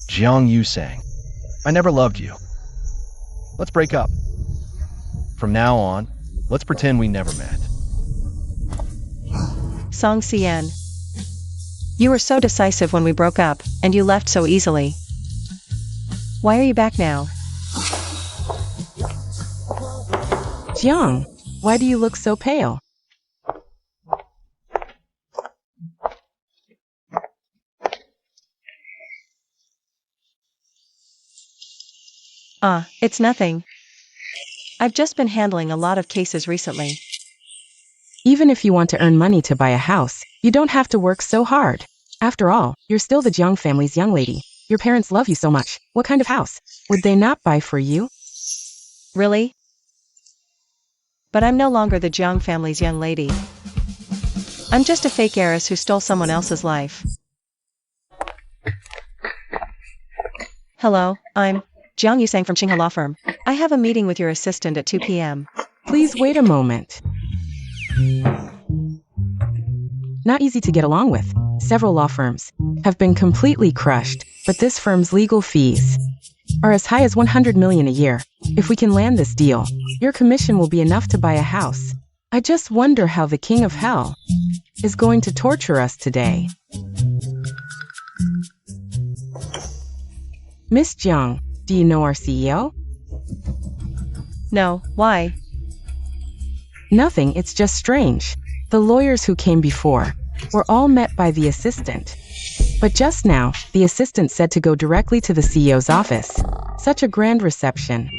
Jiang Yu sang, I never loved you. Let's break up. From now on, let's pretend we never met. Song Cien. You were so decisive when we broke up, and you left so easily. Why are you back now? Jang, why do you look so pale? It's nothing. I've just been handling a lot of cases recently. Even if you want to earn money to buy a house, you don't have to work so hard. After all, you're still the Jang family's young lady. Your parents love you so much. What kind of house would they not buy for you? Really? But I'm no longer the Jiang family's young lady. I'm just a fake heiress who stole someone else's life. Hello, I'm Jiang Yusang from Qinghe Law Firm. I have a meeting with your assistant at 2 p.m. Please wait a moment. Not easy to get along with. Several law firms have been completely crushed, but this firm's legal fees are as high as 100 million a year. If we can land this deal, your commission will be enough to buy a house. I just wonder how the King of Hell is going to torture us today. Miss Jiang, do you know our CEO? No, why? Nothing, it's just strange. The lawyers who came before were all met by the assistant. But just now, the assistant said to go directly to the CEO's office. Such a grand reception.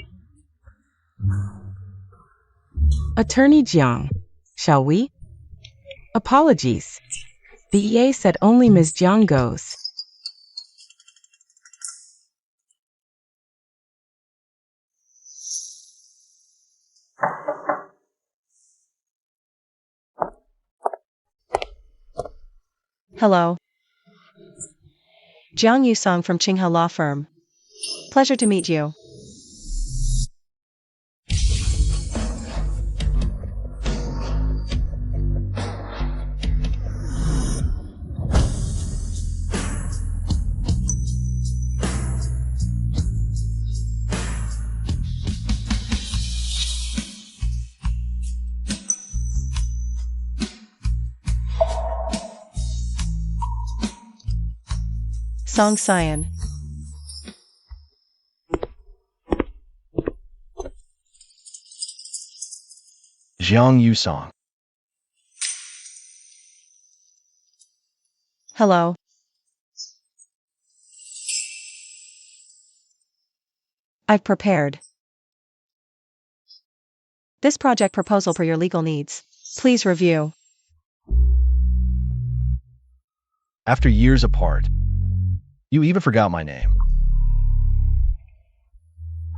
Attorney Jiang, shall we? Apologies. The EA said only Ms. Jiang goes. Hello. Jiang Yusong from Qinghe Law Firm. Pleasure to meet you. Song Cien. Jiang Yu song. Hello. I've prepared this project proposal per your legal needs. Please review. After years apart, you even forgot my name.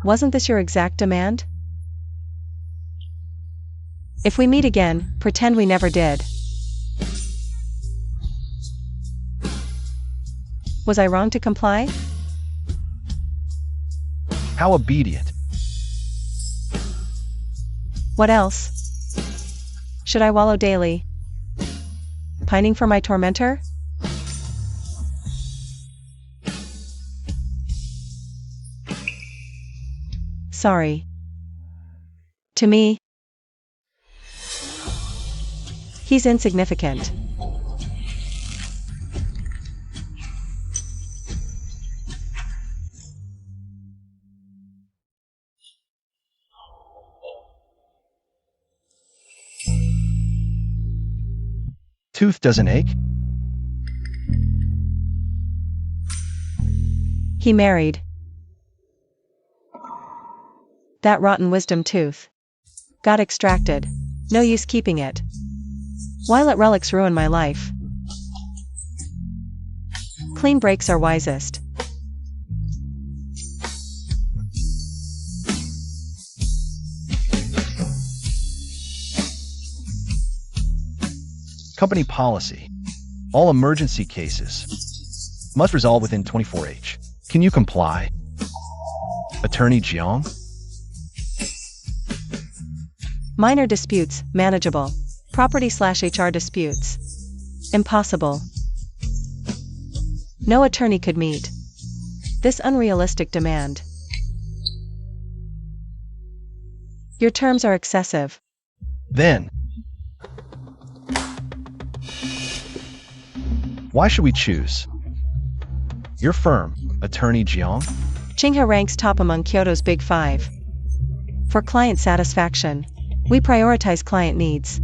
Wasn't this your exact demand? If we meet again, pretend we never did. Was I wrong to comply? How obedient. What else? Should I wallow daily, pining for my tormentor? Sorry. To me, he's insignificant. Tooth doesn't ache? He married that rotten wisdom tooth. Got extracted. No use keeping it. Why let relics ruin my life? Clean breaks are wisest. Company policy. All emergency cases must resolve within 24H. Can you comply? Attorney Jiang? Minor disputes, manageable. Property/HR disputes. Impossible. No attorney could meet. this unrealistic demand. Your terms are excessive. Then, why should we choose your firm, Attorney Jang? Chingha ranks top among Kyoto's Big Five. For client satisfaction, we prioritize client needs.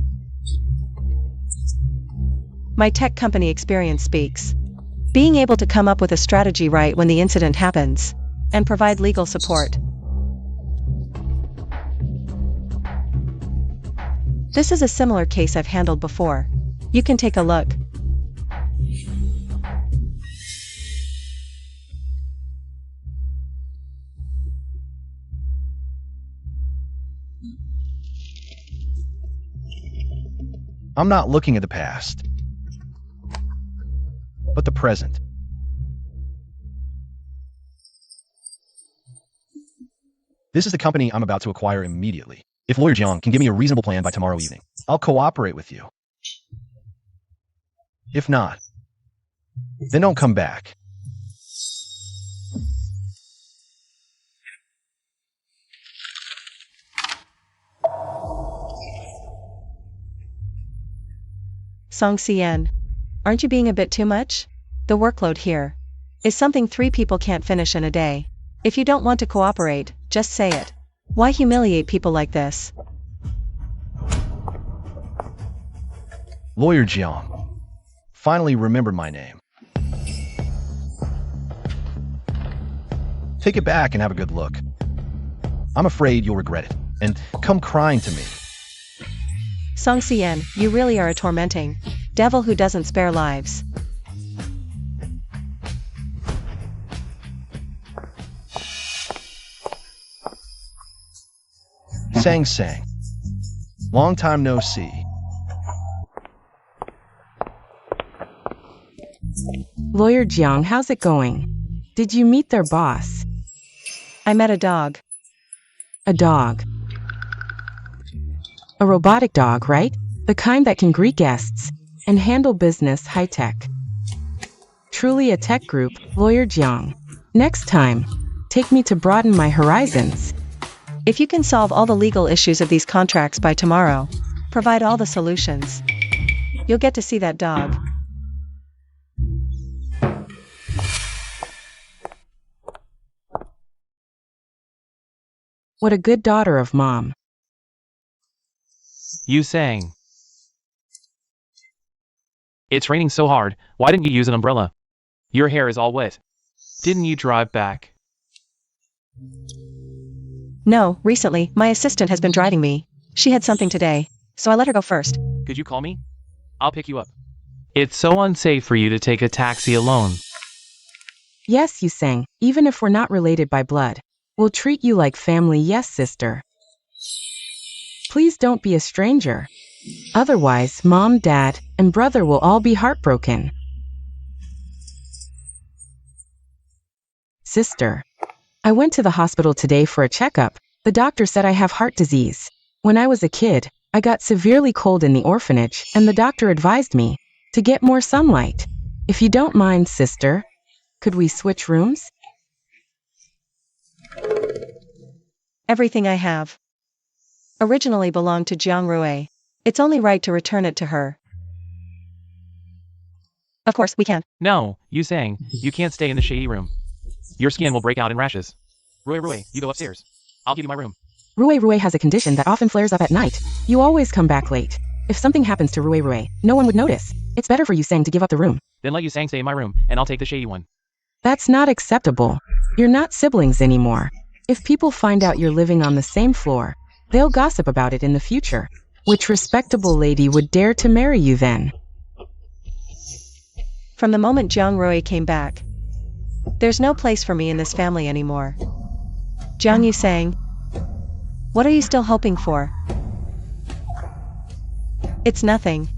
My tech company experience speaks. Being able to come up with a strategy right when the incident happens, and provide legal support. This is a similar case I've handled before. You can take a look. I'm not looking at the past, but the present. This is the company I'm about to acquire immediately. If Lawyer Jang can give me a reasonable plan by tomorrow evening, I'll cooperate with you. If not, then don't come back. Song Sien, aren't you being a bit too much? The workload here is something 3 people can't finish in a day. If you don't want to cooperate, just say it. Why humiliate people like this? Lawyer Jang, finally remembered my name. Take it back and have a good look. I'm afraid you'll regret it, and come crying to me. Song Sien, you really are a tormenting devil who doesn't spare lives. Sang. Long time no see. Lawyer Jiang, how's it going? Did you meet their boss? I met a dog. A dog. A robotic dog, right? The kind that can greet guests and handle business high-tech. Truly a tech group, Lawyer Jiang. Next time, take me to broaden my horizons. If you can solve all the legal issues of these contracts by tomorrow, provide all the solutions, you'll get to see that dog. What a good daughter of mom. You sang. It's raining so hard, why didn't you use an umbrella? Your hair is all wet. Didn't you drive back? No, recently, my assistant has been driving me. She had something today, so I let her go first. Could you call me? I'll pick you up. It's so unsafe for you to take a taxi alone. Yes, you sang, even if we're not related by blood. We'll treat you like family, yes, sister. Please don't be a stranger. Otherwise, mom, dad, and brother will all be heartbroken. Sister. I went to the hospital today for a checkup. The doctor said I have heart disease. When I was a kid, I got severely cold in the orphanage, and the doctor advised me to get more sunlight. If you don't mind, sister, could we switch rooms? Everything I have originally belonged to Jiang Rui. It's only right to return it to her. Of course, we can. No, you sang. You can't stay in the shady room. Your skin will break out in rashes. Rui, you go upstairs. I'll give you my room. Rui has a condition that often flares up at night. You always come back late. If something happens to Rui, no one would notice. It's better for you sang to give up the room. Then let you sang stay in my room, and I'll take the shady one. That's not acceptable. You're not siblings anymore. If people find out you're living on the same floor, they'll gossip about it in the future. Which respectable lady would dare to marry you then? From the moment Jiang Rui came back, there's no place for me in this family anymore. Jiang Yu sang, what are you still hoping for? It's nothing.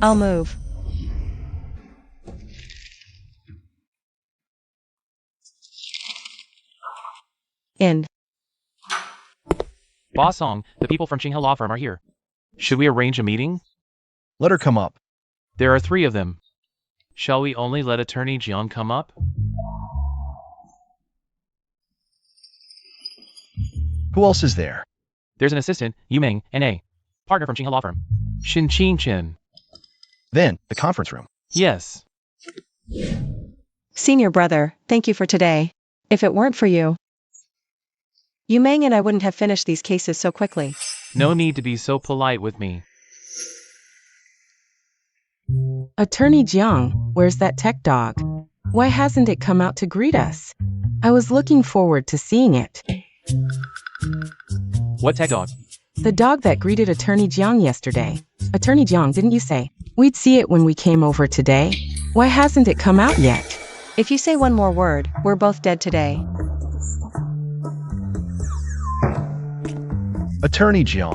I'll move. In. Boss Song, the people from Qinghe Law Firm are here. Should we arrange a meeting? Let her come up. There are 3 of them. Shall we only let Attorney Jiang come up? Who else is there? There's an assistant, Yu Ming, and a partner from Qinghe Law Firm. There's an assistant, Yu Ming, and a partner from Qinghe Law Firm. Chin. Then, the conference room. Yes. Senior brother, thank you for today. If it weren't for you, Yu Meng and I wouldn't have finished these cases so quickly. No need to be so polite with me. Attorney Jang, where's that tech dog? Why hasn't it come out to greet us? I was looking forward to seeing it. What tech dog? The dog that greeted Attorney Jiang yesterday. Attorney Jiang, didn't you say we'd see it when we came over today? Why hasn't it come out yet? If you say one more word, we're both dead today. Attorney Jang.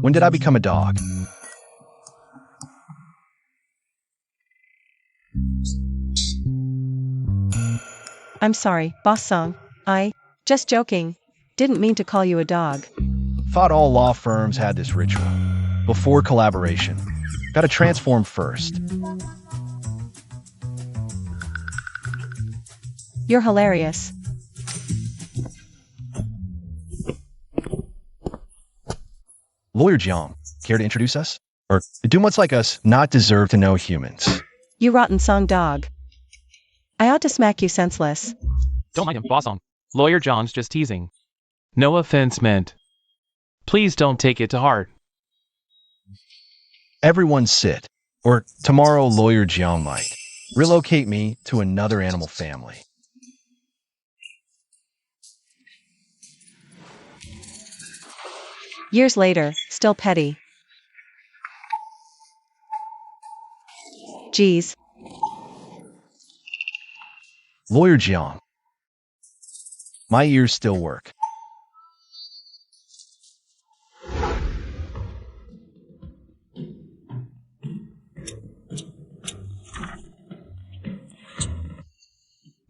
When did I become a dog? I'm sorry, Boss Song. Just joking. Didn't mean to call you a dog. Thought all law firms had this ritual. Before collaboration. Gotta transform first. You're hilarious. Lawyer Jang, care to introduce us? Or do much like us not deserve to know humans? You rotten song dog. I ought to smack you senseless. Don't mind him, Boss Song. Lawyer John's just teasing. No offense meant. Please don't take it to heart. Everyone sit. Or tomorrow Lawyer Jiang might relocate me to another animal family. Years later, still petty. Geez. Lawyer Jiang. My ears still work.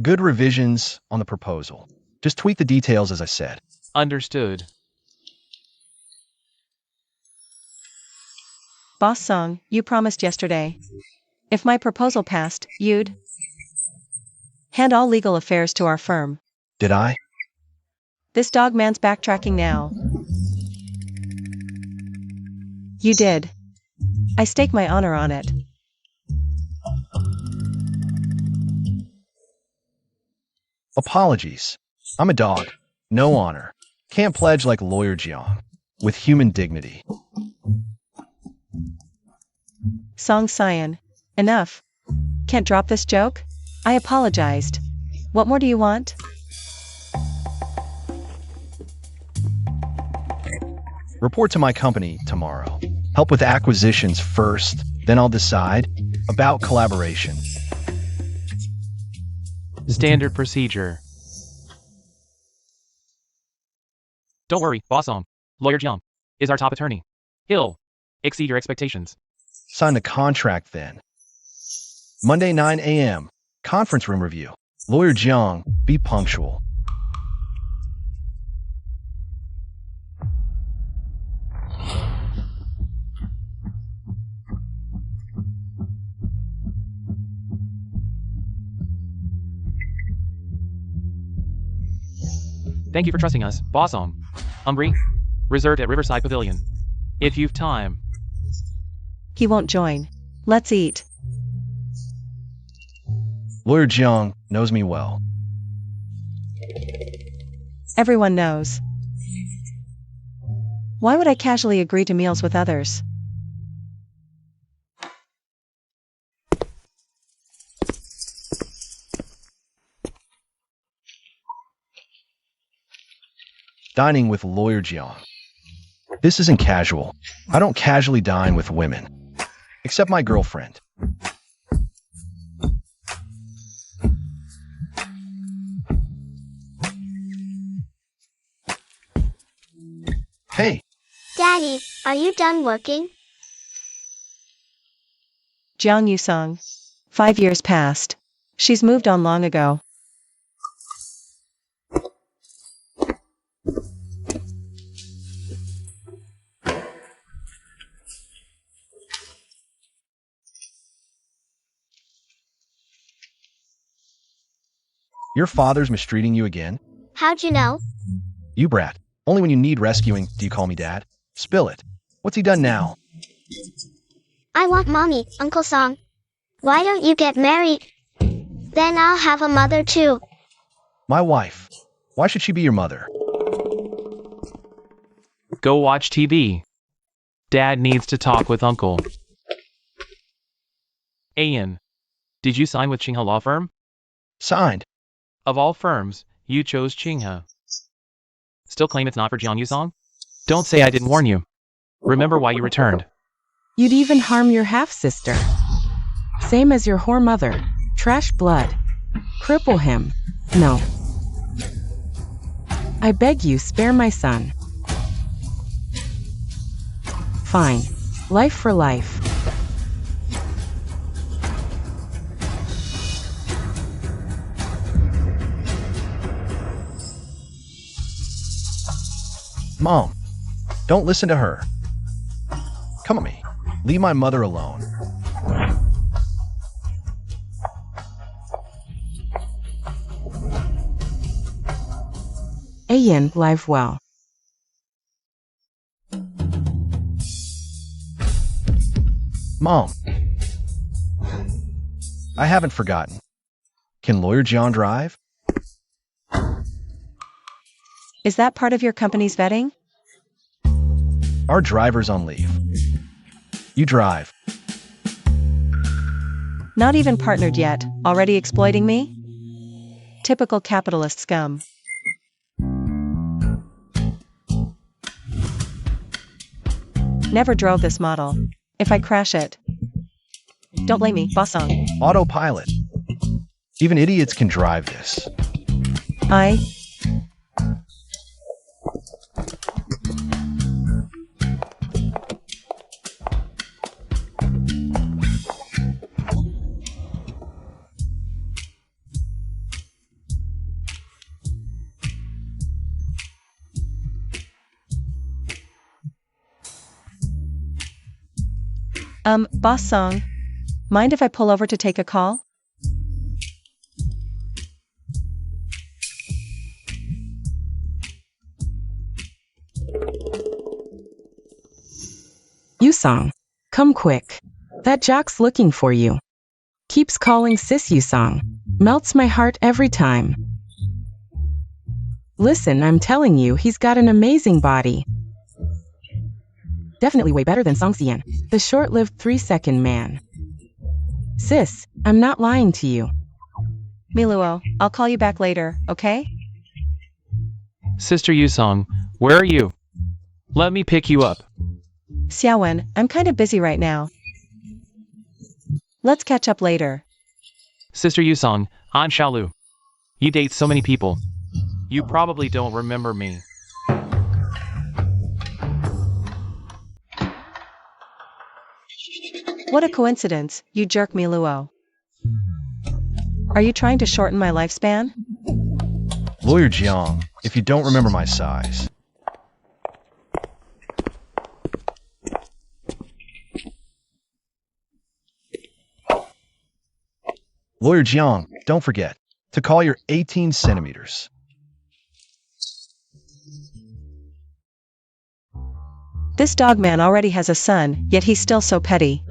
Good revisions on the proposal. Just tweak the details as I said. Understood. Boss Song, you promised yesterday. If my proposal passed, you'd hand all legal affairs to our firm. Did I? This dog man's backtracking now. You did. I stake my honor on it. Apologies. I'm a dog. No honor. Can't pledge like Lawyer Jiang. With human dignity. Song Cyan. Enough. Can't drop this joke? I apologized. What more do you want? Report to my company tomorrow. Help with acquisitions first, then I'll decide about collaboration. Standard procedure. Don't worry, Boss Song. Lawyer Jiang is our top attorney. He'll exceed your expectations. Sign the contract then. Monday 9 a.m. Conference room review. Lawyer Jiang, be punctual. Thank you for trusting us, Boss Song. Umbri, reserved at Riverside Pavilion. If you've time. He won't join. Let's eat. Lawyer Jiang knows me well. Everyone knows. Why would I casually agree to meals with others? Dining with Lawyer Jiang. This isn't casual. I don't casually dine with women. Except my girlfriend. Hey, Daddy, are you done working? Jiang Yusong. 5 years passed. She's moved on long ago. Your father's mistreating you again? How'd you know? You brat. Only when you need rescuing do you call me dad. Spill it. What's he done now? I want mommy, Uncle Song. Why don't you get married? Then I'll have a mother too. My wife. Why should she be your mother? Go watch TV. Dad needs to talk with Uncle. Ian, did you sign with Chingha Law Firm? Signed. Of all firms, you chose Chingha. Still claim it's not for Jiang Yusong? Don't say I didn't warn you. Remember why you returned. You'd even harm your half-sister. Same as your whore mother. Trash blood. Cripple him. No. I beg you, spare my son. Fine. Life for life. Mom, don't listen to her. Come at me. Leave my mother alone. Ian, live well. Mom. I haven't forgotten. Can lawyer John drive? Is that part of your company's vetting? Our driver's on leave. You drive. Not even partnered yet, already exploiting me? Typical capitalist scum. Never drove this model. If I crash it. Don't blame me, Boss Song. Autopilot. Even idiots can drive this. I... Boss Song. Mind if I pull over to take a call? Yusong, come quick. That jock's looking for you. Keeps calling sis Yusong. Melts my heart every time. Listen, I'm telling you, he's got an amazing body. Definitely way better than Song Xian, the short-lived 3-second man. Sis, I'm not lying to you. Miluo, I'll call you back later, okay? Sister Yusong, where are you? Let me pick you up. Xiaowen, I'm kind of busy right now. Let's catch up later. Sister Yusong, I'm Xiaolu. You date so many people. You probably don't remember me. What a coincidence, you jerk Miluo. Are you trying to shorten my lifespan? Lawyer Jiang, if you don't remember my size. Lawyer Jiang, don't forget to call your 18 centimeters. This dogman already has a son, yet he's still so petty.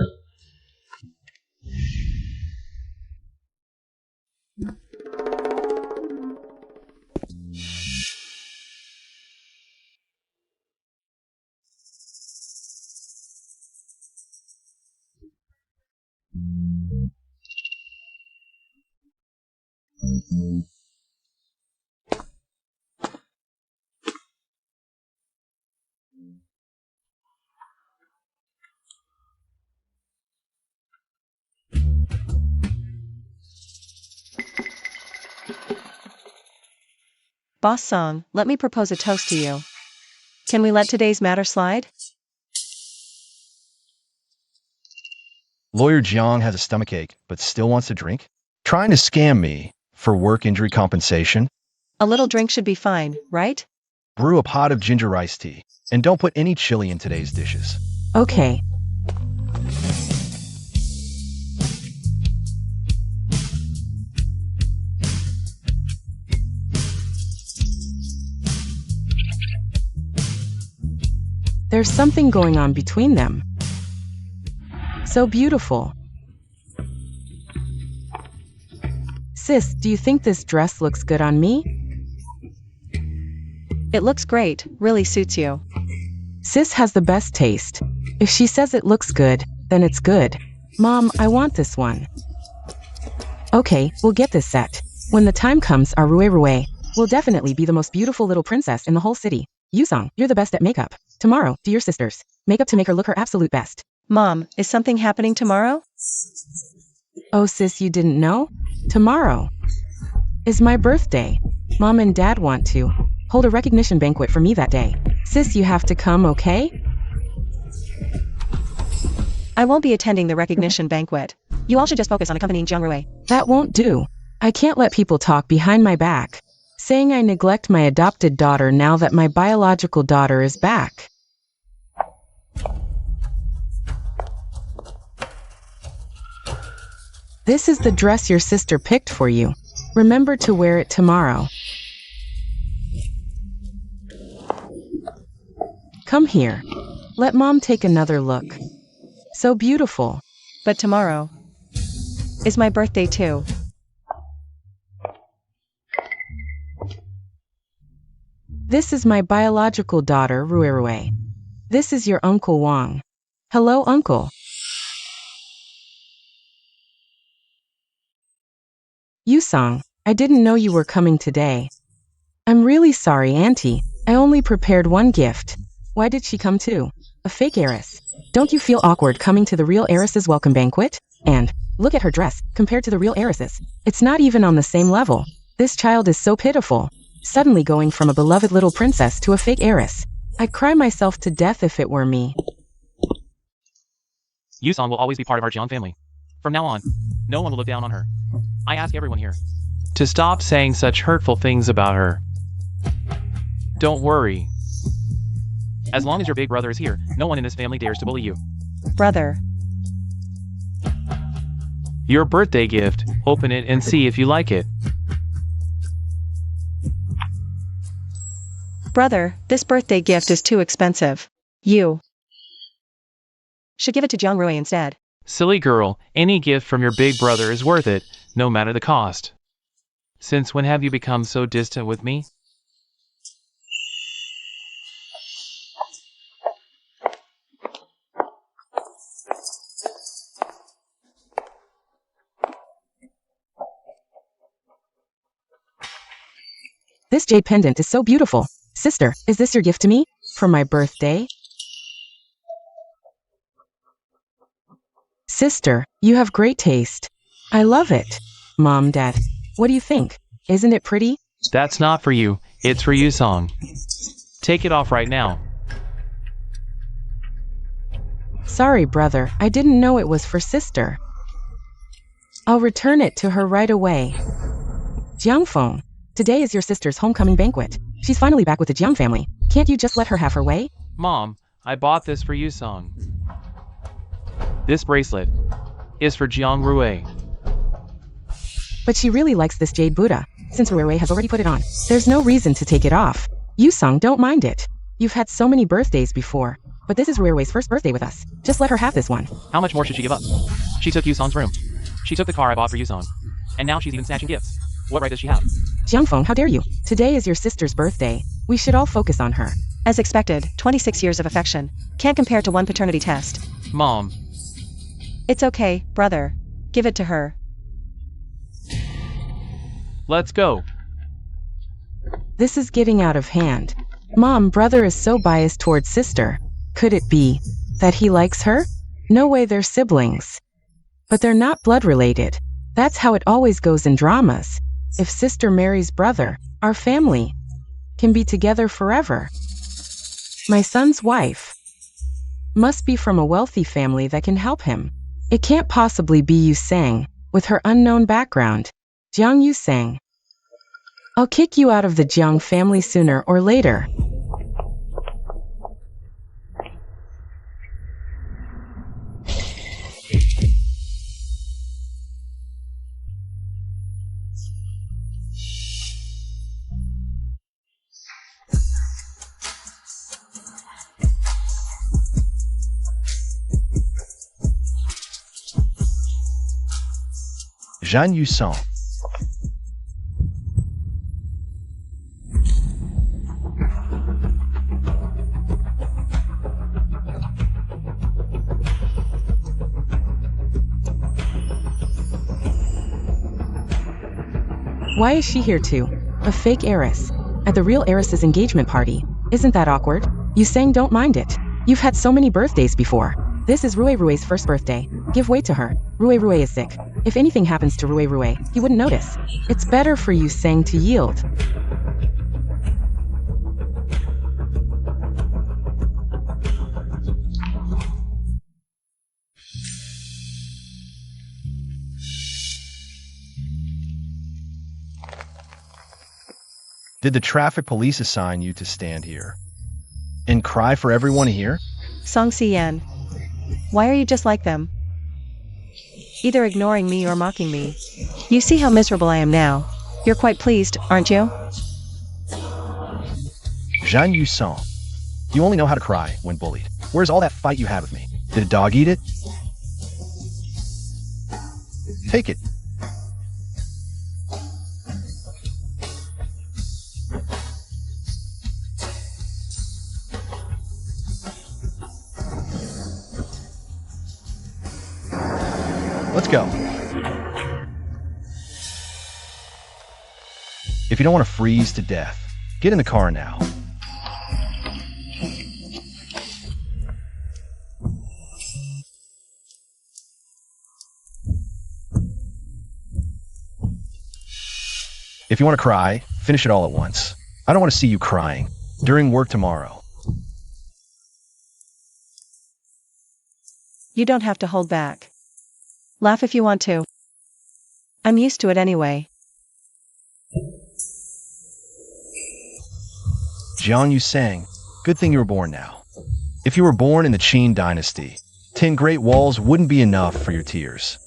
Boss Song, let me propose a toast to you. Can we let today's matter slide? Lawyer Jiang has a stomachache, but still wants to drink? Trying to scam me for work injury compensation? A little drink should be fine, right? Brew a pot of ginger iced tea, and don't put any chili in today's dishes. Okay. There's something going on between them. So beautiful. Sis, do you think this dress looks good on me? It looks great, really suits you. Sis has the best taste. If she says it looks good, then it's good. Mom, I want this one. Okay, we'll get this set. When the time comes, our Rue will definitely be the most beautiful little princess in the whole city. Yusong, you're the best at makeup. Tomorrow, do your sister's makeup to make her look her absolute best. Mom, is something happening tomorrow? Oh sis, you didn't know? Tomorrow is my birthday. Mom and Dad want to hold a recognition banquet for me that day. Sis, you have to come, okay? I won't be attending the recognition banquet. You all should just focus on accompanying Jang Rue. That won't do. I can't let people talk behind my back, saying I neglect my adopted daughter now that my biological daughter is back. This is the dress your sister picked for you. Remember to wear it tomorrow. Come here. Let Mom take another look. So beautiful. But tomorrow is my birthday too. This is my biological daughter, Rue. This is your Uncle Wong. Hello, Uncle. Yusong, I didn't know you were coming today. I'm really sorry, Auntie. I only prepared one gift. Why did she come too? A fake heiress. Don't you feel awkward coming to the real heiress's welcome banquet? And look at her dress, compared to the real heiress's. It's not even on the same level. This child is so pitiful. Suddenly going from a beloved little princess to a fake heiress. I'd cry myself to death if it were me. Yusong will always be part of our Jiang family. From now on, no one will look down on her. I ask everyone here to stop saying such hurtful things about her. Don't worry. As long as your big brother is here, no one in this family dares to bully you. Brother. Your birthday gift, open it and see if you like it. Brother, this birthday gift is too expensive. You should give it to Jang Rue instead. Silly girl, any gift from your big brother is worth it, no matter the cost. Since when have you become so distant with me? This jade pendant is so beautiful. Sister, is this your gift to me? For my birthday? Sister, you have great taste. I love it. Mom, Dad, what do you think? Isn't it pretty? That's not for you, it's for Yusong. Take it off right now. Sorry, brother, I didn't know it was for sister. I'll return it to her right away. Jiangfeng, today is your sister's homecoming banquet. She's finally back with the Jiang family. Can't you just let her have her way? Mom, I bought this for Yusong. This bracelet is for Jiang Rue. But she really likes this jade Buddha. Since Rue has already put it on, there's no reason to take it off. Yusong, don't mind it. You've had so many birthdays before. But this is Rue's first birthday with us. Just let her have this one. How much more should she give up? She took Yusong's room. She took the car I bought for Yusong. And now she's even snatching gifts. What right does she have? Jiangfeng, how dare you? Today is your sister's birthday. We should all focus on her. As expected, 26 years of affection. Can't compare to one paternity test. Mom. It's okay, brother. Give it to her. Let's go. This is getting out of hand. Mom, brother is so biased towards sister. Could it be that he likes her? No way, they're siblings. But they're not blood related. That's how it always goes in dramas. If sister marries brother, our family can be together forever. My son's wife must be from a wealthy family that can help him. It can't possibly be Yusang, with her unknown background. Jiang Yusang. I'll kick you out of the Jiang family sooner or later. Jean Yusong. Why is she here too? A fake heiress. At the real heiress's engagement party. Isn't that awkward? You saying don't mind it. You've had so many birthdays before. This is Rui's first birthday. Give way to her. Rui is sick. If anything happens to Rui, he wouldn't notice. It's better for you saying to yield. Did the traffic police assign you to stand here and cry for everyone to hear? Song Si-Yan. Why are you just like them? Either ignoring me or mocking me. You see how miserable I am now. You're quite pleased, aren't you? Jean Yusong. You only know how to cry when bullied. Where's all that fight you had with me? Did a dog eat it? Take it. Let's go. If you don't want to freeze to death, get in the car now. If you want to cry, finish it all at once. I don't want to see you crying during work tomorrow. You don't have to hold back. Laugh if you want to. I'm used to it anyway. Jiang Yusang, good thing you were born now. If you were born in the Qin dynasty, 10 great walls wouldn't be enough for your tears.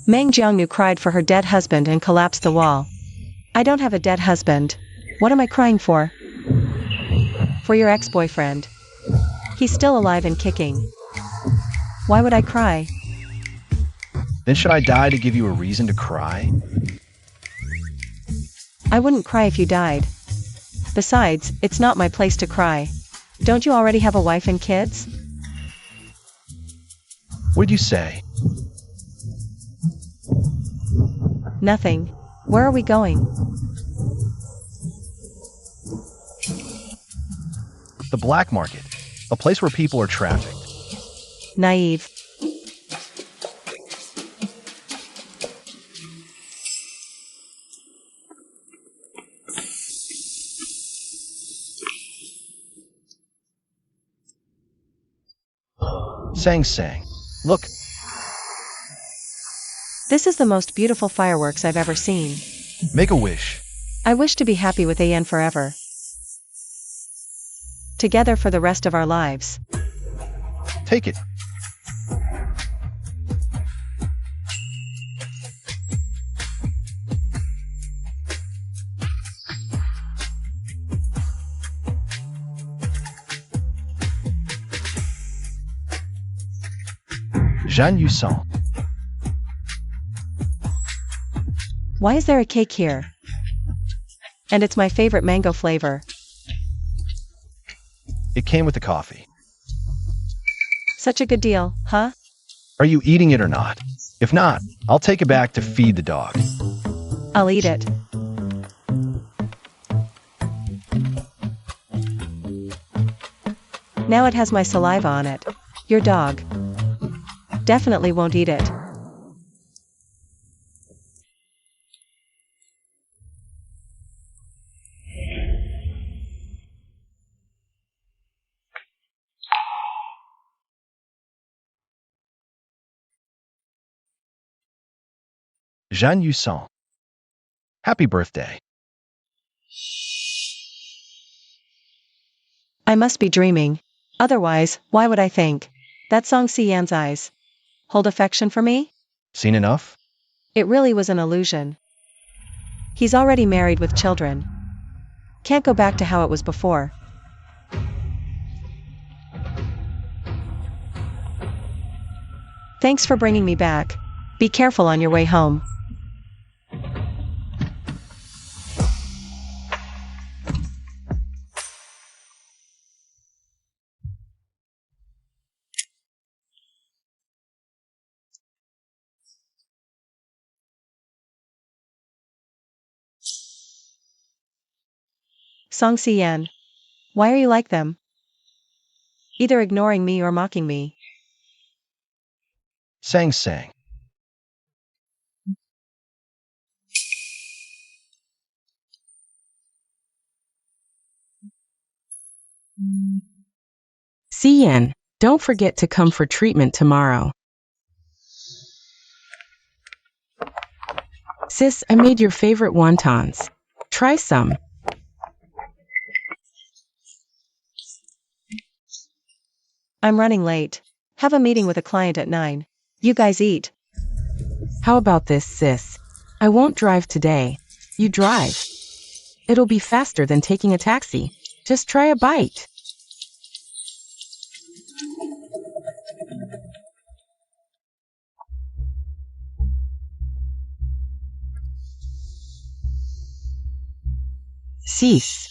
Meng Jiangnu cried for her dead husband and collapsed the wall. I don't have a dead husband. What am I crying for? For your ex-boyfriend. He's still alive and kicking. Why would I cry? Then should I die to give you a reason to cry? I wouldn't cry if you died. Besides, it's not my place to cry. Don't you already have a wife and kids? What'd you say? Nothing. Where are we going? The black market. A place where people are trafficked. Naive. Sang. Look. This is the most beautiful fireworks I've ever seen. Make a wish. I wish to be happy with An forever. Together for the rest of our lives. Take it. Jean Yusong. Why is there a cake here? And it's my favorite mango flavor. It came with the coffee. Such a good deal, huh? Are you eating it or not? If not, I'll take it back to feed the dog. I'll eat it. Now it has my saliva on it. Your dog definitely won't eat it. Jean Yusong. Happy birthday. I must be dreaming. Otherwise, why would I think? That Song Si-Yan's eyes hold affection for me? Seen enough? It really was an illusion. He's already married with children. Can't go back to how it was before. Thanks for bringing me back. Be careful on your way home. Song Si-yeon. Why are you like them? Either ignoring me or mocking me. Sang. Si-yeon, don't forget to come for treatment tomorrow. Sis, I made your favorite wontons. Try some. I'm running late. Have a meeting with a client at 9. You guys eat. How about this, sis? I won't drive today. You drive. It'll be faster than taking a taxi. Just try a bite. Cease.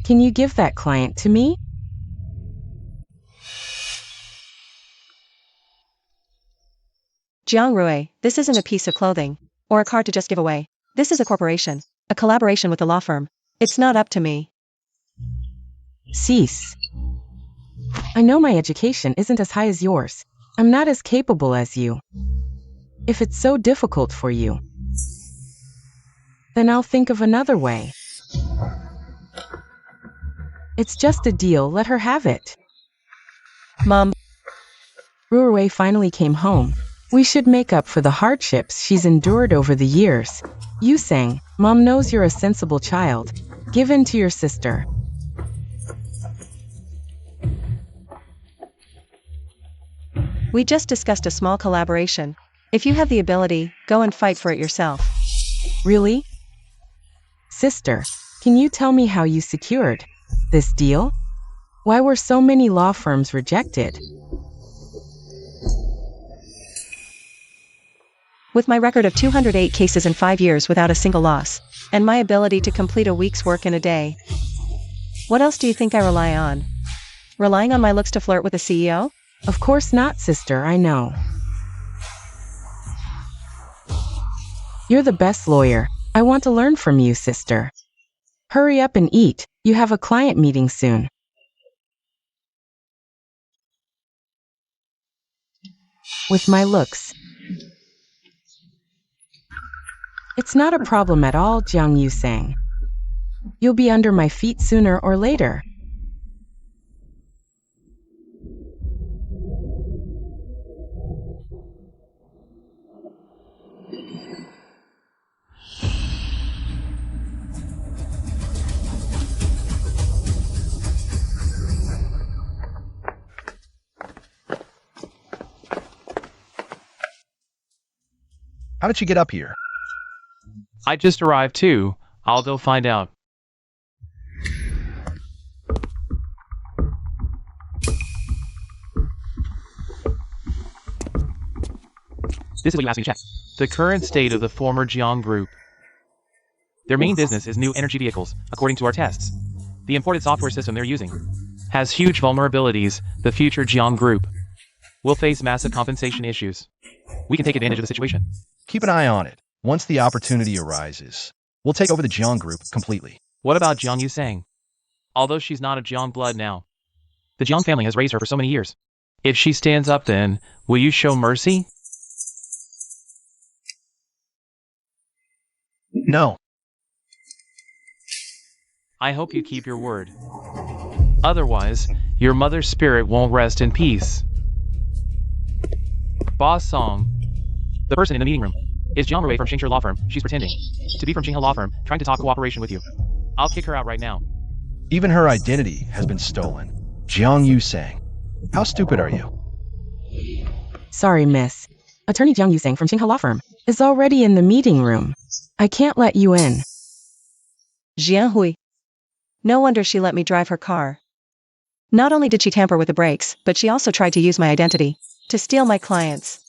Can you give that client to me? Jang, this isn't a piece of clothing. Or a car to just give away. This is a corporation. A collaboration with a law firm. It's not up to me. Cease. I know my education isn't as high as yours. I'm not as capable as you. If it's so difficult for you, then I'll think of another way. It's just a deal, let her have it. Mom. Ruwei finally came home. We should make up for the hardships she's endured over the years. You sang, Mom knows you're a sensible child. Give in to your sister. We just discussed a small collaboration. If you have the ability, go and fight for it yourself. Really? Sister, can you tell me how you secured this deal? Why were so many law firms rejected? With my record of 208 cases in 5 years without a single loss, and my ability to complete a week's work in a day. What else do you think I rely on? Relying on my looks to flirt with the CEO? Of course not, sister, I know. You're the best lawyer. I want to learn from you, sister. Hurry up and eat. You have a client meeting soon. With my looks. It's not a problem at all, Jang Yu-sang. You'll be under my feet sooner or later. How did you get up here? I just arrived too. I'll go find out. This is what you asked me to check. The current state of the former Jang group. Their main business is new energy vehicles, according to our tests. The imported software system they're using has huge vulnerabilities. The future Jang group will face massive compensation issues. We can take advantage of the situation. Keep an eye on it. Once the opportunity arises, we'll take over the Jang group completely. What about Jang Yu-sang? Although she's not a Jang blood now, the Jang family has raised her for so many years. If she stands up then, will you show mercy? No. I hope you keep your word. Otherwise, your mother's spirit won't rest in peace. Boss Song. The person in the meeting room is Jiang Rui from Xingshi Law Firm. She's pretending to be from Xinghe Law Firm, trying to talk cooperation with you. I'll kick her out right now. Even her identity has been stolen. Jang Yu-sang. How stupid are you? Sorry, miss. Attorney Jang Yu-sang from Xinghe Law Firm is already in the meeting room. I can't let you in. Jian Hui. No wonder she let me drive her car. Not only did she tamper with the brakes, but she also tried to use my identity to steal my clients.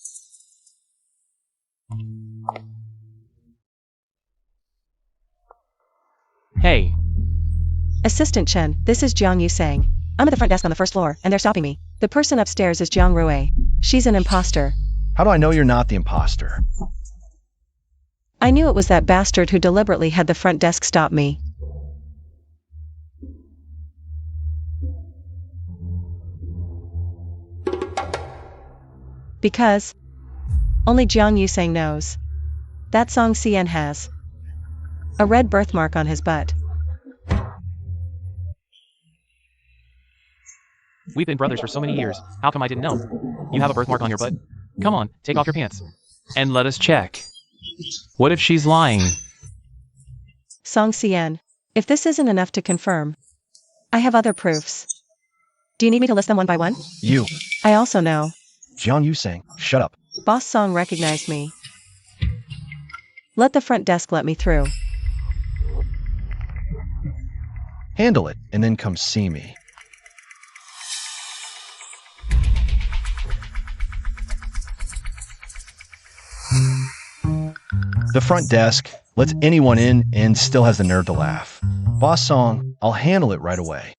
Hey, Assistant Chen, this is Jiang Yusang. I'm at the front desk on the first floor, and they're stopping me. The person upstairs is Jiang Rui. She's an imposter. How do I know you're not the imposter? I knew it was that bastard who deliberately had the front desk stop me. Because only Jiang Yusang knows. That Song Xian has a red birthmark on his butt. we've been brothers for so many years. How come I didn't know? You have a birthmark on your butt? Come on, take off your pants. And let us check. What if she's lying? Song Xian, if this isn't enough to confirm, I have other proofs. Do you need me to list them one by one? You. I also know. Jiang Yusang, shut up. Boss Song recognized me. Let the front desk let me through. Handle it, and then come see me. The front desk lets anyone in and still has the nerve to laugh. Boss Song, I'll handle it right away.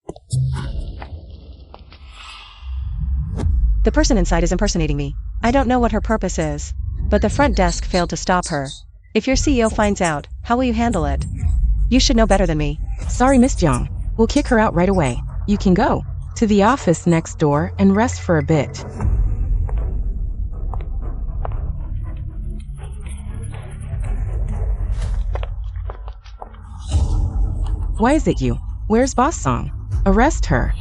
The person inside is impersonating me. I don't know what her purpose is, but the front desk failed to stop her. If your CEO finds out, how will you handle it? You should know better than me. Sorry, Miss Jang. We'll kick her out right away. You can go to the office next door and rest for a bit. Why is it you? Where's Boss Song? Arrest her.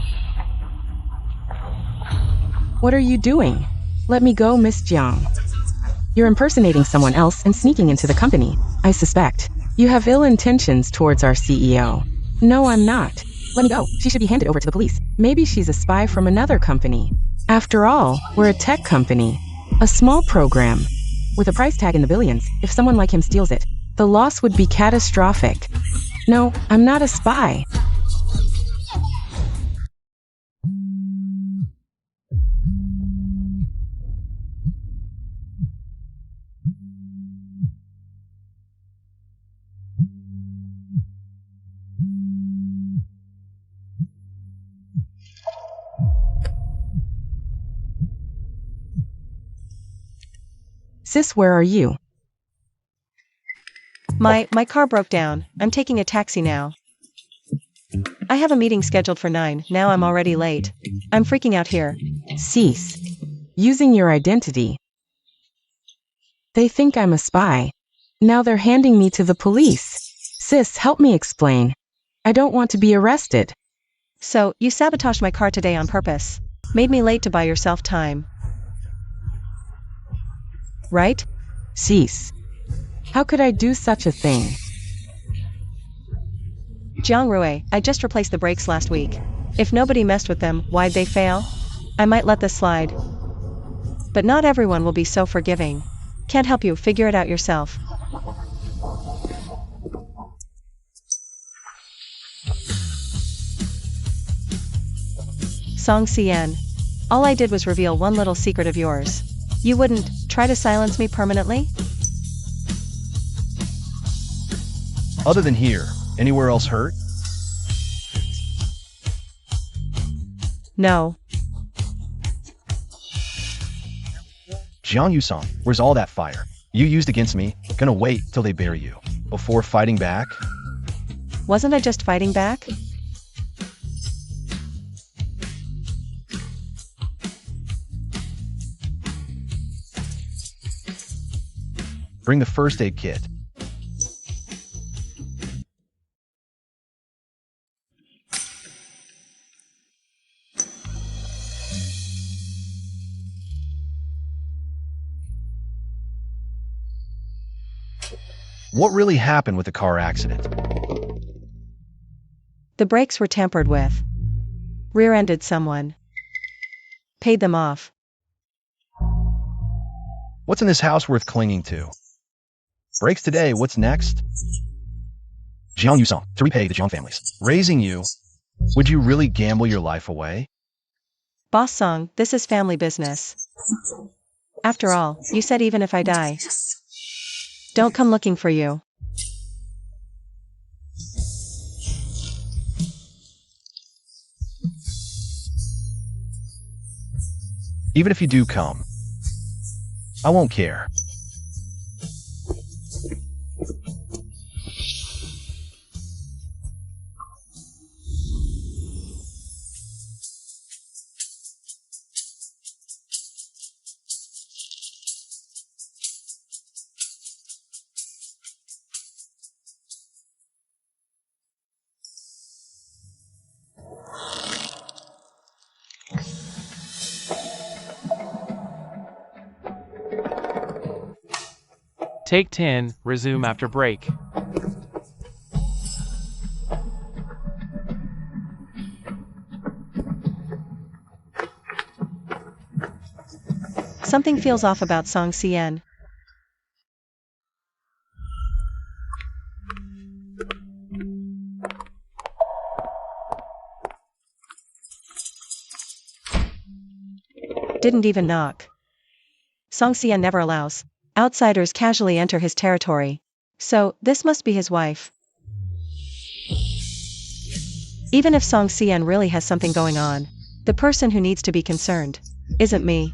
What are you doing? Let me go, Miss Jiang. You're impersonating someone else and sneaking into the company. I suspect you have ill intentions towards our CEO. No, I'm not. Let me go. She should be handed over to the police. Maybe she's a spy from another company. After all, we're a tech company. A small program. With a price tag in the billions, if someone like him steals it, the loss would be catastrophic. No, I'm not a spy. Sis, where are you? My car broke down. I'm taking a taxi now. I have a meeting scheduled for 9. Now I'm already late. I'm freaking out here. Cease using your identity. They think I'm a spy. Now they're handing me to the police. Sis, help me explain. I don't want to be arrested. So, you sabotaged my car today on purpose. Made me late to buy yourself time. Right? Cease. How could I do such a thing? Jiang Rui, I just replaced the brakes last week. If nobody messed with them, why'd they fail? I might let this slide. But not everyone will be so forgiving. Can't help you, figure it out yourself. Song Xian. All I did was reveal one little secret of yours. You wouldn't try to silence me permanently? Other than here, anywhere else hurt? No. Jiang Yusang, where's all that fire you used against me? Gonna wait till they bury you before fighting back? Wasn't I just fighting back? Bring the first aid kit. What really happened with the car accident? The brakes were tampered with. Rear-ended someone. Paid them off. What's in this house worth clinging to? Breaks today, what's next? Jiang Yusang, to repay the Jang families raising you, would you really gamble your life away? Boss Song, this is family business. After all, you said even if I die, Don't come looking for you. Even if you do come, I won't care. Take 10, resume after break. Something feels off about Song Si-en. Didn't even knock. Song Si-en never allows outsiders casually enter his territory. So, this must be his wife. Even if Song Si-en really has something going on, the person who needs to be concerned isn't me.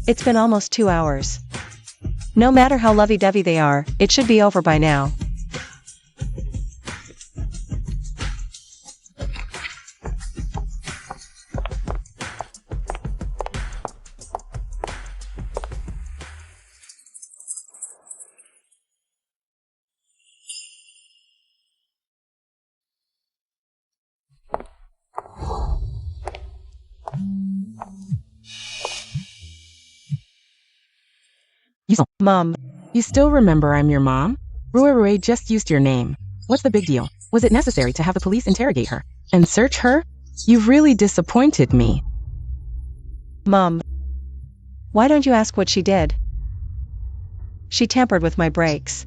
It's been almost 2 hours. No matter how lovey-dovey they are, it should be over by now. Mom. You still remember I'm your mom? Rui just used your name. What's the big deal? Was it necessary to have the police interrogate her and search her? You've really disappointed me. Mom. Why don't you ask what she did? She tampered with my brakes,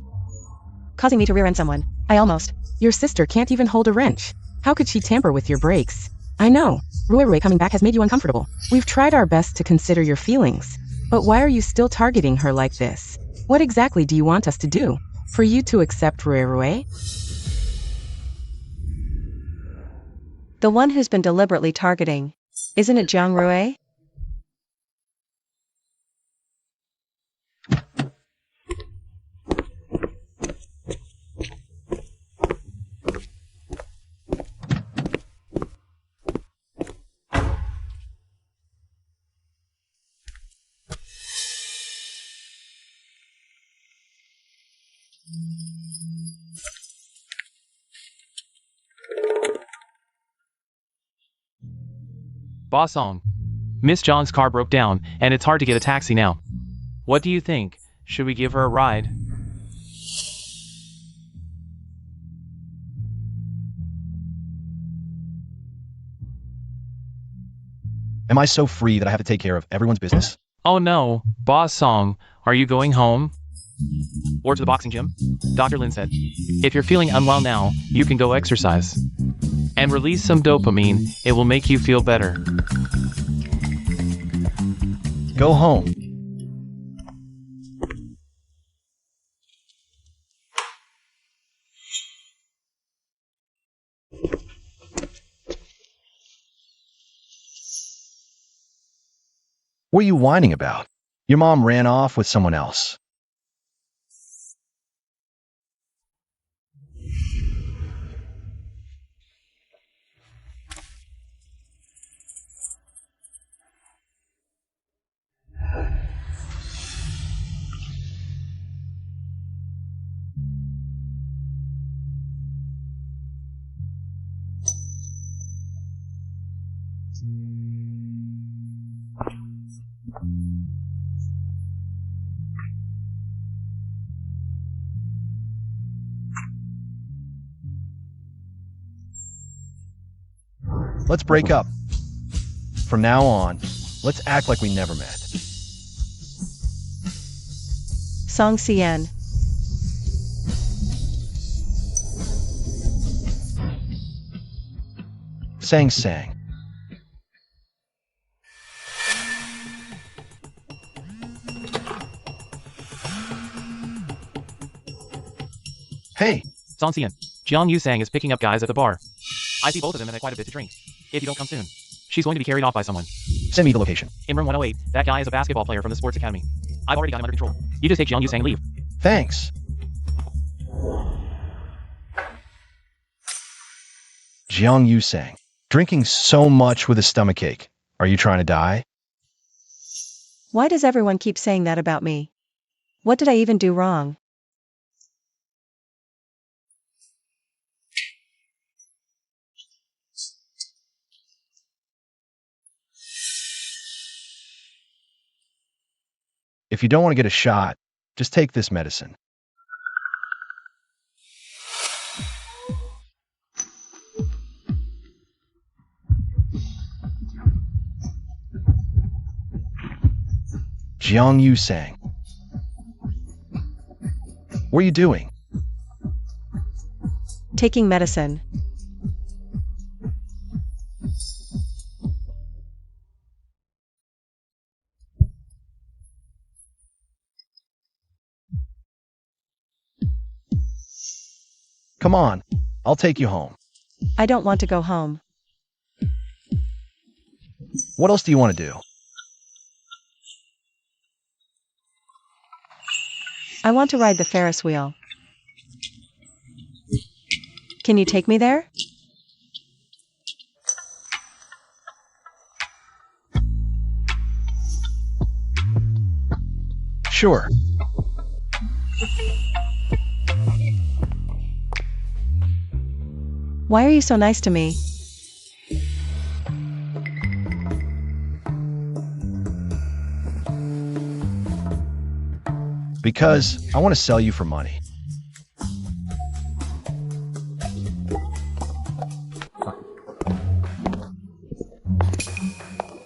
causing me to rear-end someone. I almost. Your sister can't even hold a wrench. How could she tamper with your brakes? I know. Rui coming back has made you uncomfortable. We've tried our best to consider your feelings. But why are you still targeting her like this? What exactly do you want us to do? For you to accept Rui? The one who's been deliberately targeting. Isn't it Jang Rui? Boss Song. Miss Jang's car broke down, and it's hard to get a taxi now. What do you think? Should we give her a ride? Am I so free that I have to take care of everyone's business? Oh no, Boss Song, are you going home? Or to the boxing gym? Dr. Lin said, if you're feeling unwell now, you can go exercise. And release some dopamine, it will make you feel better. Go home. What are you whining about? Your mom ran off with someone else. Let's break up. From now on, let's act like we never met. Song Cien. Sang. Hey, Song Cien. Jiang Yusang is picking up guys at the bar. I see both of them and quite a bit to drink. If you don't come soon, she's going to be carried off by someone. send me the location. In room 108, that guy is a basketball player from the sports academy. I've already got him under control. You just take Jiang Yusang and leave. Thanks. Jiang Yusang. Drinking so much with a stomachache. Are you trying to die? Why does everyone keep saying that about me? What did I even do wrong? If you don't want to get a shot, just take this medicine. Jiang Yusang. What are you doing? Taking medicine. Come on, I'll take you home. I don't want to go home. What else do you want to do? I want to ride the Ferris wheel. Can you take me there? Sure. Why are you so nice to me? Because I want to sell you for money.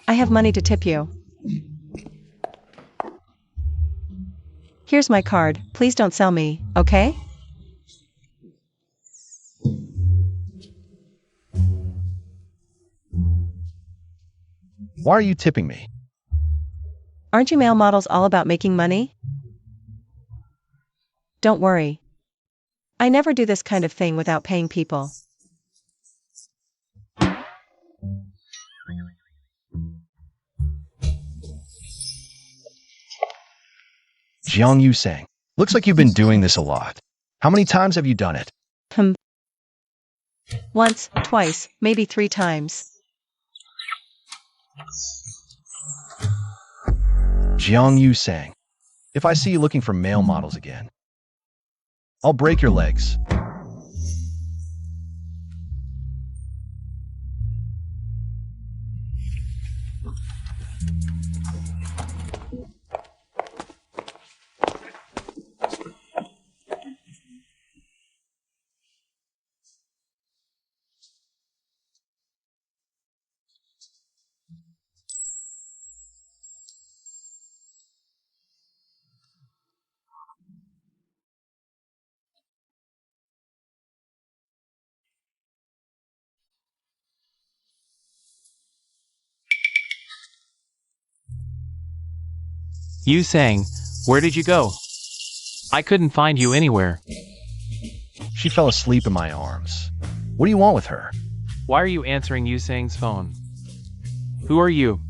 I have money to tip you. Here's my card, please don't sell me, okay? Why are you tipping me? Aren't you male models all about making money? Don't worry. I never do this kind of thing without paying people. Jiang Yusang. Looks like you've been doing this a lot. How many times have you done it? Once, twice, maybe 3 times. Jiang Yusang. If I see you looking for male models again, I'll break your legs. Yusang, where did you go? I couldn't find you anywhere. She fell asleep in my arms. What do you want with her? Why are you answering Yusang's phone? Who are you?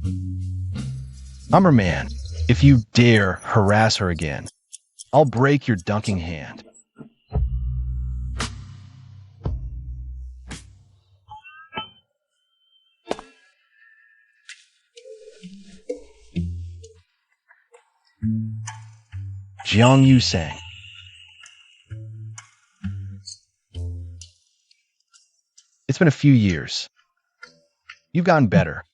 I'm her man. If you dare harass her again, I'll break your dunking hand. Jiang Yusang. It's been a few years. You've gotten better.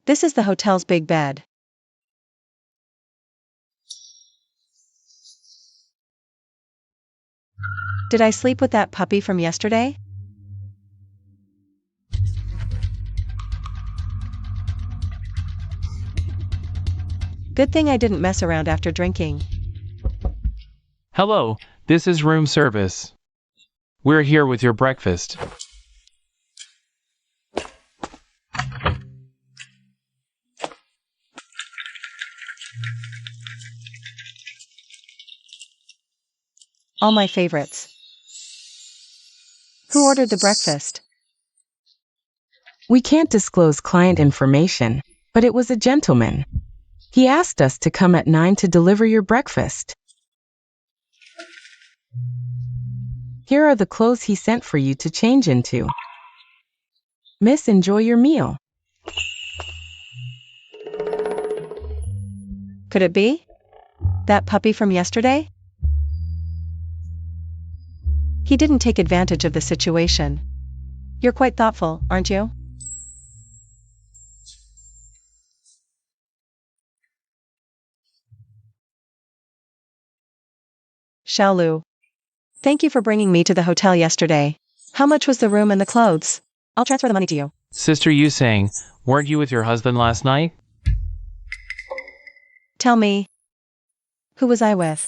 This is the hotel's big bed. Did I sleep with that puppy from yesterday? Good thing I didn't mess around after drinking. Hello, this is room service. We're here with your breakfast. All my favorites. Who ordered the breakfast? We can't disclose client information, but it was a gentleman. He asked us to come at 9 to deliver your breakfast. Here are the clothes he sent for you to change into. Miss, enjoy your meal. Could it be? That puppy from yesterday? He didn't take advantage of the situation. You're quite thoughtful, aren't you? Xiaolu. Thank you for bringing me to the hotel yesterday. How much was the room and the clothes? I'll transfer the money to you. Sister Yu-sang, weren't you with your husband last night? Tell me. Who was I with?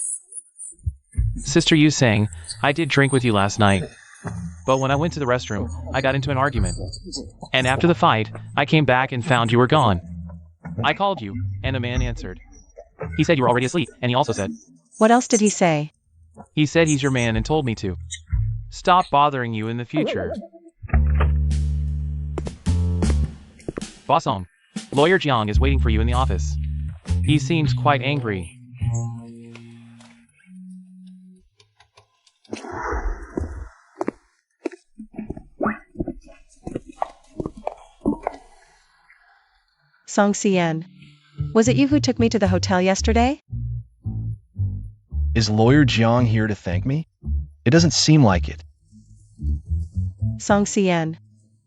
Sister Yu-sang, I did drink with you last night. But when I went to the restroom, I got into an argument. And after the fight, I came back and found you were gone. I called you, and a man answered. He said you were already asleep, and he also said... What else did he say? He said he's your man and told me to stop bothering you in the future. Bossong, Lawyer Jang is waiting for you in the office. He seems quite angry. Song Xian. Was it you who took me to the hotel yesterday? Is Lawyer Jiang here to thank me? It doesn't seem like it. Song Xian.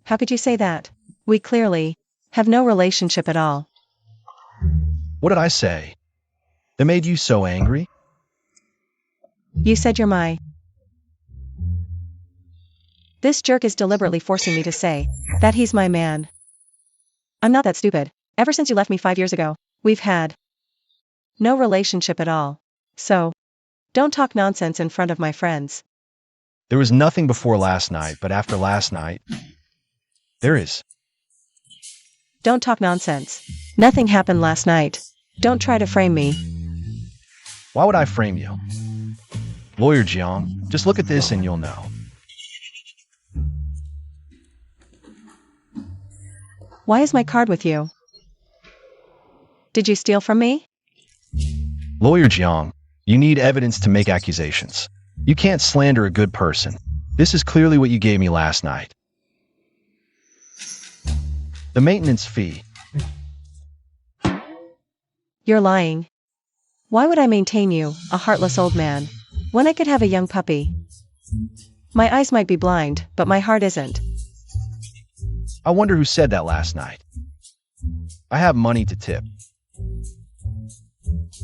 How could you say that? We clearly have no relationship at all. What did I say that made you so angry? You said you're my... This jerk is deliberately forcing me to say that he's my man. I'm not that stupid. Ever since you left me 5 years ago, we've had no relationship at all. So, don't talk nonsense in front of my friends. There was nothing before last night, but after last night, there is. Don't talk nonsense. Nothing happened last night. Don't try to frame me. Why would I frame you? Lawyer Jiang, just look at this and you'll know. Why is my card with you? Did you steal from me? Lawyer Jiang, you need evidence to make accusations. You can't slander a good person. This is clearly what you gave me last night. The maintenance fee. You're lying. Why would I maintain you, a heartless old man, when I could have a young puppy? My eyes might be blind, but my heart isn't. I wonder who said that last night. I have money to tip.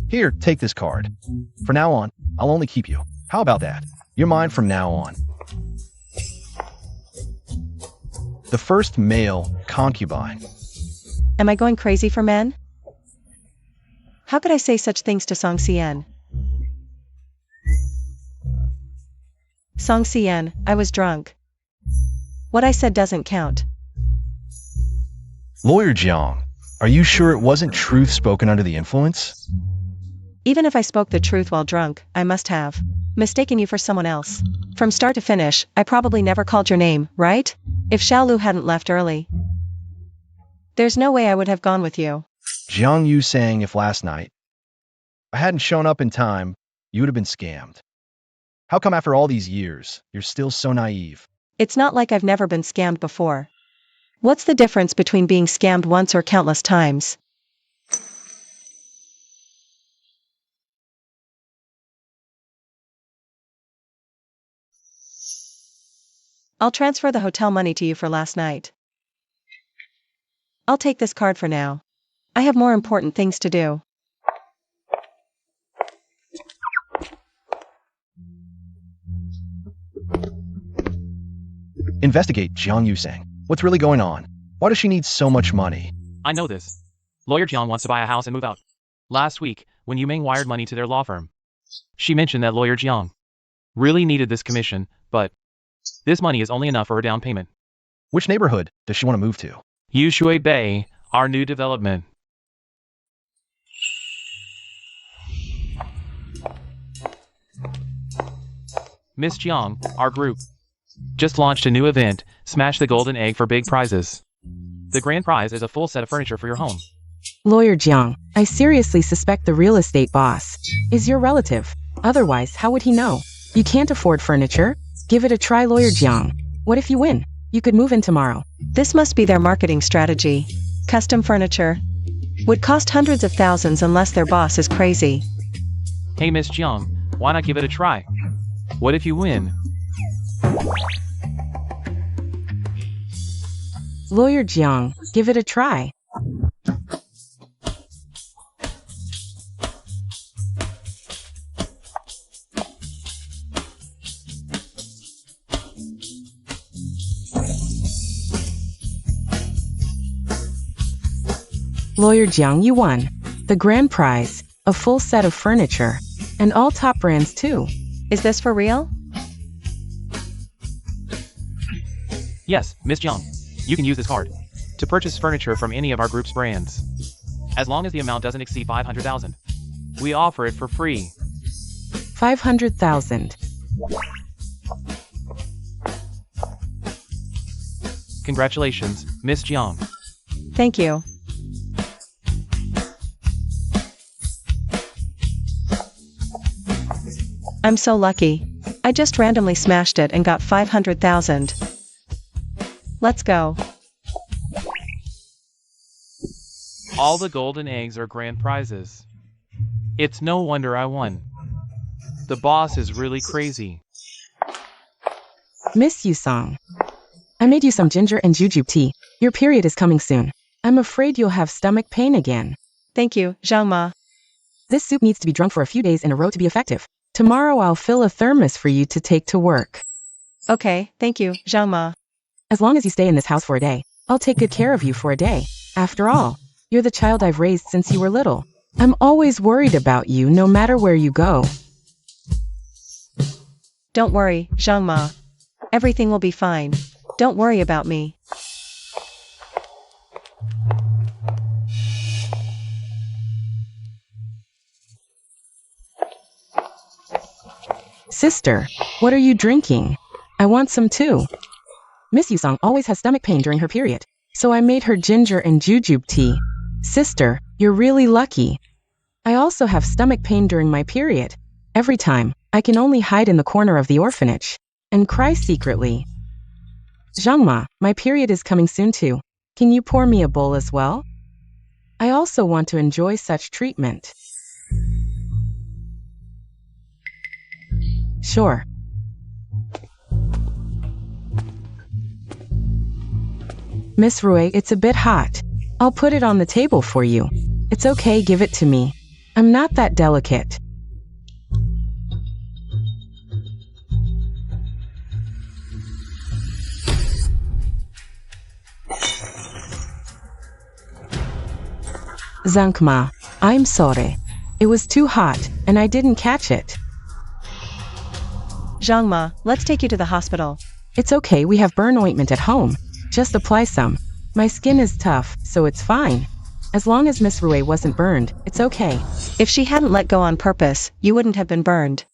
Here, take this card. From now on, I'll only keep you. How about that? You're mine from now on. The first male concubine. Am I going crazy for men? How could I say such things to Song Xian? Song Xian, I was drunk. What I said doesn't count. Lawyer Jiang, are you sure it wasn't truth spoken under the influence? Even if I spoke the truth while drunk, I must have mistaken you for someone else. From start to finish, I probably never called your name, right? If Xiaolu hadn't left early. There's no way I would have gone with you. Jiang Yu saying if last night I hadn't shown up in time, you would have been scammed. How come after all these years, you're still so naive? It's not like I've never been scammed before. What's the difference between being scammed once or countless times? I'll transfer the hotel money to you for last night. I'll take this card for now. I have more important things to do. Investigate Jiang Yusang. What's really going on? Why does she need so much money? I know this. Lawyer Jiang wants to buy a house and move out. Last week, when Yumeng wired money to their law firm, she mentioned that Lawyer Jiang really needed this commission, but this money is only enough for her down payment. Which neighborhood does she want to move to? YGSYY, our new development. Miss Jiang, our group, just launched a new event, Smash the Golden Egg for big prizes. The grand prize is a full set of furniture for your home. Lawyer Jiang, I seriously suspect the real estate boss is your relative. Otherwise, how would he know? You can't afford furniture? Give it a try, Lawyer Jiang. What if you win? You could move in tomorrow. This must be their marketing strategy. Custom furniture would cost hundreds of thousands unless their boss is crazy. Hey Miss Jiang, why not give it a try? What if you win? Lawyer Jiang, give it a try. Lawyer Jiang, you won. The grand prize, a full set of furniture, and all top brands too. Is this for real? Yes, Miss Jiang. You can use this card to purchase furniture from any of our group's brands. As long as the amount doesn't exceed 500,000. We offer it for free. 500,000. Congratulations, Miss Jiang. Thank you. I'm so lucky. I just randomly smashed it and got 500,000. Let's go. All the golden eggs are grand prizes. It's no wonder I won. The boss is really crazy. Miss Yusong, I made you some ginger and jujube tea. Your period is coming soon. I'm afraid you'll have stomach pain again. Thank you, Zhang Ma. This soup needs to be drunk for a few days in a row to be effective. Tomorrow I'll fill a thermos for you to take to work. Okay, thank you, Zhang Ma. As long as you stay in this house for a day, I'll take good care of you for a day. After all, you're the child I've raised since you were little. I'm always worried about you no matter where you go. Don't worry, Zhang Ma. Everything will be fine. Don't worry about me. Sister, what are you drinking? I want some too. Miss Yusong always has stomach pain during her period, so I made her ginger and jujube tea. Sister, you're really lucky. I also have stomach pain during my period. Every time, I can only hide in the corner of the orphanage and cry secretly. Zhangma, my period is coming soon too. Can you pour me a bowl as well? I also want to enjoy such treatment. Sure. Miss Rui, it's a bit hot. I'll put it on the table for you. It's okay, give it to me. I'm not that delicate. Zankma, I'm sorry. It was too hot, and I didn't catch it. Zhang Ma, let's take you to the hospital. It's okay, we have burn ointment at home. Just apply some. My skin is tough, so it's fine. As long as Miss Rui wasn't burned, it's okay. If she hadn't let go on purpose, you wouldn't have been burned.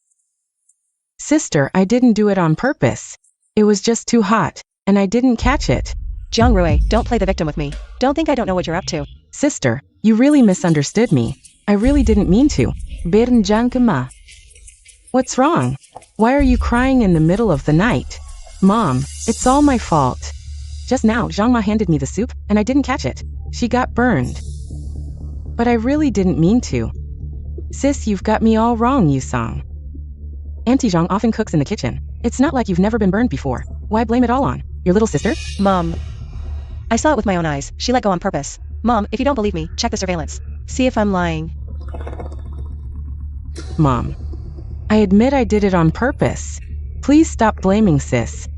Sister, I didn't do it on purpose. It was just too hot, and I didn't catch it. Jiang Rui, don't play the victim with me. Don't think I don't know what you're up to. Sister, you really misunderstood me. I really didn't mean to. Birn Jankama. What's wrong? Why are you crying in the middle of the night? Mom, it's all my fault. Just now, Zhangma handed me the soup, and I didn't catch it. She got burned. But I really didn't mean to. Sis, you've got me all wrong, Yusong. Auntie Zhang often cooks in the kitchen. It's not like you've never been burned before. Why blame it all on your little sister? Mom. I saw it with my own eyes. She let go on purpose. Mom, if you don't believe me, check the surveillance. See if I'm lying. Mom. I admit I did it on purpose. Please stop blaming sis.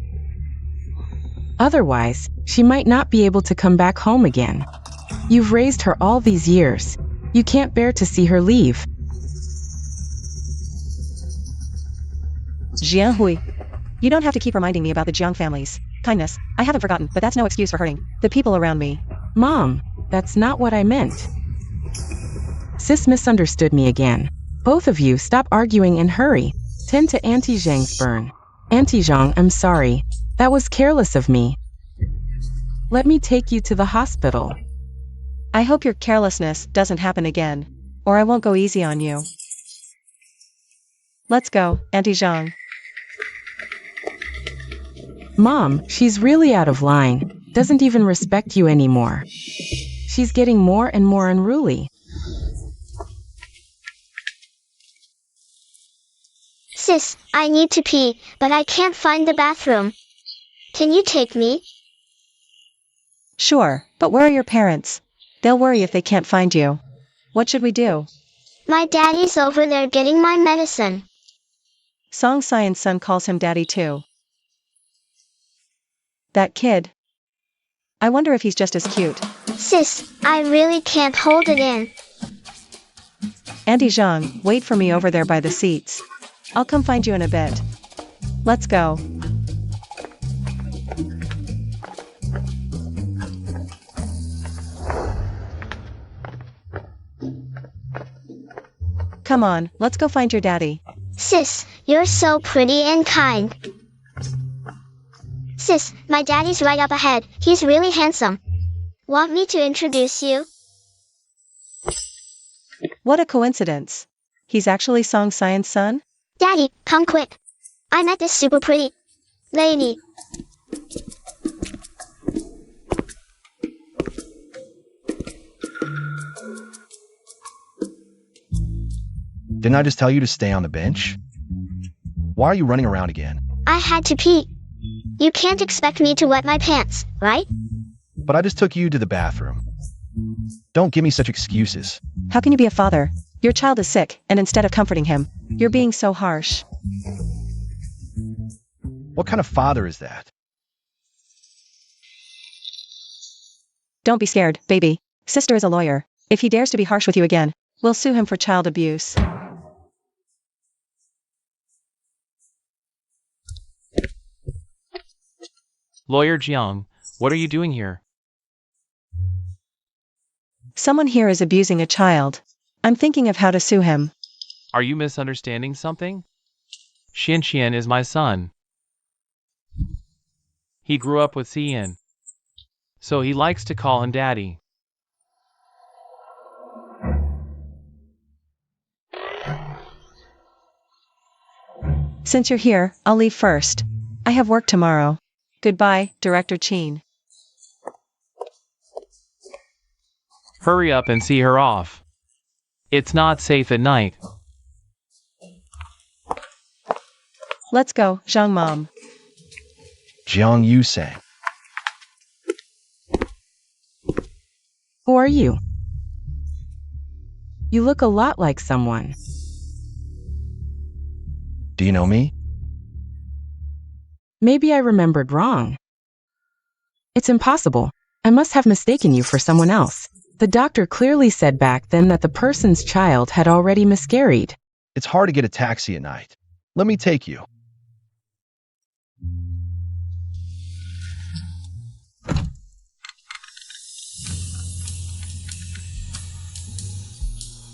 Otherwise, she might not be able to come back home again. You've raised her all these years. You can't bear to see her leave. YGSYY. You don't have to keep reminding me about the Jang families. Kindness, I haven't forgotten, but that's no excuse for hurting the people around me. Mom, that's not what I meant. Sis misunderstood me again. Both of you stop arguing and hurry. Tend to Auntie Zhang's burn. Auntie Zhang, I'm sorry. That was careless of me. Let me take you to the hospital. I hope your carelessness doesn't happen again, or I won't go easy on you. Let's go, Auntie Zhang. Mom, she's really out of line. Doesn't even respect you anymore. She's getting more and more unruly. Sis, I need to pee, but I can't find the bathroom. Can you take me? Sure, but where are your parents? They'll worry if they can't find you. What should we do? My daddy's over there getting my medicine. Song Science's son calls him daddy too. That kid. I wonder if he's just as cute. Sis, I really can't hold it in. Auntie Zhang, wait for me over there by the seats. I'll come find you in a bit. Let's go. Come on, let's go find your daddy. Sis, you're so pretty and kind. Sis, my daddy's right up ahead. He's really handsome. Want me to introduce you? What a coincidence. He's actually Song Science's son? Daddy, come quick. I met this super pretty lady. Didn't I just tell you to stay on the bench? Why are you running around again? I had to pee. You can't expect me to wet my pants, right? But I just took you to the bathroom. Don't give me such excuses. How can you be a father? Your child is sick, and instead of comforting him, you're being so harsh. What kind of father is that? Don't be scared, baby. Sister is a lawyer. If he dares to be harsh with you again, we'll sue him for child abuse. Lawyer Jiang, what are you doing here? Someone here is abusing a child. I'm thinking of how to sue him. Are you misunderstanding something? Xian is my son. He grew up with Xian, so he likes to call him daddy. Since you're here, I'll leave first. I have work tomorrow. Goodbye, Director Chin. Hurry up and see her off. It's not safe at night. Let's go, Zhang Mom. Jiang Yu sang. Who are you? You look a lot like someone. Do you know me? Maybe I remembered wrong. It's impossible. I must have mistaken you for someone else. The doctor clearly said back then that the person's child had already miscarried. It's hard to get a taxi at night. Let me take you.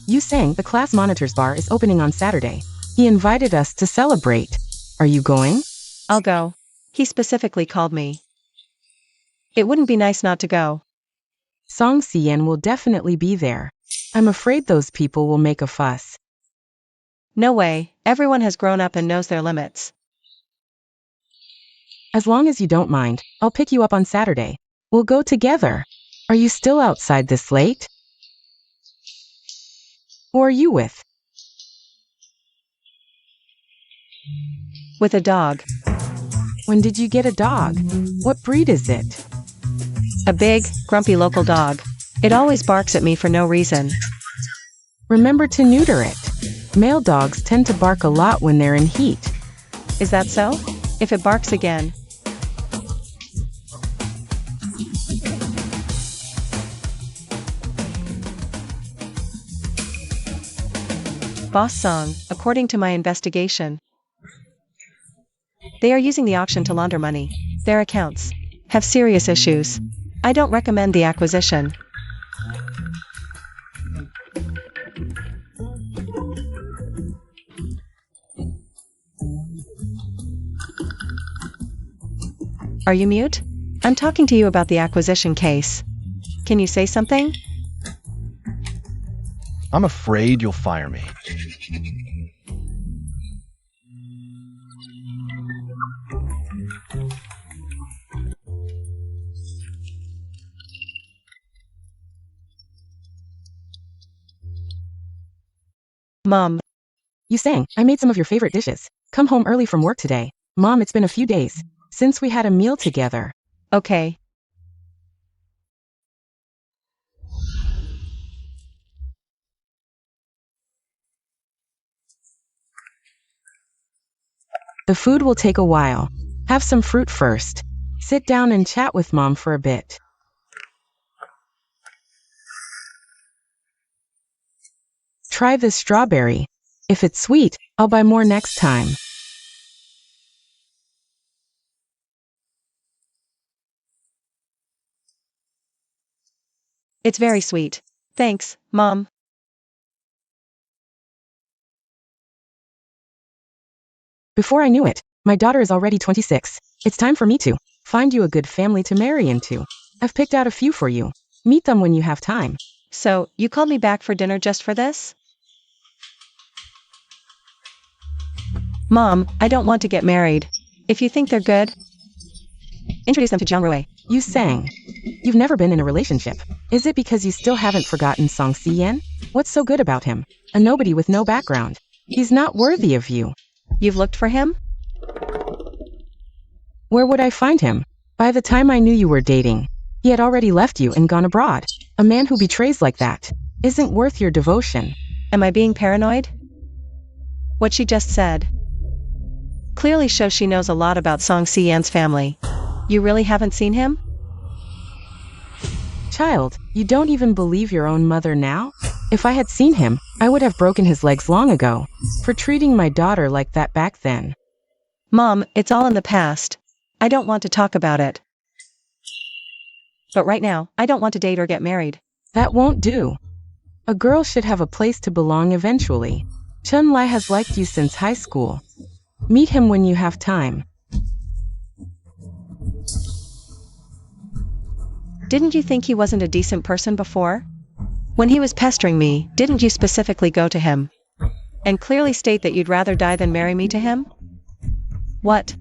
You sang the class monitor's bar is opening on Saturday. He invited us to celebrate. Are you going? I'll go. He specifically called me. It wouldn't be nice not to go. Song Xian will definitely be there. I'm afraid those people will make a fuss. No way, everyone has grown up and knows their limits. As long as you don't mind, I'll pick you up on Saturday. We'll go together. Are you still outside this late? Who are you with? With a dog. When did you get a dog? What breed is it? A big, grumpy local dog. It always barks at me for no reason. Remember to neuter it. Male dogs tend to bark a lot when they're in heat. Is that so? If it barks again. Boss Song, according to my investigation. They are using the auction to launder money. Their accounts have serious issues. I don't recommend the acquisition. Are you mute? I'm talking to you about the acquisition case. Can you say something? I'm afraid you'll fire me. Mom. You sang, I made some of your favorite dishes. Come home early from work today. Mom, it's been a few days since we had a meal together. Okay. The food will take a while. Have some fruit first. Sit down and chat with Mom for a bit. Try this strawberry. If it's sweet, I'll buy more next time. It's very sweet. Thanks, Mom. Before I knew it, my daughter is already 26. It's time for me to find you a good family to marry into. I've picked out a few for you. Meet them when you have time. So, you called me back for dinner just for this? Mom, I don't want to get married. If you think they're good, introduce them to Jang. You sang. You've never been in a relationship. Is it because you still haven't forgotten Song Si-yen? What's so good about him? A nobody with no background. He's not worthy of you. You've looked for him? Where would I find him? By the time I knew you were dating, he had already left you and gone abroad. A man who betrays like that isn't worth your devotion. Am I being paranoid? What she just said clearly shows she knows a lot about Song Si-yen's family. You really haven't seen him? Child, you don't even believe your own mother now? If I had seen him, I would have broken his legs long ago for treating my daughter like that back then. Mom, it's all in the past. I don't want to talk about it. But right now, I don't want to date or get married. That won't do. A girl should have a place to belong eventually. Chun-Li has liked you since high school. Meet him when you have time. Didn't you think he wasn't a decent person before? When he was pestering me, didn't you specifically go to him and clearly state that you'd rather die than marry me to him? What?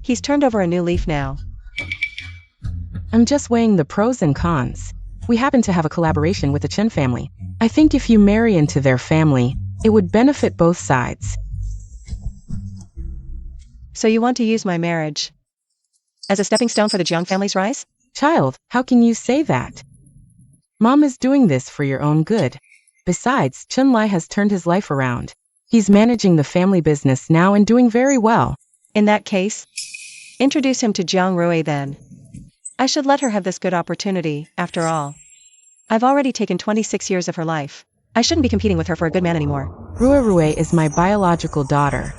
He's turned over a new leaf now. I'm just weighing the pros and cons. We happen to have a collaboration with the Chen family. I think if you marry into their family, it would benefit both sides. So you want to use my marriage as a stepping stone for the Jang family's rise? Child, how can you say that? Mom is doing this for your own good. Besides, Chun-Li has turned his life around. He's managing the family business now and doing very well. In that case, introduce him to Jang then. I should let her have this good opportunity, after all. I've already taken 26 years of her life. I shouldn't be competing with her for a good man anymore. Rue is my biological daughter.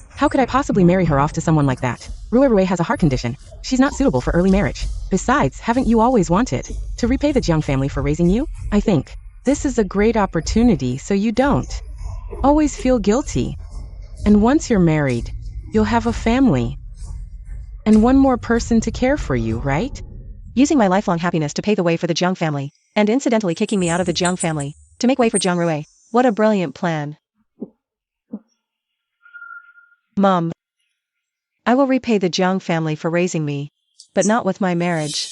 How could I possibly marry her off to someone like that? Rue has a heart condition. She's not suitable for early marriage. Besides, haven't you always wanted to repay the Jang family for raising you? I think this is a great opportunity so you don't always feel guilty. And once you're married, you'll have a family. And one more person to care for you, right? Using my lifelong happiness to pave the way for the Jang family, and incidentally kicking me out of the Jang family, to make way for Jang Rui. What a brilliant plan. Mom, I will repay the Jang family for raising me, but not with my marriage.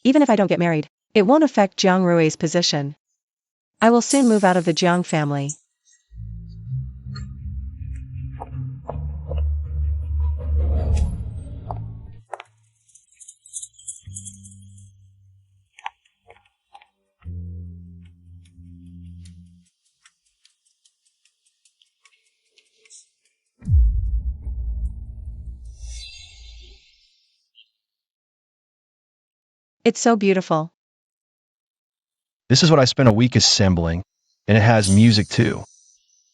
Even if I don't get married, it won't affect Jang Rui's position. I will soon move out of the Jang family. It's so beautiful. This is what I spent a week assembling. and it has music too.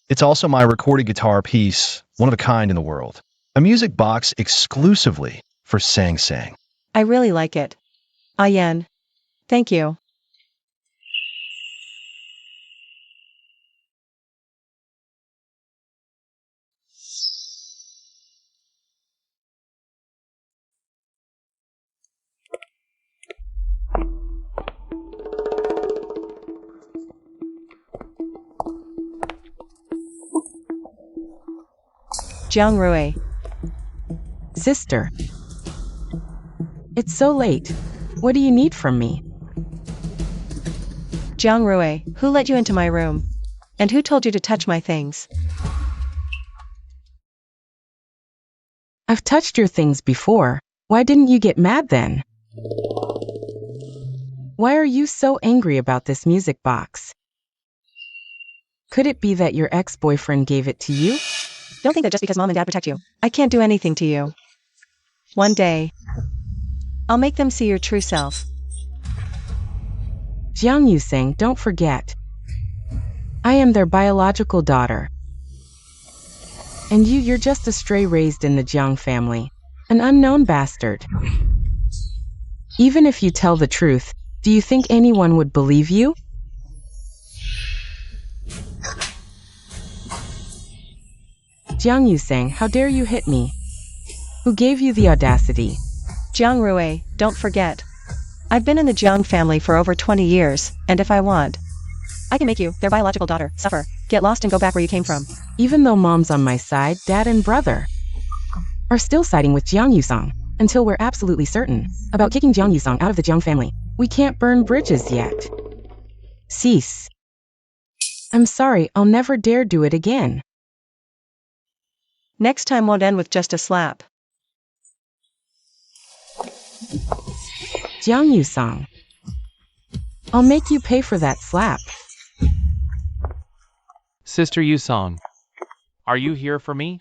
It's also my recorded guitar piece, one of a kind in the world. A music box exclusively for Sang Sang. I really like it. Yen. Thank you. Jang Rui. Sister. It's so late. What do you need from me? Jang Rui, who let you into my room? And who told you to touch my things? I've touched your things before. Why didn't you get mad then? Why are you so angry about this music box? Could it be that your ex-boyfriend gave it to you? Don't think that just because mom and dad protect you, I can't do anything to you. One day, I'll make them see your true self. Jiang Yusing, don't forget. I am their biological daughter. And you're just a stray raised in the Jiang family. An unknown bastard. Even if you tell the truth, do you think anyone would believe you? Jiang Yusing, how dare you hit me? Who gave you the audacity? Jiang Rui, don't forget. I've been in the Jiang family for over 20 years, and if I want, I can make you, their biological daughter, suffer, get lost and go back where you came from. Even though mom's on my side, dad and brother are still siding with Jiang Yusong, until we're absolutely certain about kicking Jiang Yusong out of the Jiang family. We can't burn bridges yet. Cease. I'm sorry, I'll never dare do it again. Next time won't end with just a slap. Jiang Yusong. I'll make you pay for that slap. Sister Yusong, are you here for me?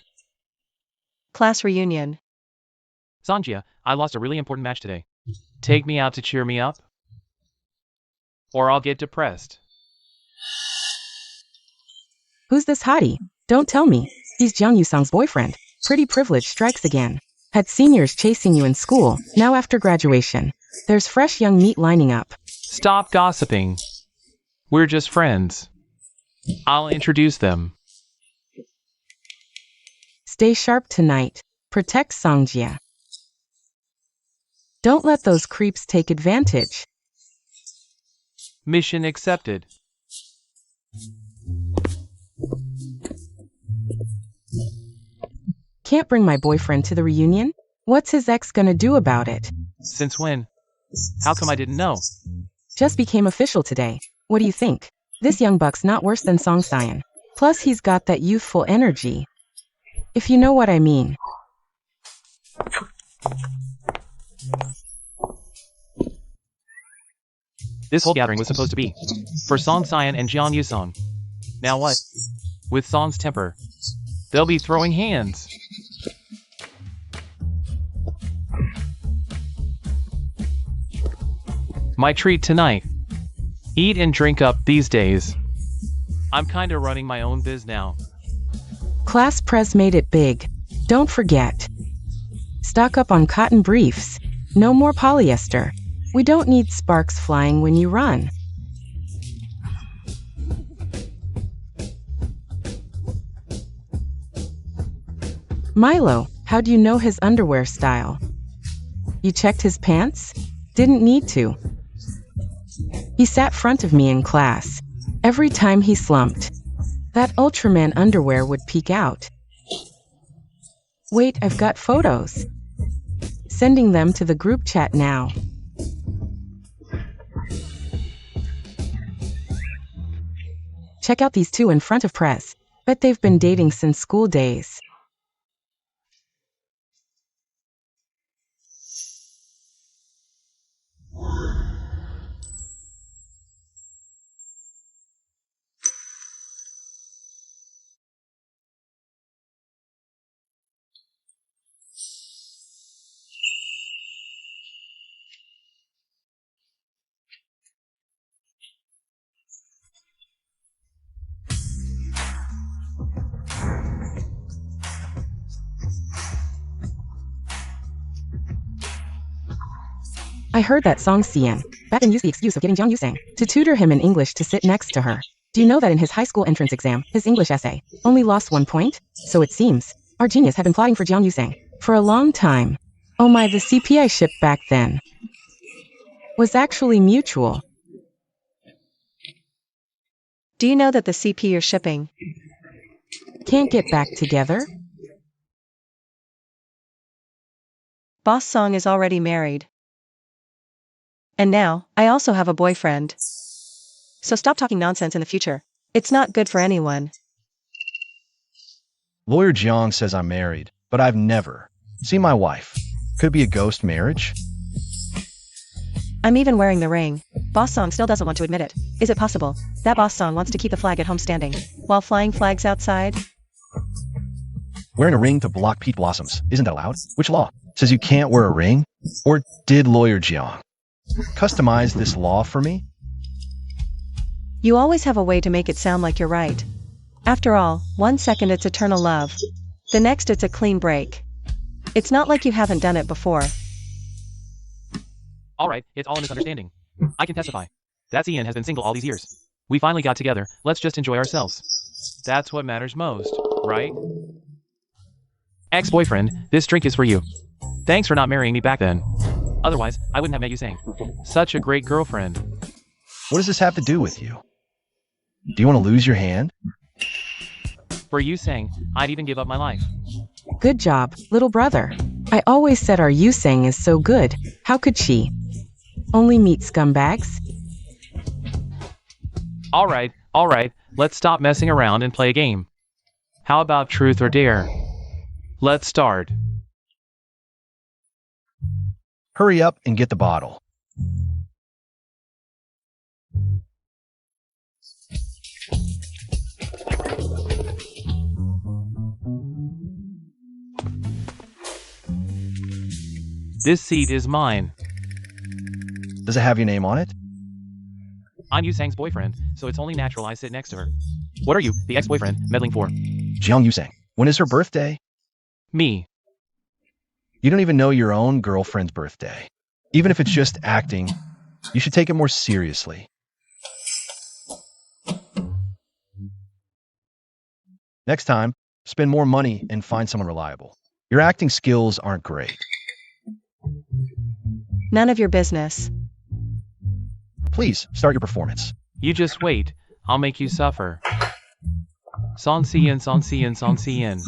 Class reunion. Sanjia, I lost a really important match today. Take me out to cheer me up? Or I'll get depressed. Who's this hottie? Don't tell me. He's Jiang Yusong's boyfriend. Pretty privilege strikes again. Had seniors chasing you in school, now after graduation. There's fresh young meat lining up. Stop gossiping. We're just friends. I'll introduce them. Stay sharp tonight. Protect Sangjia. Don't let those creeps take advantage. Mission accepted. Can't bring my boyfriend to the reunion? What's his ex gonna do about it? Since when? How come I didn't know? Just became official today. What do you think? This young buck's not worse than Song Cyan. Plus he's got that youthful energy. If you know what I mean. This whole gathering was supposed to be for Song Cyan and Jiang Yusong. Now what? With Song's temper, they'll be throwing hands. My treat tonight. Eat and drink up these days. I'm kinda running my own biz now. Class Pres made it big. Don't forget. Stock up on cotton briefs. No more polyester. We don't need sparks flying when you run. Milo, how do you know his underwear style? You checked his pants? Didn't need to. He sat front of me in class. Every time he slumped, that Ultraman underwear would peek out. Wait, I've got photos. Sending them to the group chat now. Check out these two in front of press. Bet they've been dating since school days. I heard that Song Sian back and used the excuse of getting Jang Yusang to tutor him in English to sit next to her. Do you know that in his high school entrance exam, his English essay only lost 1 point? So it seems our genius had been plotting for Jang Yusang for a long time. Oh my, the CP I shipped back then was actually mutual. Do you know that the CP you're shipping Can't get back together? Boss Song is already married. And now, I also have a boyfriend. So stop talking nonsense in the future. It's not good for anyone. Lawyer Jiang says I'm married, but I've never seen my wife. Could it be a ghost marriage? I'm even wearing the ring. Boss Song still doesn't want to admit it. Is it possible that Boss Song wants to keep the flag at home standing while flying flags outside? Wearing a ring to block peach blossoms, isn't that allowed? Which law says you can't wear a ring? Or did Lawyer Jiang customize this law for me? You always have a way to make it sound like you're right. After all, 1 second it's eternal love. The next it's a clean break. It's not like you haven't done it before. Alright, it's all a misunderstanding. I can testify. That Ian has been single all these years. We finally got together, let's just enjoy ourselves. That's what matters most, right? Ex-boyfriend, this drink is for you. Thanks for not marrying me back then. Otherwise, I wouldn't have met you saying. Such a great girlfriend. What does this have to do with you? Do you want to lose your hand? For you saying, I'd even give up my life. Good job, little brother. I always said our Yusang is so good. How could she only meet scumbags? Alright, let's stop messing around and play a game. How about truth or dare? Let's start. Hurry up and get the bottle. This seat is mine. Does it have your name on it? I'm Yusang's boyfriend, so it's only natural I sit next to her. What are you, the ex-boyfriend, meddling for? Jiang Yusang. When is her birthday? Me. You don't even know your own girlfriend's birthday. Even if it's just acting, you should take it more seriously. Next time, spend more money and find someone reliable. Your acting skills aren't great. None of your business. Please, start your performance. You just wait, I'll make you suffer. Son Sian, Son Sian, Son Sian.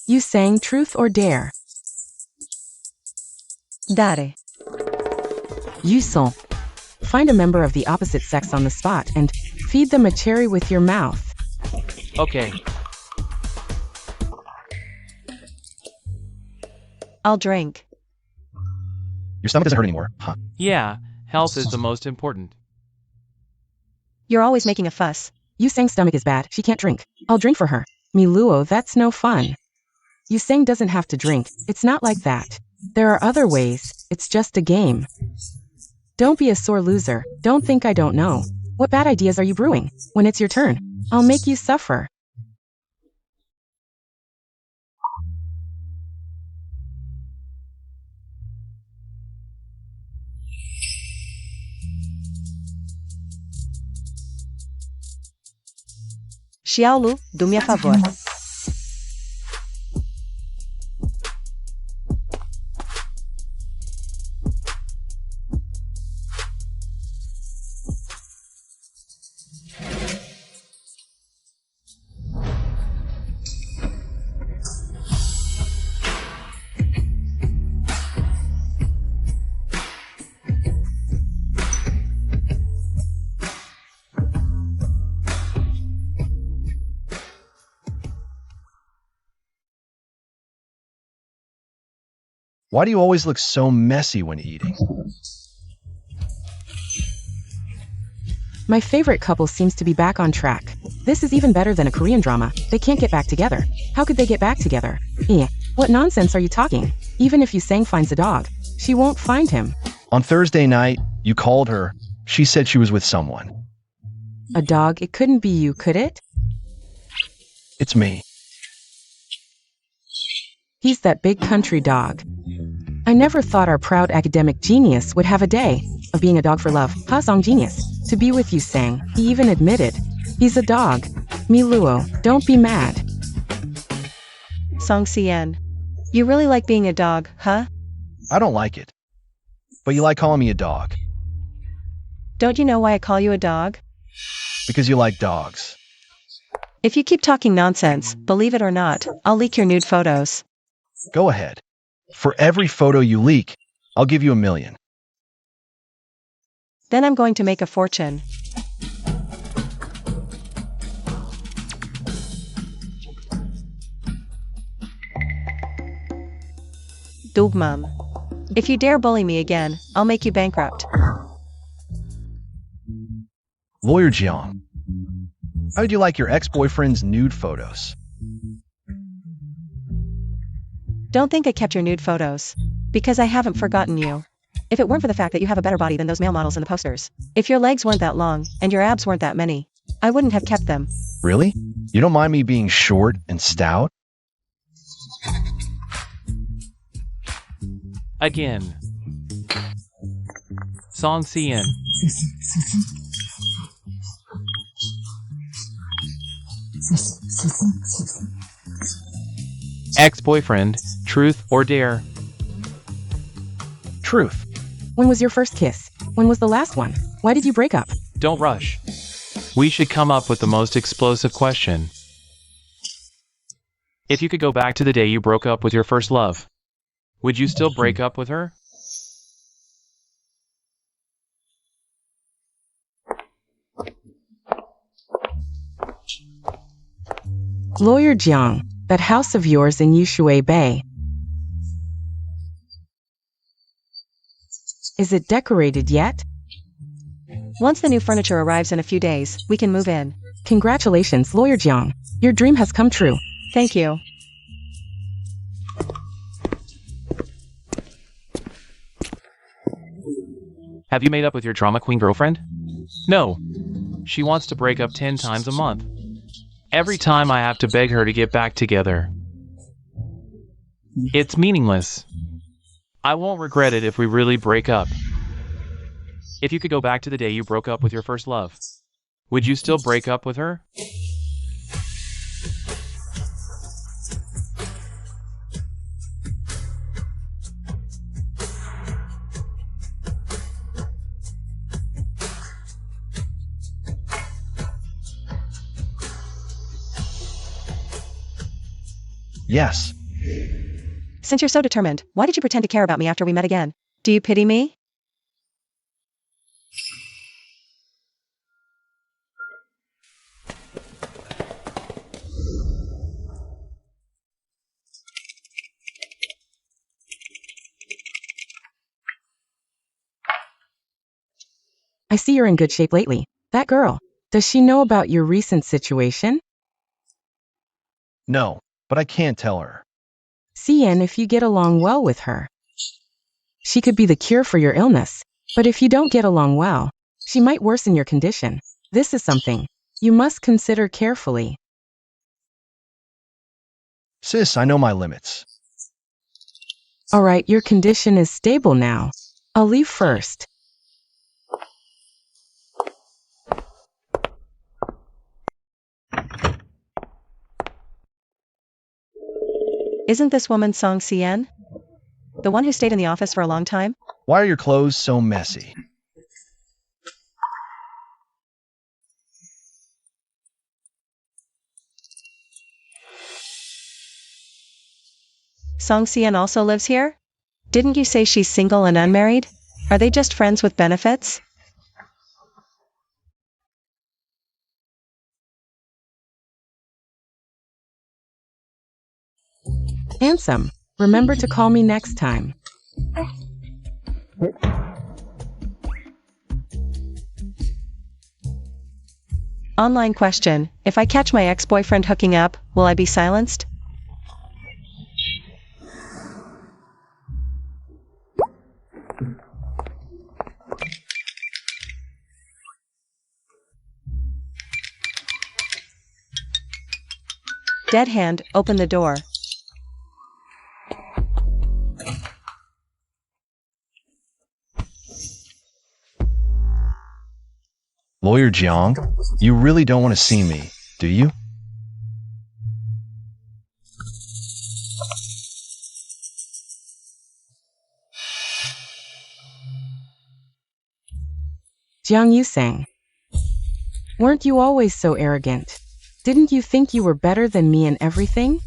You sang truth or dare? Dare. Yusong. Find a member of the opposite sex on the spot and feed them a cherry with your mouth. Okay. I'll drink. Your stomach doesn't hurt anymore, huh? Yeah, health is the most important. You're always making a fuss. Yusang's stomach is bad, she can't drink. I'll drink for her. Miluo, that's no fun. Yusang doesn't have to drink, it's not like that. There are other ways, it's just a game. Don't be a sore loser, don't think I don't know. What bad ideas are you brewing? When it's your turn, I'll make you suffer. Xiaolu, do-me a favor. Why do you always look so messy when eating? My favorite couple seems to be back on track. This is even better than a Korean drama. They can't get back together. How could they get back together? What nonsense are you talking? Even if Yusang finds the dog, she won't find him. On Thursday night, you called her. She said she was with someone. A dog? It couldn't be you, could it? It's me. He's that big country dog. I never thought our proud academic genius would have a day of being a dog for love. Ha Song genius. To be with you, Sang. He even admitted. He's a dog. Me Luo, don't be mad. Song Cien. You really like being a dog, huh? I don't like it. But you like calling me a dog. Don't you know why I call you a dog? Because you like dogs. If you keep talking nonsense, believe it or not, I'll leak your nude photos. Go ahead. For every photo you leak, I'll give you $1 million. Then I'm going to make a fortune. Dugmum. If you dare bully me again, I'll make you bankrupt. Lawyer Jang. How did you like your ex-boyfriend's nude photos? Don't think I kept your nude photos. Because I haven't forgotten you. If it weren't for the fact that you have a better body than those male models in the posters, if your legs weren't that long, and your abs weren't that many, I wouldn't have kept them. Really? You don't mind me being short and stout? Again. Song Cien. Ex-boyfriend, truth or dare? Truth. When was your first kiss? When was the last one? Why did you break up? Don't rush. We should come up with the most explosive question. If you could go back to the day you broke up with your first love, would you still break up with her? Lawyer Jiang, that house of yours in YGSYY Bay. Is it decorated yet? Once the new furniture arrives in a few days, we can move in. Congratulations, Lawyer Jiang. Your dream has come true. Thank you. Have you made up with your drama queen girlfriend? No. She wants to break up 10 times a month. Every time I have to beg her to get back together. It's meaningless. I won't regret it if we really break up. If you could go back to the day you broke up with your first love, would you still break up with her? Yes. Since you're so determined, why did you pretend to care about me after we met again? Do you pity me? I see you're in good shape lately. That girl, does she know about your recent situation? No, but I can't tell her. See, and if you get along well with her, she could be the cure for your illness. But if you don't get along well, she might worsen your condition. This is something you must consider carefully. Sis, I know my limits. All right, your condition is stable now. I'll leave first. Isn't this woman Song Cien? The one who stayed in the office for a long time? Why are your clothes so messy? Song Cien also lives here? Didn't you say she's single and unmarried? Are they just friends with benefits? Handsome, remember to call me next time. Online question. If I catch my ex-boyfriend hooking up, will I be silenced? Dead hand, open the door. Lawyer Jang, you really don't want to see me, do you? Jang Yusang. Weren't you always so arrogant? Didn't you think you were better than me in everything?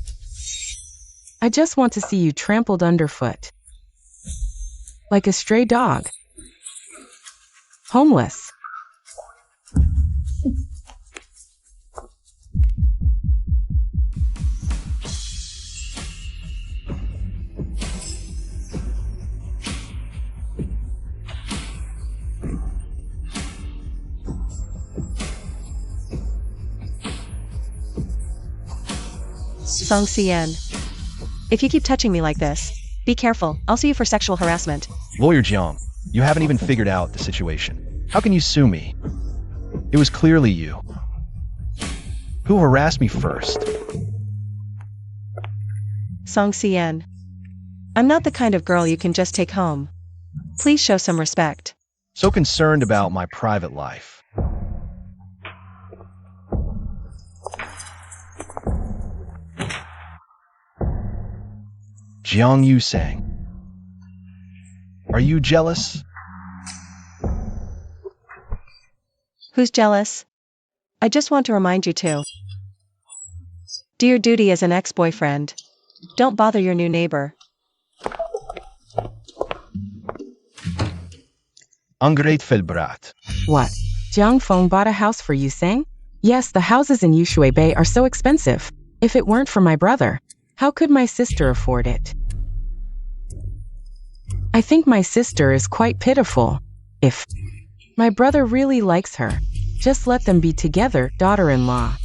I just want to see you trampled underfoot. Like a stray dog. Homeless. Song Cien. If you keep touching me like this, be careful, I'll sue you for sexual harassment. Lawyer Jang, you haven't even figured out the situation. How can you sue me? It was clearly you. Who harassed me first? Song Cien. I'm not the kind of girl you can just take home. Please show some respect. So concerned about my private life. Jiang Yusang. Are you jealous? Who's jealous? I just want to remind you to do your duty as an ex-boyfriend. Don't bother your new neighbor. Ungrateful brat. What? Jiang Feng bought a house for Yusang? Yes, the houses in Yushui Bay are so expensive. If it weren't for my brother, how could my sister afford it? I think my sister is quite pitiful. If my brother really likes her, just let them be together, daughter-in-law.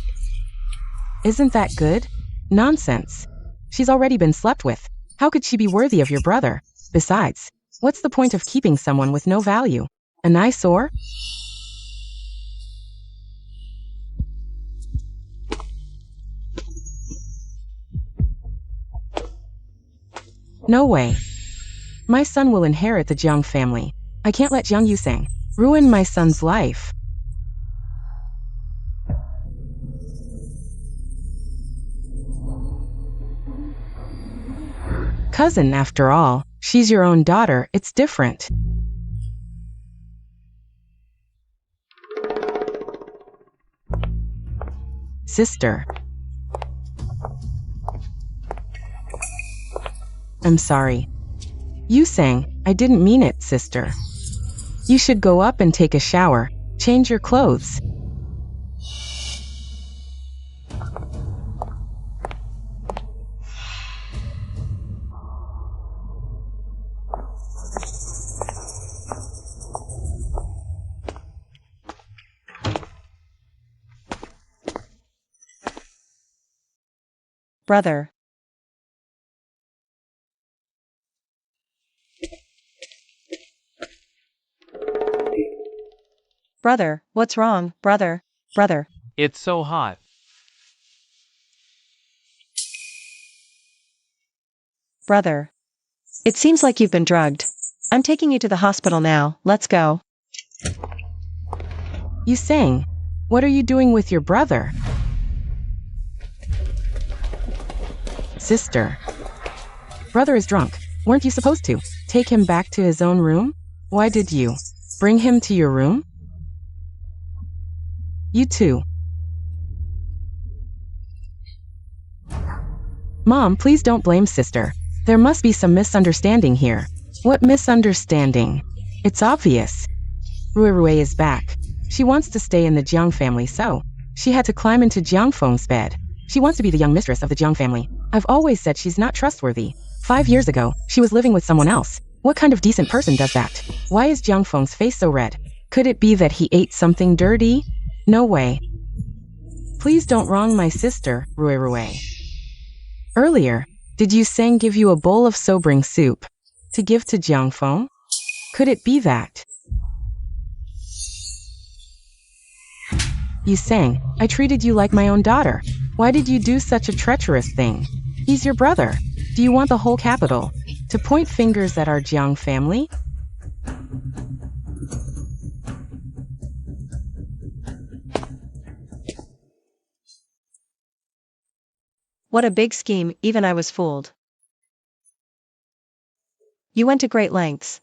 Isn't that good? Nonsense. She's already been slept with. How could she be worthy of your brother? Besides, what's the point of keeping someone with no value? An eyesore? No way. My son will inherit the Jiang family. I can't let Jiang Yusang ruin my son's life. Cousin, after all. She's your own daughter, it's different. Sister. I'm sorry. Yusang, I didn't mean it, sister. You should go up and take a shower. Change your clothes. Brother. Brother, what's wrong, brother? Brother. It's so hot. Brother. It seems like you've been drugged. I'm taking you to the hospital now, let's go. Yusang, what are you doing with your brother? Sister. Brother is drunk. Weren't you supposed to take him back to his own room? Why did you bring him to your room? You too. Mom, please don't blame sister. There must be some misunderstanding here. What misunderstanding? It's obvious. Rui is back. She wants to stay in the Jiang family, so she had to climb into Jiang Feng's bed. She wants to be the young mistress of the Jiang family. I've always said she's not trustworthy. 5 years ago, she was living with someone else. What kind of decent person does that? Why is Jiang Feng's face so red? Could it be that he ate something dirty? No way. Please don't wrong my sister, Rui. Earlier, did Yusang give you a bowl of sobering soup to give to Jiang Feng? Could it be that? Yusang, I treated you like my own daughter. Why did you do such a treacherous thing? He's your brother. Do you want the whole capital to point fingers at our Jiang family? What a big scheme, even I was fooled. You went to great lengths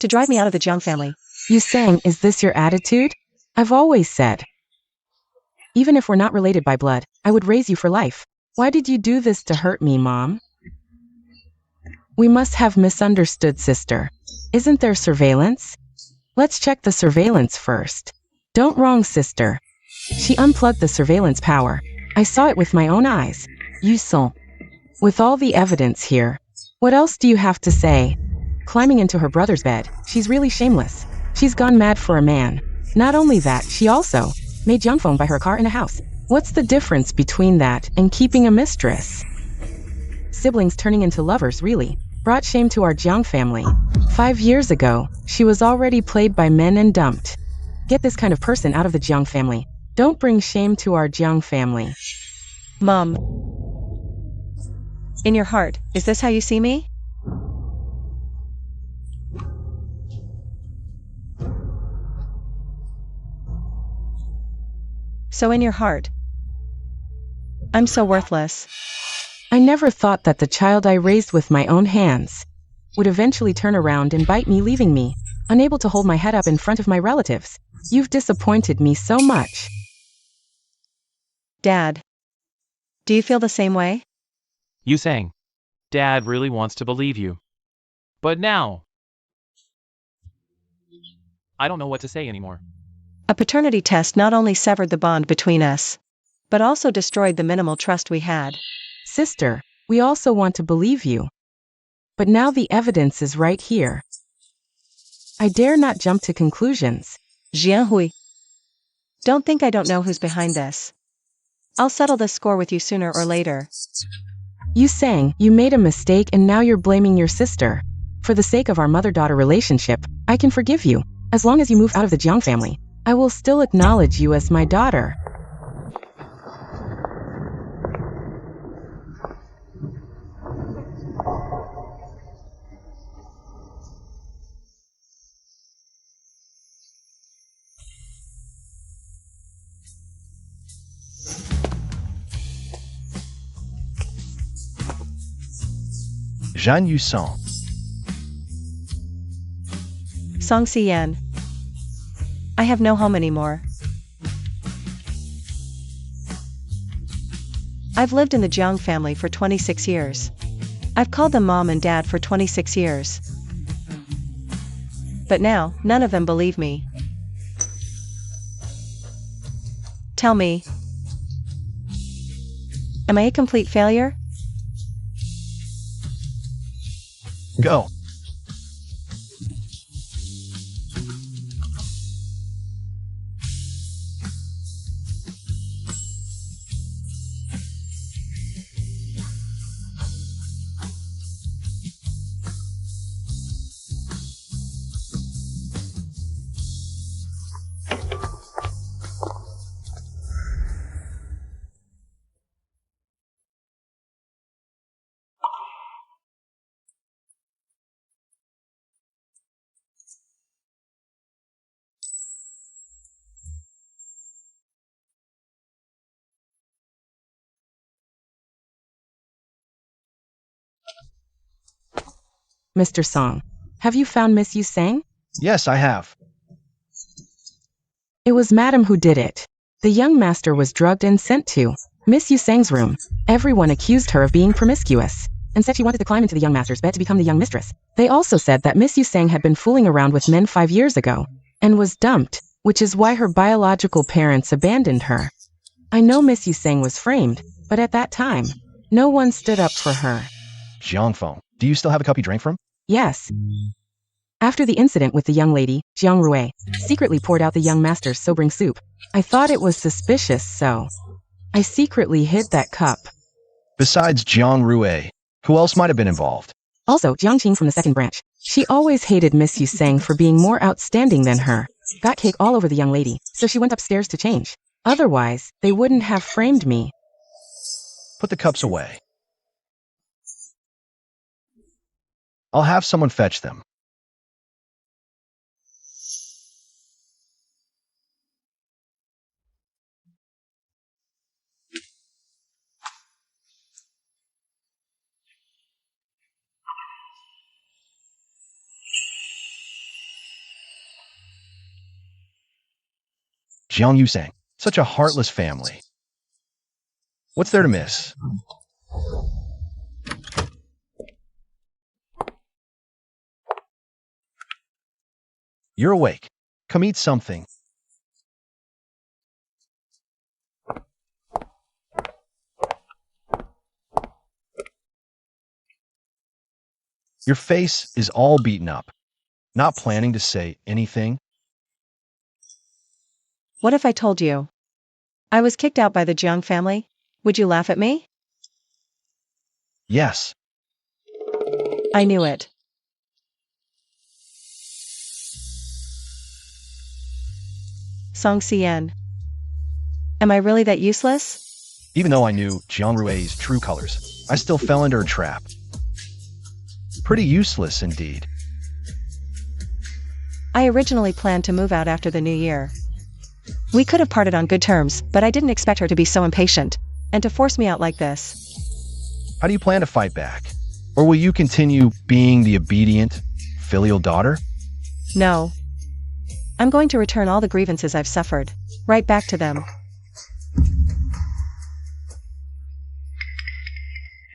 to drive me out of the Jang family. You sang, is this your attitude? I've always said, even if we're not related by blood, I would raise you for life. Why did you do this to hurt me, Mom? We must have misunderstood, sister. Isn't there surveillance? Let's check the surveillance first. Don't wrong, sister. She unplugged the surveillance power. I saw it with my own eyes. You saw. With all the evidence here. What else do you have to say? Climbing into her brother's bed, she's really shameless. She's gone mad for a man. Not only that, she also made Jung phone buy her a car and a house. What's the difference between that and keeping a mistress? Siblings turning into lovers really brought shame to our Jang family. 5 years ago, she was already played by men and dumped. Get this kind of person out of the Jang family. Don't bring shame to our Jang family. Mom. In your heart, is this how you see me? So in your heart, I'm so worthless. I never thought that the child I raised with my own hands would eventually turn around and bite me, leaving me unable to hold my head up in front of my relatives. You've disappointed me so much. Dad. Do you feel the same way? You sang. Dad really wants to believe you. But now, I don't know what to say anymore. A paternity test not only severed the bond between us, but also destroyed the minimal trust we had. Sister, we also want to believe you. But now the evidence is right here. I dare not jump to conclusions. YGSYY. Don't think I don't know who's behind this. I'll settle this score with you sooner or later. You sang, you made a mistake and now you're blaming your sister. For the sake of our mother-daughter relationship, I can forgive you. As long as you move out of the Jang family, I will still acknowledge you as my daughter. Jean Yusong. Song Sian. I have no home anymore. I've lived in the Jang family for 26 years. I've called them mom and dad for 26 years. But now, none of them believe me. Tell me, am I a complete failure? Go. Mr. Song, have you found Miss Yu Sang? Yes, I have. It was Madam who did it. The young master was drugged and sent to Miss Yu Sang's room. Everyone accused her of being promiscuous and said she wanted to climb into the young master's bed to become the young mistress. They also said that Miss Yu Sang had been fooling around with men 5 years ago and was dumped, which is why her biological parents abandoned her. I know Miss Yu Sang was framed, but at that time, no one stood up for her. Jiangfeng. Do you still have a cup you drank from? Yes. After the incident with the young lady, Jiang Rui secretly poured out the young master's sobering soup. I thought it was suspicious, so I secretly hid that cup. Besides Jiang Rui, who else might have been involved? Also, Jiang Qing from the second branch. She always hated Miss Yu Sang for being more outstanding than her. Got cake all over the young lady, so she went upstairs to change. Otherwise, they wouldn't have framed me. Put the cups away. I'll have someone fetch them. Jiang Yusang, such a heartless family. What's there to miss? You're awake. Come eat something. Your face is all beaten up. Not planning to say anything? What if I told you I was kicked out by the Jang family? Would you laugh at me? Yes. I knew it. Song Xian. Am I really that useless? Even though I knew Jiang Rui's true colors, I still fell into her trap. Pretty useless indeed. I originally planned to move out after the new year. We could have parted on good terms, but I didn't expect her to be so impatient, and to force me out like this. How do you plan to fight back? Or will you continue being the obedient, filial daughter? No. I'm going to return all the grievances I've suffered, right back to them.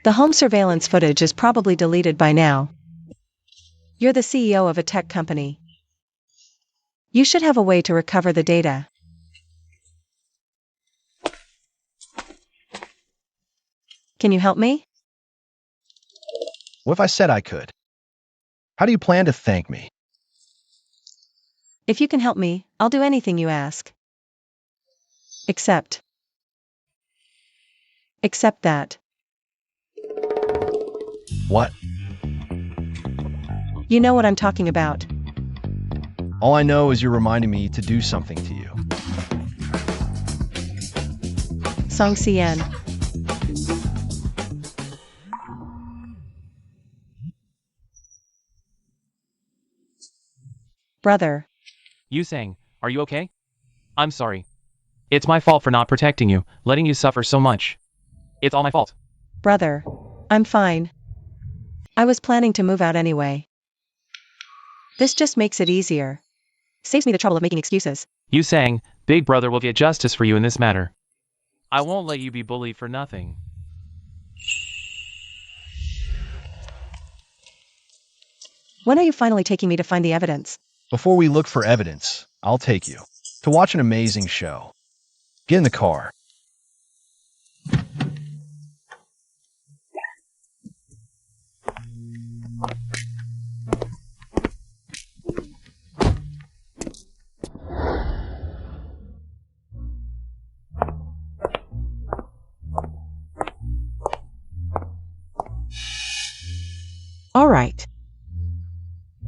The home surveillance footage is probably deleted by now. You're the CEO of a tech company. You should have a way to recover the data. Can you help me? What if I said I could? How do you plan to thank me? If you can help me, I'll do anything you ask. Except that. What? You know what I'm talking about. All I know is you're reminding me to do something to you. Song Xian. Brother. Yusang, are you okay? I'm sorry. It's my fault for not protecting you, letting you suffer so much. It's all my fault. Brother. I'm fine. I was planning to move out anyway. This just makes it easier. Saves me the trouble of making excuses. Yusang, Big Brother will get justice for you in this matter. I won't let you be bullied for nothing. When are you finally taking me to find the evidence? Before we look for evidence, I'll take you to watch an amazing show. Get in the car. All right.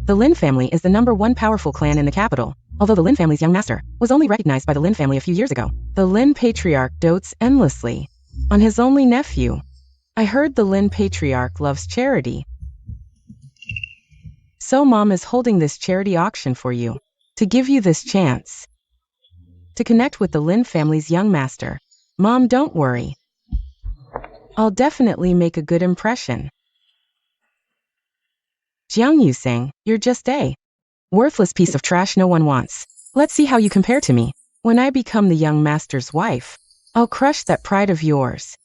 The Lin family is the #1 powerful clan in the capital. Although the Lin family's young master was only recognized by the Lin family a few years ago, the Lin patriarch dotes endlessly on his only nephew. I heard the Lin patriarch loves charity. So Mom is holding this charity auction for you, to give you this chance to connect with the Lin family's young master. Mom, don't worry. I'll definitely make a good impression. Jiang Yusang, you're just a worthless piece of trash no one wants. Let's see how you compare to me. When I become the young master's wife, I'll crush that pride of yours.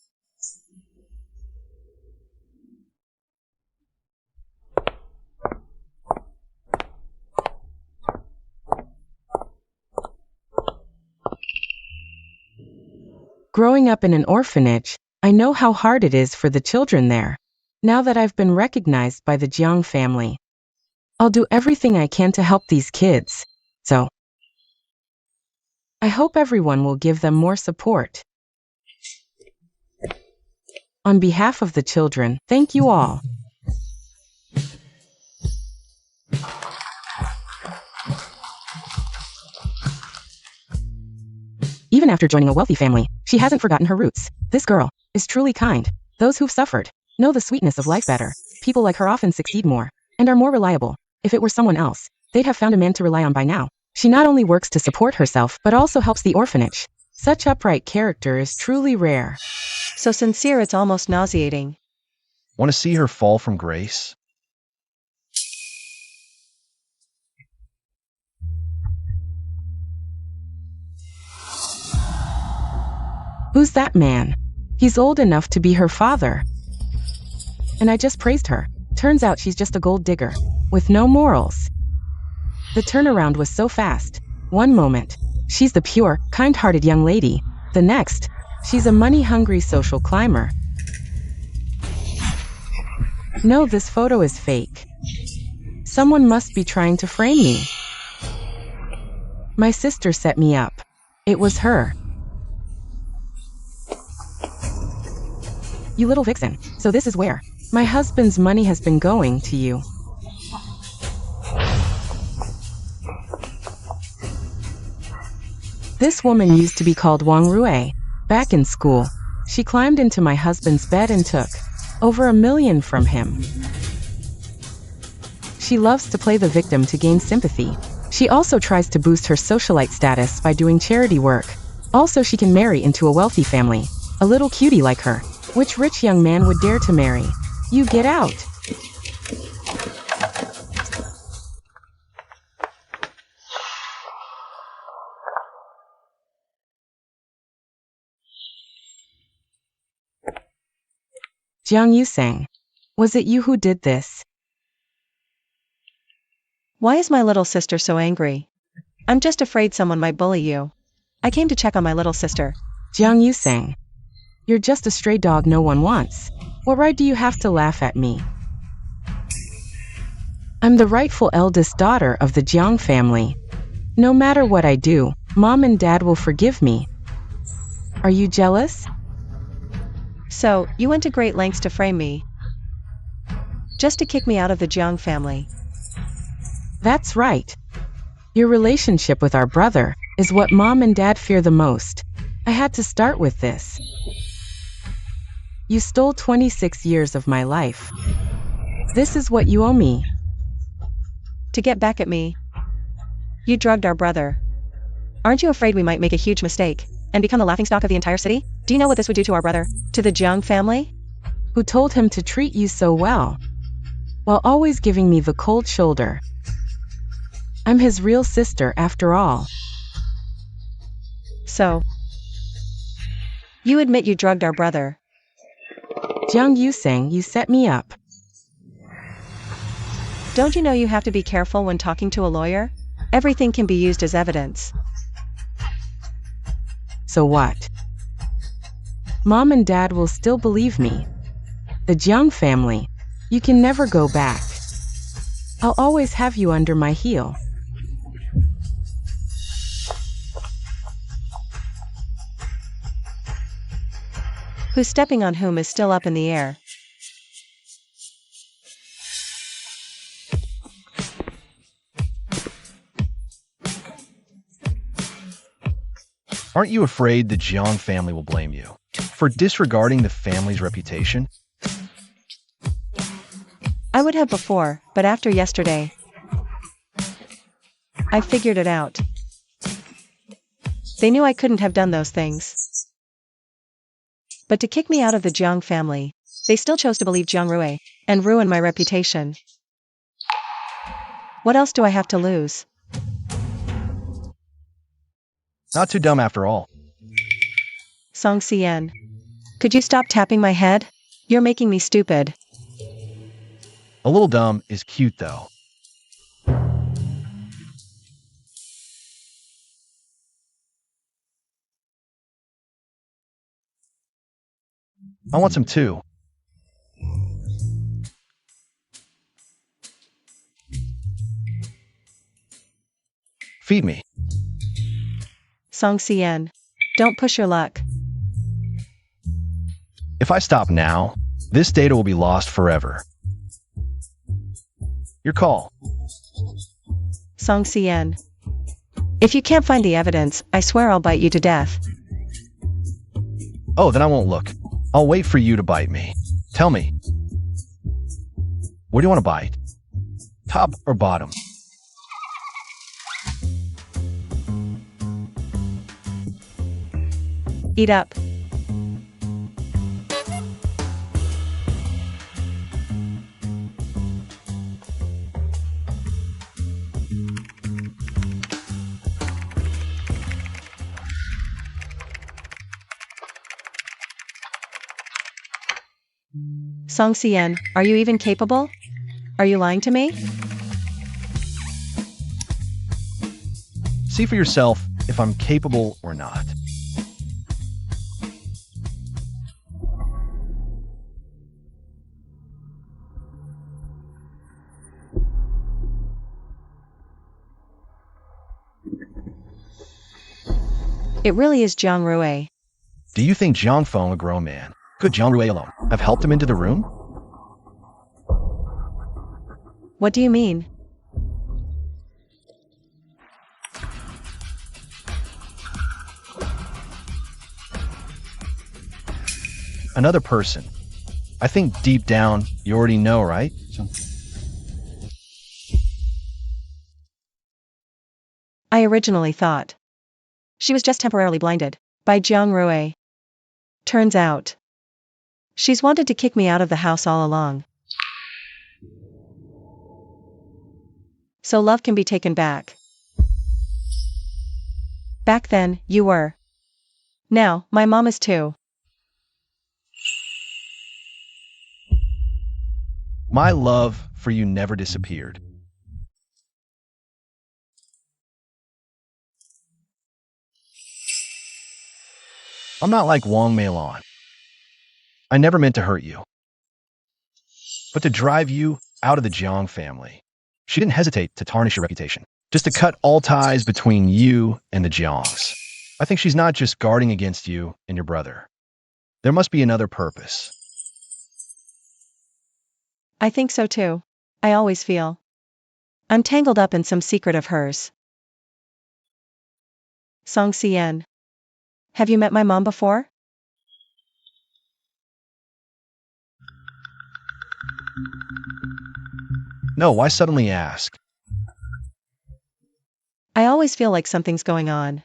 Growing up in an orphanage, I know how hard it is for the children there. Now that I've been recognized by the Jiang family, I'll do everything I can to help these kids. So, I hope everyone will give them more support. On behalf of the children, thank you all. Even after joining a wealthy family, she hasn't forgotten her roots. This girl is truly kind. Those who've suffered know the sweetness of life better. People like her often succeed more and are more reliable. If it were someone else, they'd have found a man to rely on by now. She not only works to support herself, but also helps the orphanage. Such upright character is truly rare. So sincere it's almost nauseating. Want to see her fall from grace? Who's that man? He's old enough to be her father. And I just praised her. Turns out she's just a gold digger, with no morals. The turnaround was so fast. One moment, she's the pure, kind-hearted young lady. The next, she's a money-hungry social climber. No, this photo is fake. Someone must be trying to frame me. My sister set me up. It was her. You little vixen. So this is where my husband's money has been going to you. This woman used to be called Wong. Back in school, she climbed into my husband's bed and took over $1 million from him. She loves to play the victim to gain sympathy. She also tries to boost her socialite status by doing charity work. Also, she can marry into a wealthy family. A little cutie like her. Which rich young man would dare to marry? You get out. Jang Yusang, was it you who did this? Why is my little sister so angry? I'm just afraid someone might bully you. I came to check on my little sister. Jang Yusang, you're just a stray dog no one wants. What right do you have to laugh at me? I'm the rightful eldest daughter of the Jang family. No matter what I do, Mom and Dad will forgive me. Are you jealous? So, you went to great lengths to frame me. Just to kick me out of the Jang family. That's right. Your relationship with our brother is what Mom and Dad fear the most. I had to start with this. You stole 26 years of my life. This is what you owe me. To get back at me. You drugged our brother. Aren't you afraid we might make a huge mistake and become the laughingstock of the entire city? Do you know what this would do to our brother? To the Jang family? Who told him to treat you so well, while always giving me the cold shoulder? I'm his real sister after all. So, you admit you drugged our brother. Jang Yusang, you set me up. Don't you know you have to be careful when talking to a lawyer? Everything can be used as evidence. So what? Mom and Dad will still believe me. The Jang family, you can never go back. I'll always have you under my heel. Who's stepping on whom is still up in the air. Aren't you afraid the Jang family will blame you for disregarding the family's reputation? I would have before, but after yesterday, I figured it out. They knew I couldn't have done those things. But to kick me out of the Jang family, they still chose to believe Jang Rui and ruin my reputation. What else do I have to lose? Not too dumb after all. Song Xian. Could you stop tapping my head? You're making me stupid. A little dumb is cute though. I want some too. Feed me. Song Xian. Don't push your luck. If I stop now, this data will be lost forever. Your call. Song Xian. If you can't find the evidence, I swear I'll bite you to death. Oh, then I won't look. I'll wait for you to bite me. Tell me. Where do you want to bite? Top or bottom? Eat up. Song Xian, are you even capable? Are you lying to me? See for yourself if I'm capable or not. It really is Jiang Rui. Do you think Zhang Feng, a grown man, could Jiang Rui alone have helped him into the room? What do you mean? Another person. I think deep down, you already know, right? I originally thought she was just temporarily blinded by Jiang Rui. Turns out she's wanted to kick me out of the house all along. So love can be taken back. Back then, you were. Now, my mom is too. My love for you never disappeared. I'm not like Wong Milan. I never meant to hurt you. But to drive you out of the Jiang family. She didn't hesitate to tarnish your reputation, just to cut all ties between you and the Jiangs. I think she's not just guarding against you and your brother. There must be another purpose. I think so too. I always feel I'm tangled up in some secret of hers. Song Xian. Have you met my mom before? No, why suddenly ask? I always feel like something's going on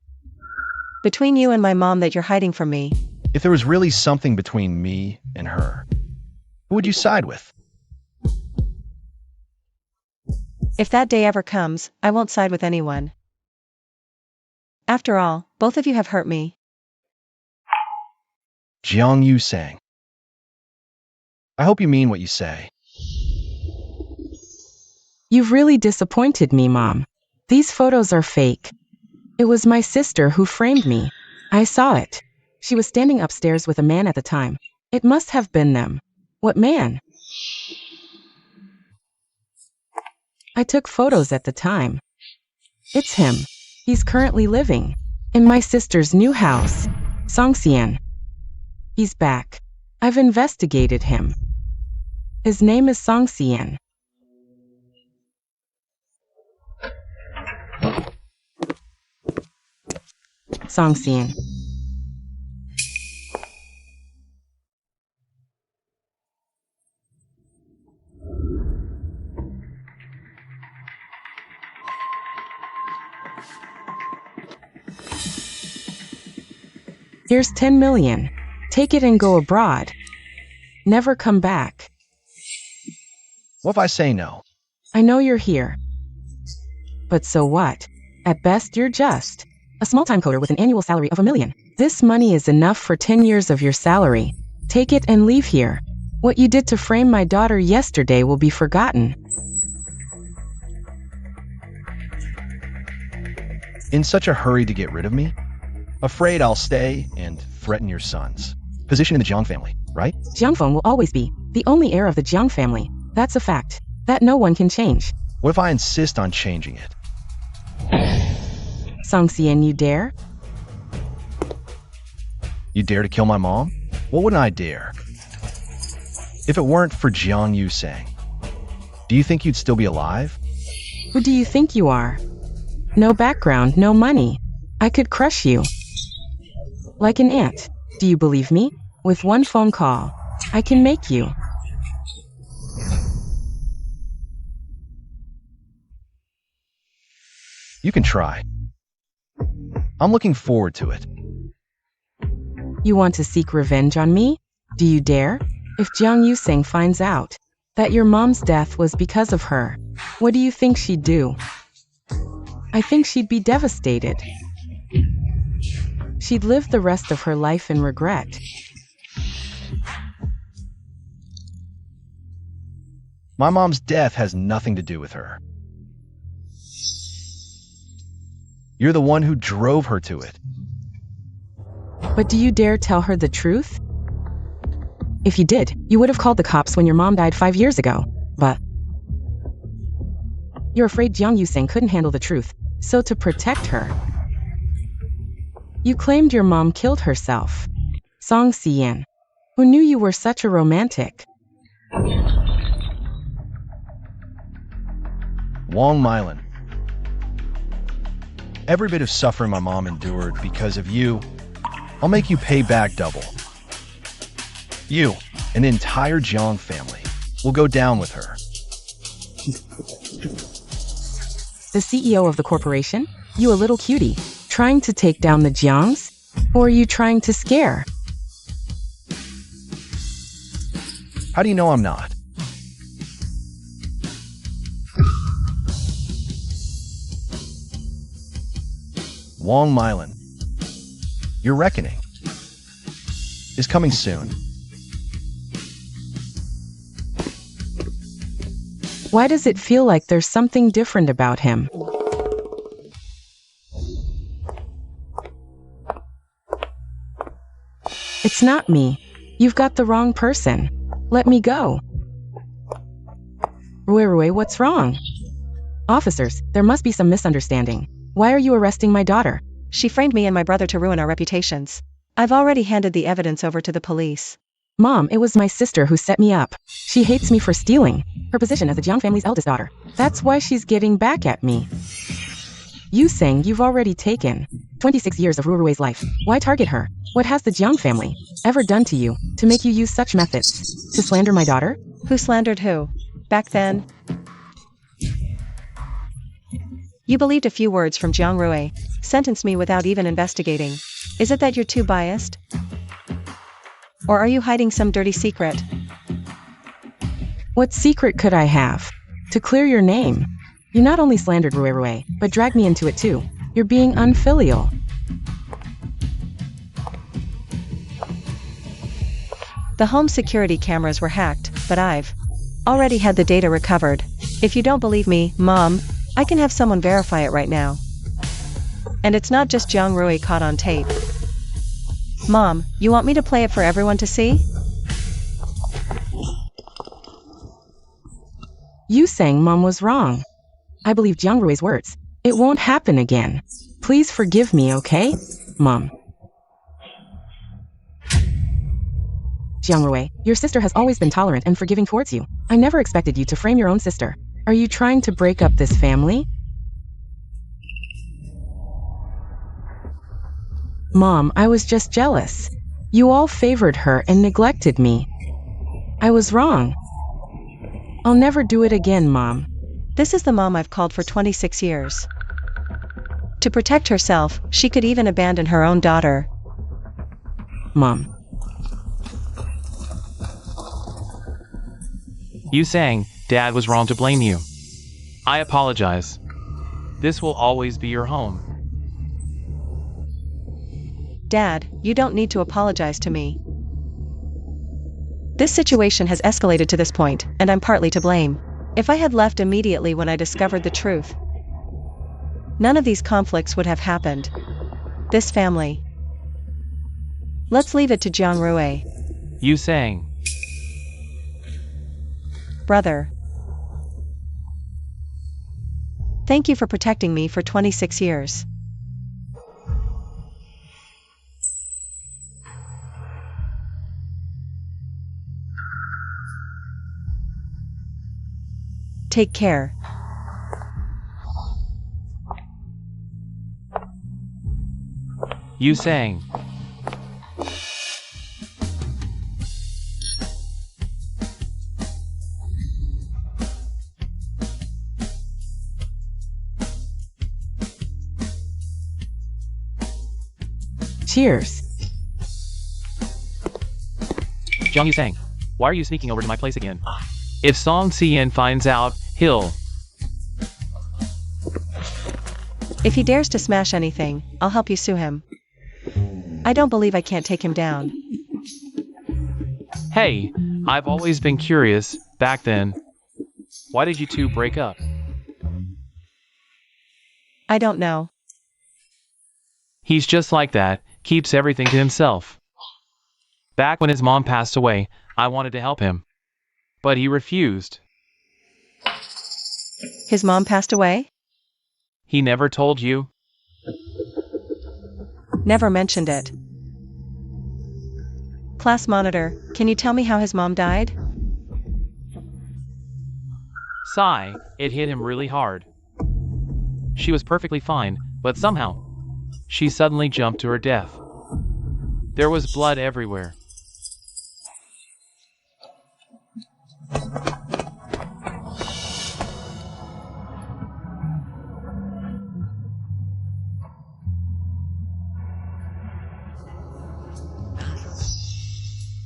between you and my mom that you're hiding from me. If there was really something between me and her, who would you side with? If that day ever comes, I won't side with anyone. After all, both of you have hurt me. Jiang Yu sang. I hope you mean what you say. You've really disappointed me, Mom. These photos are fake. It was my sister who framed me. I saw it. She was standing upstairs with a man at the time. It must have been them. What man? I took photos at the time. It's him. He's currently living in my sister's new house, Songxian. He's back. I've investigated him. His name is Songxian. Songxian. Here's 10 million. Take it and go abroad. Never come back. What if I say no? I know you're here. But so what? At best, you're just a small-time coder with an annual salary of $1 million. This money is enough for 10 years of your salary. Take it and leave here. What you did to frame my daughter yesterday will be forgotten. In such a hurry to get rid of me? Afraid I'll stay and threaten your sons. Position in the Jiang family, right? Jiang Feng will always be the only heir of the Jiang family. That's a fact that no one can change. What if I insist on changing it? Songxian, you dare? You dare to kill my mom? What wouldn't I dare? If it weren't for Jiang Yu sang, do you think you'd still be alive? Who do you think you are? No background, no money. I could crush you. Like an ant. Do you believe me? With one phone call, I can make you. You can try. I'm looking forward to it. You want to seek revenge on me? Do you dare? If Jiang Yuseng finds out that your mom's death was because of her, what do you think she'd do? I think she'd be devastated. She'd live the rest of her life in regret. My mom's death has nothing to do with her. You're the one who drove her to it. But do you dare tell her the truth? If you did, you would have called the cops when your mom died 5 years ago. But you're afraid Jang Yusang couldn't handle the truth, so to protect her, you claimed your mom killed herself. Song Sian, who knew you were such a romantic. Wong Milan. Every bit of suffering my mom endured because of you, I'll make you pay back double. You and the entire Jang family will go down with her. The CEO of the corporation? You a little cutie, trying to take down the Jiangs? Or are you trying to scare? How do you know I'm not? Wong Milan. Your reckoning is coming soon. Why does it feel like there's something different about him? It's not me. You've got the wrong person. Let me go. Rui, what's wrong? Officers, there must be some misunderstanding. Why are you arresting my daughter? She framed me and my brother to ruin our reputations. I've already handed the evidence over to the police. Mom, it was my sister who set me up. She hates me for stealing her position as the Jiang family's eldest daughter. That's why she's getting back at me. You saying you've already taken 26 years of Rurui's life. Why target her? What has the Jiang family ever done to you to make you use such methods to slander my daughter? Who slandered who? Back then? You believed a few words from Jiang Rui, sentenced me without even investigating. Is it that you're too biased? Or are you hiding some dirty secret? What secret could I have? To clear your name. You not only slandered Rui, but dragged me into it too. You're being unfilial. The home security cameras were hacked, but I've already had the data recovered. If you don't believe me, Mom, I can have someone verify it right now. And it's not just Jiang Rui caught on tape. Mom, you want me to play it for everyone to see? You saying Mom was wrong. I believe Jiang Rui's words. It won't happen again. Please forgive me, okay, Mom? Jiang Rui, your sister has always been tolerant and forgiving towards you. I never expected you to frame your own sister. Are you trying to break up this family? Mom, I was just jealous. You all favored her and neglected me. I was wrong. I'll never do it again, Mom. This is the mom I've called for 26 years. To protect herself, she could even abandon her own daughter. Mom. You saying Dad was wrong to blame you. I apologize. This will always be your home. Dad, you don't need to apologize to me. This situation has escalated to this point, and I'm partly to blame. If I had left immediately when I discovered the truth, none of these conflicts would have happened. This family. Let's leave it to Jiang Rui. You saying. Brother. Thank you for protecting me for 26 years. Take care. You saying. Cheers. Jang Yusang, why are you sneaking over to my place again? If Song Sian finds out, he'll... If he dares to smash anything, I'll help you sue him. I don't believe I can't take him down. Hey, I've always been curious, back then. Why did you two break up? I don't know. He's just like that, keeps everything to himself. Back when his mom passed away, I wanted to help him. But he refused. His mom passed away? He never told you? Never mentioned it. Class monitor, can you tell me how his mom died? Sigh, it hit him really hard. She was perfectly fine, but somehow, she suddenly jumped to her death. There was blood everywhere.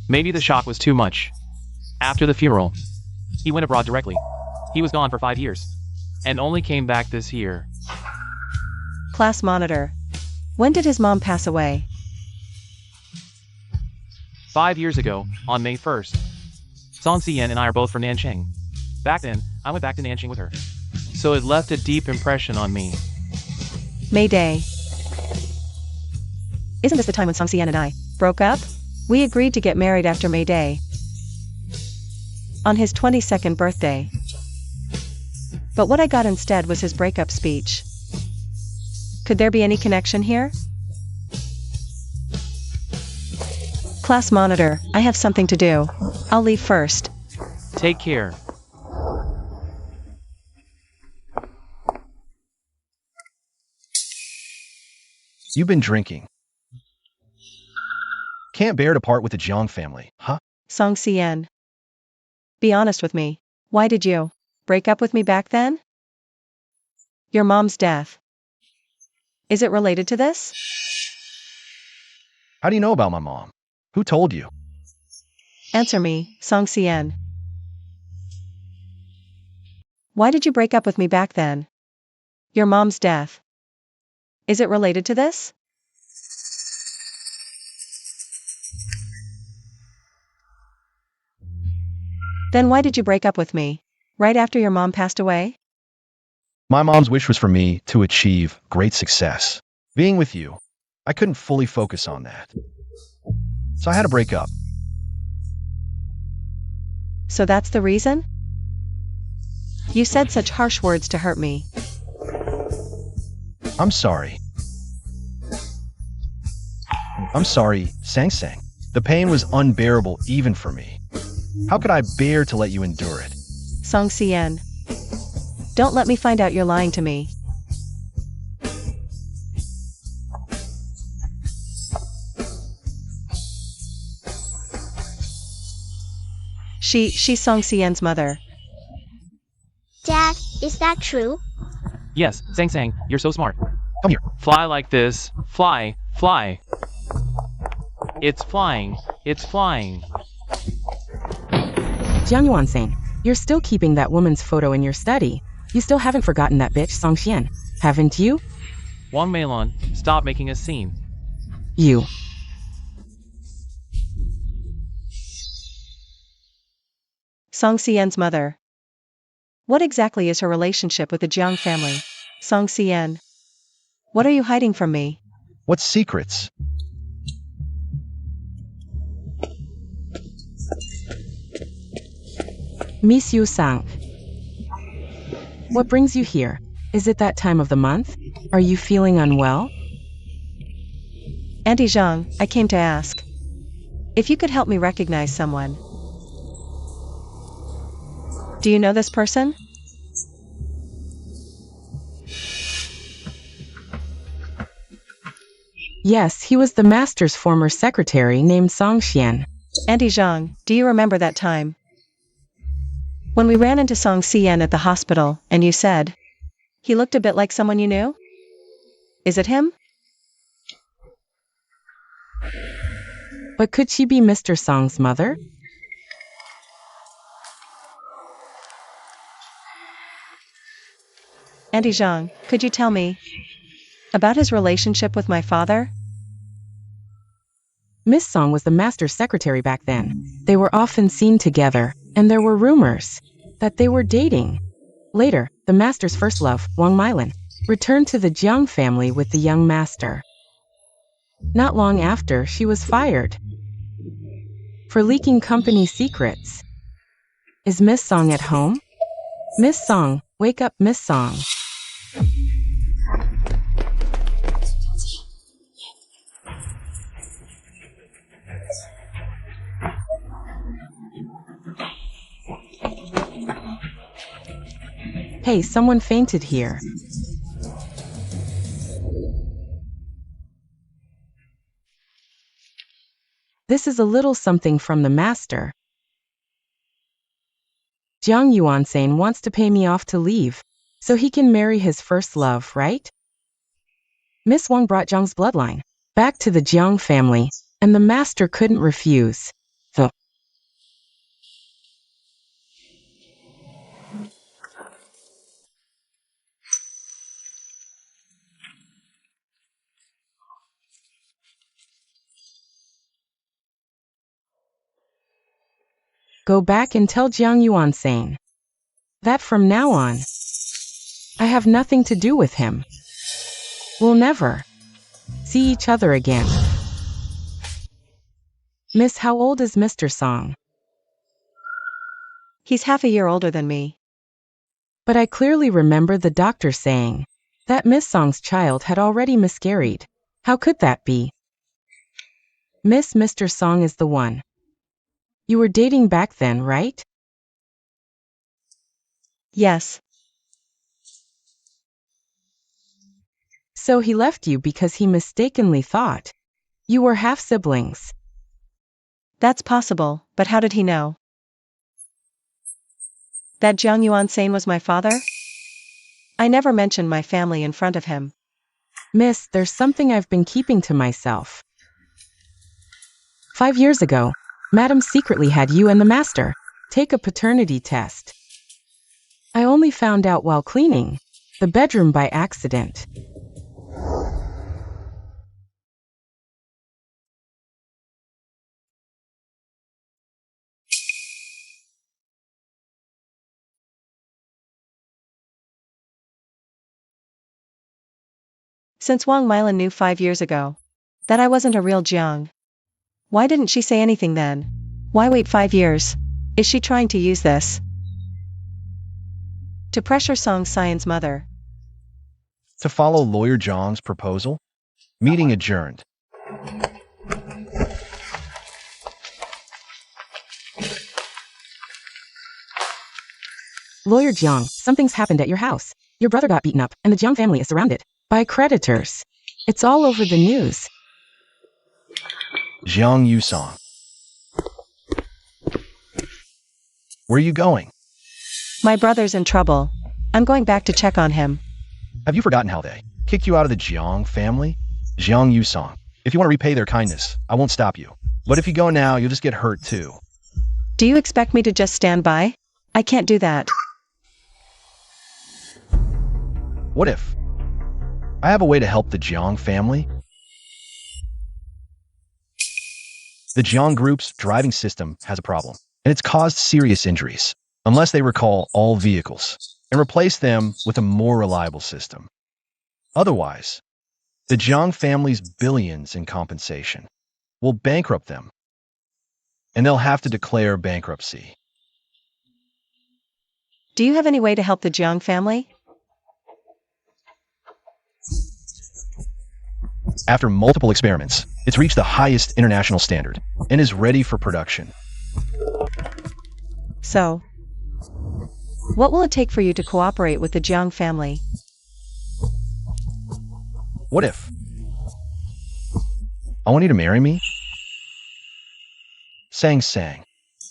Maybe the shock was too much. After the funeral, he went abroad directly. He was gone for 5 years, and only came back this year. Class monitor. When did his mom pass away? 5 years ago, on May 1st. Song Si-yen and I are both from Nanjing. Back then, I went back to Nanjing with her. So it left a deep impression on me. May Day. Isn't this the time when Song Si-yen and I broke up? We agreed to get married after May Day. On his 22nd birthday. But what I got instead was his breakup speech. Could there be any connection here? Class monitor, I have something to do. I'll leave first. Take care. You've been drinking. Can't bear to part with the Jang family, huh? Song Si-yen. Be honest with me. Why did you break up with me back then? Your mom's death. Is it related to this? How do you know about my mom? Who told you? Answer me, Song Si-yen. Why did you break up with me back then? Your mom's death. Is it related to this? Then why did you break up with me? Right after your mom passed away? My mom's wish was for me to achieve great success. Being with you, I couldn't fully focus on that. So I had to break up. So that's the reason? You said such harsh words to hurt me. I'm sorry. I'm sorry, Sang Sang. The pain was unbearable even for me. How could I bear to let you endure it? Song Si-yen. Don't let me find out you're lying to me. She's Song Si-yen's mother. Dad, is that true? Yes, Sang Sang, you're so smart. Come here. Fly like this. Fly, fly. It's flying. It's flying. Jiang Yuan-sang, you're still keeping that woman's photo in your study. You still haven't forgotten that bitch Song Xian, haven't you? Wong Milan, stop making a scene. You. Song Si-yen's mother. What exactly is her relationship with the Jiang family? Song Si-yen. What are you hiding from me? What secrets? Miss Yu Sang. What brings you here? Is it that time of the month? Are you feeling unwell? Auntie Zhang, I came to ask. If you could help me recognize someone. Do you know this person? Yes, he was the master's former secretary named Song Xian. Auntie Zhang, do you remember that time? When we ran into Song Si-yen at the hospital, and you said, he looked a bit like someone you knew? Is it him? But could she be Mr. Song's mother? Auntie Zhang, could you tell me about his relationship with my father? Miss Song was the master's secretary back then. They were often seen together, and there were rumors. that they were dating. Later, the master's first love, Wong Milan, returned to the Jang family with the young master. Not long after, she was fired for leaking company secrets. Is Miss Song at home? Miss Song, wake up, Miss Song. Hey, someone fainted here. This is a little something from the master. Jang Yuan-san wants to pay me off to leave, so he can marry his first love, right? Miss Wong brought Jang's bloodline back to the Jang family, and the master couldn't refuse. Go back and tell Jang Yuan-san that from now on, I have nothing to do with him. We'll never see each other again. Miss, how old is Mr. Song? He's half a year older than me. But I clearly remember the doctor saying that Miss Song's child had already miscarried. How could that be? Mr. Song is the one. You were dating back then, right? Yes. So he left you because he mistakenly thought you were half-siblings. That's possible, but how did he know that Jang Yuan-san was my father? I never mentioned my family in front of him. Miss, there's something I've been keeping to myself. 5 years ago, Madam secretly had you and the master take a paternity test. I only found out while cleaning the bedroom by accident. Since Wong Milan knew 5 years ago that I wasn't a real Jiang, why didn't she say anything then? Why wait 5 years? Is she trying to use this to pressure Song Sion's mother To follow lawyer Jang's proposal? Meeting adjourned. Lawyer Jiang, something's happened at your house. Your brother got beaten up, and the Jiang family is surrounded by creditors. It's all over the news. Jiang Yusong. Where are you going? My brother's in trouble. I'm going back to check on him. Have you forgotten how they kicked you out of the Jiang family? Jiang Yusong. If you want to repay their kindness, I won't stop you. But if you go now, you'll just get hurt too. Do you expect me to just stand by? I can't do that. What if I have a way to help the Jiang family? The Jiang group's driving system has a problem, and it's caused serious injuries, unless they recall all vehicles and replace them with a more reliable system. Otherwise, the Jiang family's billions in compensation will bankrupt them, and they'll have to declare bankruptcy. Do you have any way to help the Jiang family? After multiple experiments, it's reached the highest international standard and is ready for production. So, what will it take for you to cooperate with the Jiang family? What if I want you to marry me? Sang,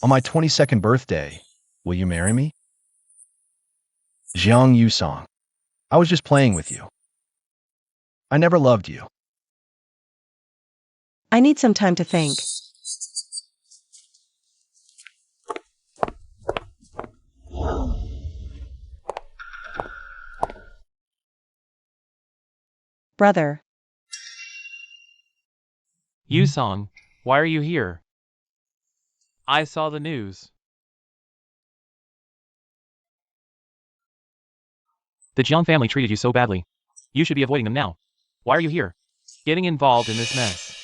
on my 22nd birthday, will you marry me? Jiang Yusong, I was just playing with you. I never loved you. I need some time to think. Brother. Yusong, why are you here? I saw the news. The Jiang family treated you so badly. You should be avoiding them now. Why are you here? Getting involved in this mess.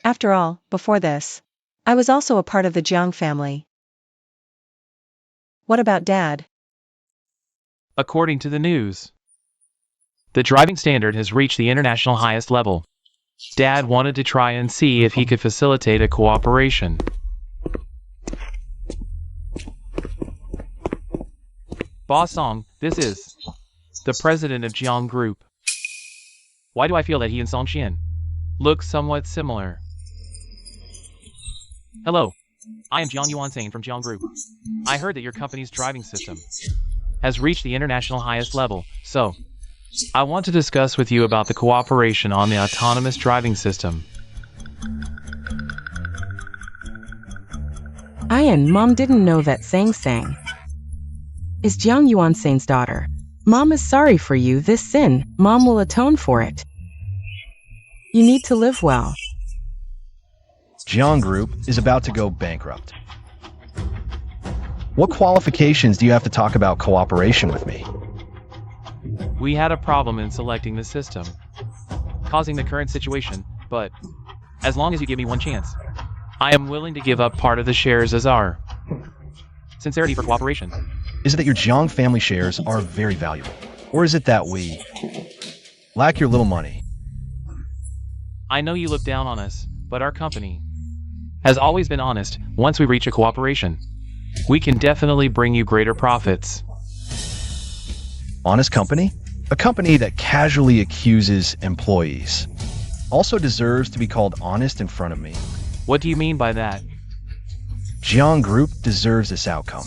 After all, before this, I was also a part of the Jiang family. What about Dad? According to the news, the driving standard has reached the international highest level. Dad wanted to try and see if he could facilitate a cooperation. Boss Song, this is the president of Jiang Group. Why do I feel that he and Song Xian look somewhat similar? Hello, I am Jiang Yuansane from Jiang Group. I heard that your company's driving system has reached the international highest level, so I want to discuss with you about the cooperation on the autonomous driving system. Ian, Mom didn't know that Sang Sang is Jiang Yuansane's daughter. Mom is sorry for you. This sin, Mom will atone for it. You need to live well. Jiang Group is about to go bankrupt. What qualifications do you have to talk about cooperation with me? We had a problem in selecting the system, causing the current situation, but as long as you give me one chance, I am willing to give up part of the shares as our sincerity for cooperation. Is it that your Jiang family shares are very valuable? Or is it that we lack your little money? I know you look down on us, but our company has always been honest. Once we reach a cooperation, we can definitely bring you greater profits. Honest company? A company that casually accuses employees also deserves to be called honest in front of me. What do you mean by that? Jiang Group deserves this outcome.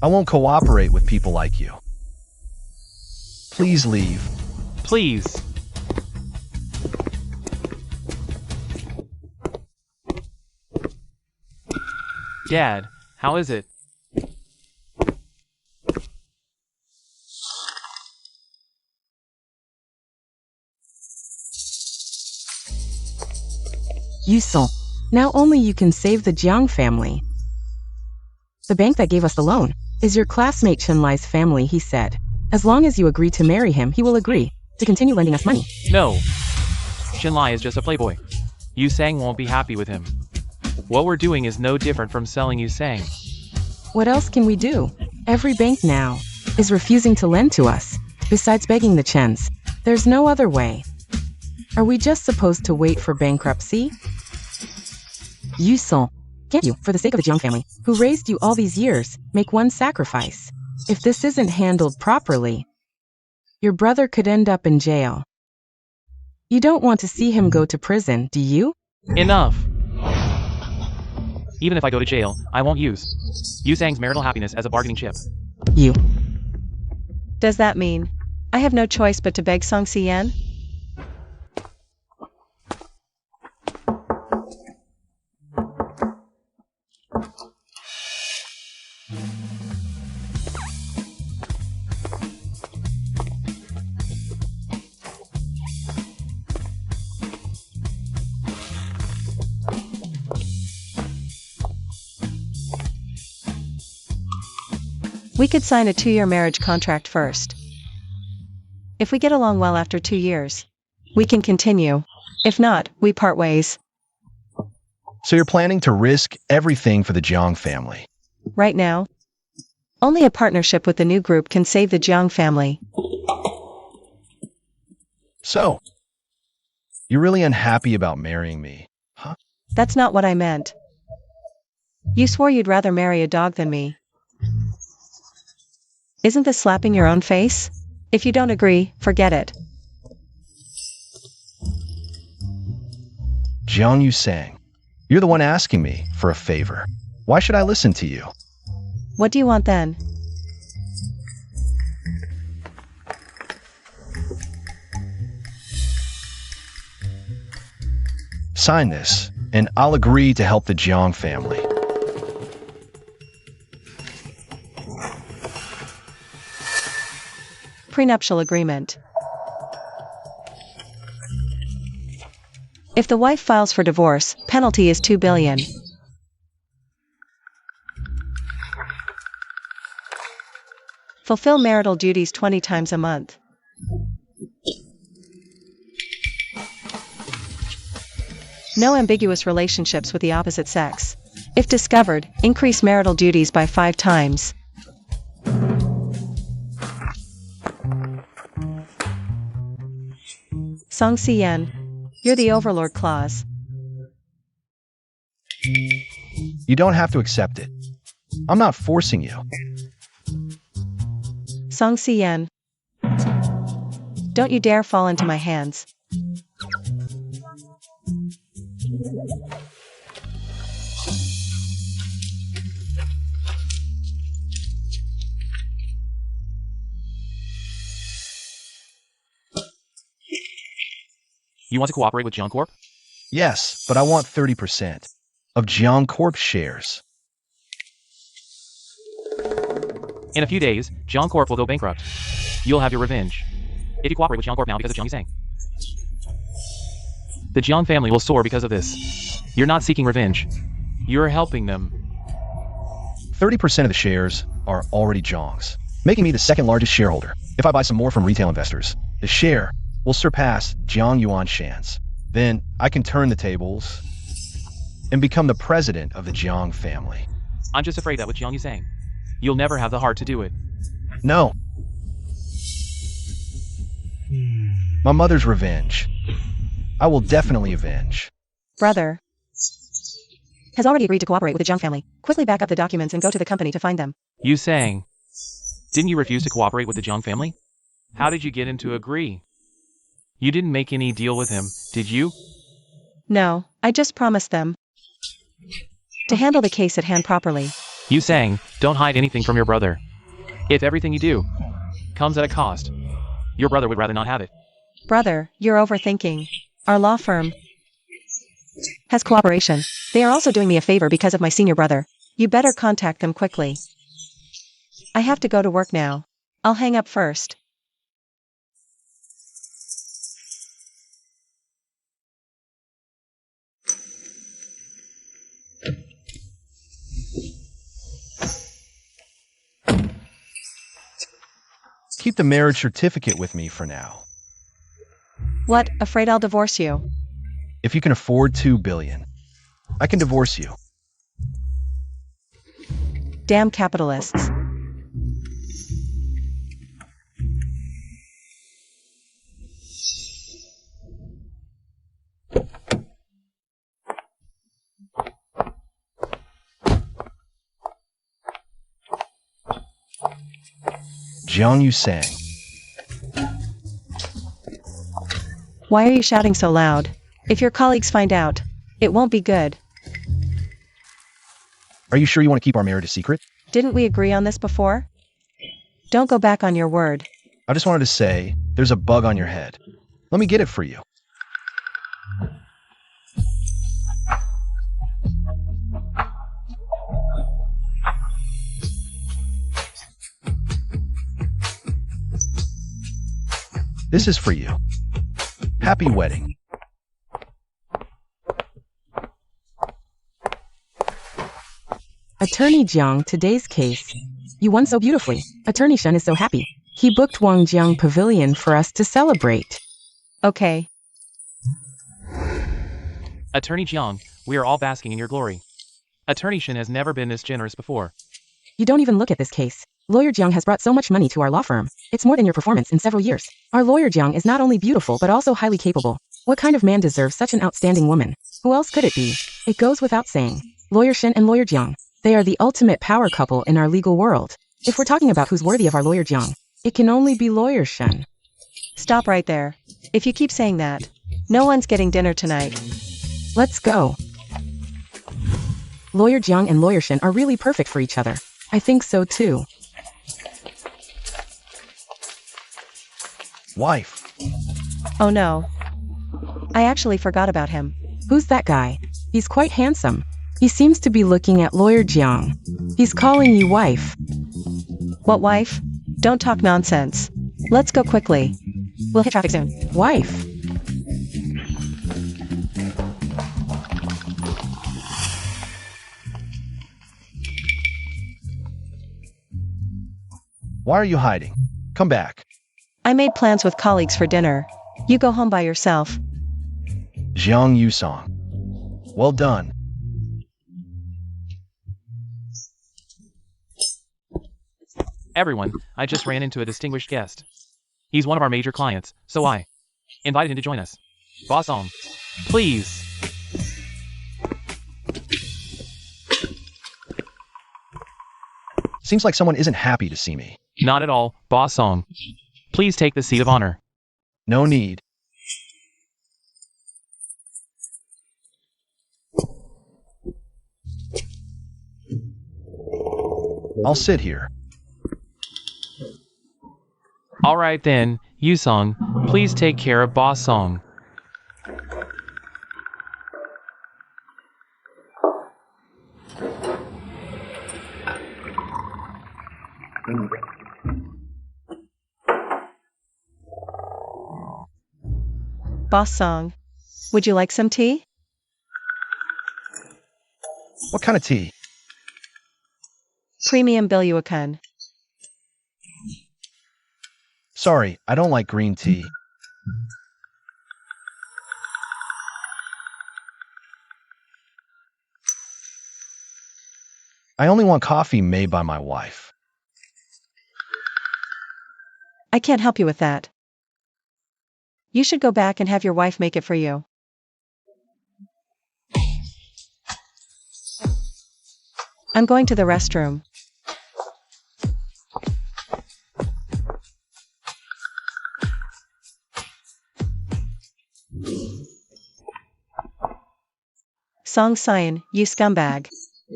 I won't cooperate with people like you. Please leave. Please. Dad, how is it? Yusel, now only you can save the Jiang family. The bank that gave us the loan is your classmate Chenlai's family, he said. As long as you agree to marry him, he will agree to continue lending us money. No. Chenlai is just a playboy. Yu Sang won't be happy with him. What we're doing is no different from selling Yu Sang. What else can we do? Every bank now is refusing to lend to us. Besides begging the Chens, there's no other way. Are we just supposed to wait for bankruptcy? Yusel, can't you, for the sake of the Jiang family, who raised you all these years, make one sacrifice? If this isn't handled properly, your brother could end up in jail. You don't want to see him go to prison, do you? Enough! Even if I go to jail, I won't use Yu Sang's marital happiness as a bargaining chip. You. Does that mean I have no choice but to beg Song Xian? We could sign a 2-year marriage contract first. If we get along well after 2 years, we can continue. If not, we part ways. So you're planning to risk everything for the Jiang family? Right now, only a partnership with the new group can save the Jiang family. So, you're really unhappy about marrying me, huh? That's not what I meant. You swore you'd rather marry a dog than me. Isn't this slapping your own face? If you don't agree, forget it. Jiang Yu Sang, you're the one asking me for a favor. Why should I listen to you? What do you want then? Sign this, and I'll agree to help the Jiang family. Prenuptial agreement. If the wife files for divorce, penalty is 2 billion. Fulfill marital duties 20 times a month. No ambiguous relationships with the opposite sex. If discovered, increase marital duties by 5 times. Song Si-yen, you're the overlord clause. You don't have to accept it. I'm not forcing you. Song Si-yen, don't you dare fall into my hands. You want to cooperate with Jang Corp? Yes, but I want 30% of Jang Corp shares. In a few days, Jang Corp will go bankrupt. You'll have your revenge. If you cooperate with Jang Corp now because of Jang Sang, the Jang family will soar because of this. You're not seeking revenge. You're helping them. 30% of the shares are already Jang's, making me the second largest shareholder. If I buy some more from retail investors, the share will surpass Jiang Yuan Shan's. Then I can turn the tables and become the president of the Jiang family. I'm just afraid that with Jiang Sang, you'll never have the heart to do it. No. My mother's revenge. I will definitely avenge. Brother has already agreed to cooperate with the Jang family. Quickly back up the documents and go to the company to find them. You sang. Didn't you refuse to cooperate with the Jang family? How did you get him to agree? You didn't make any deal with him, did you? No, I just promised them to handle the case at hand properly. You sang, don't hide anything from your brother. If everything you do comes at a cost, your brother would rather not have it. Brother, you're overthinking. Our law firm has cooperation. They are also doing me a favor because of my senior brother. You better contact them quickly. I have to go to work now. I'll hang up first. Keep the marriage certificate with me for now. What, afraid I'll divorce you? If you can afford $2 billion, I can divorce you. Damn capitalists. Jiang Yu sang. Why are you shouting so loud? If your colleagues find out, it won't be good. Are you sure you want to keep our marriage a secret? Didn't we agree on this before? Don't go back on your word. I just wanted to say, there's a bug on your head. Let me get it for you. This is for you. Happy wedding. Attorney Jiang, today's case. You won so beautifully. Attorney Shen is so happy. He booked Wong Jiang Pavilion for us to celebrate. Okay. Attorney Jiang, we are all basking in your glory. Attorney Shen has never been this generous before. You don't even look at this case. Lawyer Jiang has brought so much money to our law firm. It's more than your performance in several years. Our lawyer Jiang is not only beautiful but also highly capable. What kind of man deserves such an outstanding woman? Who else could it be? It goes without saying. Lawyer Shen and Lawyer Jiang. They are the ultimate power couple in our legal world. If we're talking about who's worthy of our lawyer Jiang, it can only be Lawyer Shen. Stop right there. If you keep saying that, no one's getting dinner tonight. Let's go. Lawyer Jiang and Lawyer Shen are really perfect for each other. I think so too. Wife. Oh no. I actually forgot about him. Who's that guy? He's quite handsome. He seems to be looking at Lawyer Jiang. He's calling you wife. What wife? Don't talk nonsense. Let's go quickly. We'll hit traffic soon. Wife? Why are you hiding? Come back. I made plans with colleagues for dinner. You go home by yourself. Jang Yusong. Well done. Everyone, I just ran into a distinguished guest. He's one of our major clients, so I invited him to join us. Boss Song, please. Seems like someone isn't happy to see me. Not at all, Boss Song. Please take the seat of honor. No need. I'll sit here. Alright then, Yusong, please take care of Boss Song. Boss Song. Would you like some tea? What kind of tea? Premium Bilyuakan. Sorry, I don't like green tea. I only want coffee made by my wife. I can't help you with that. You should go back and have your wife make it for you. I'm going to the restroom. Song Cyan, you scumbag.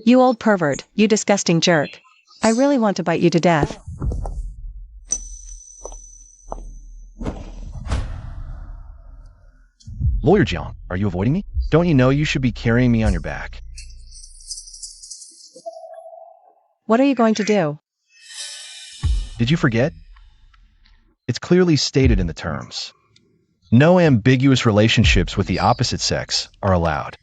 You old pervert, you disgusting jerk. I really want to bite you to death. Lawyer Jang, are you avoiding me? Don't you know you should be carrying me on your back? What are you going to do? Did you forget? It's clearly stated in the terms. No ambiguous relationships with the opposite sex are allowed.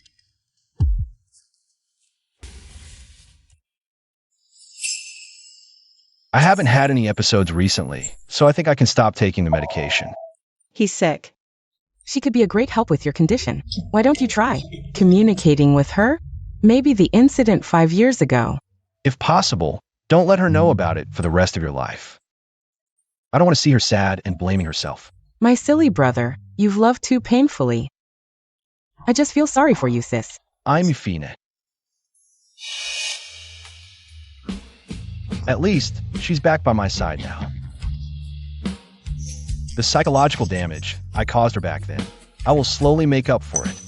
I haven't had any episodes recently, so I think I can stop taking the medication. He's sick. She could be a great help with your condition. Why don't you try communicating with her? Maybe the incident 5 years ago. If possible, don't let her know about it for the rest of your life. I don't want to see her sad and blaming herself. My silly brother, you've loved too painfully. I just feel sorry for you, sis. I'm Fina. At least, she's back by my side now. The psychological damage I caused her back then, I will slowly make up for it.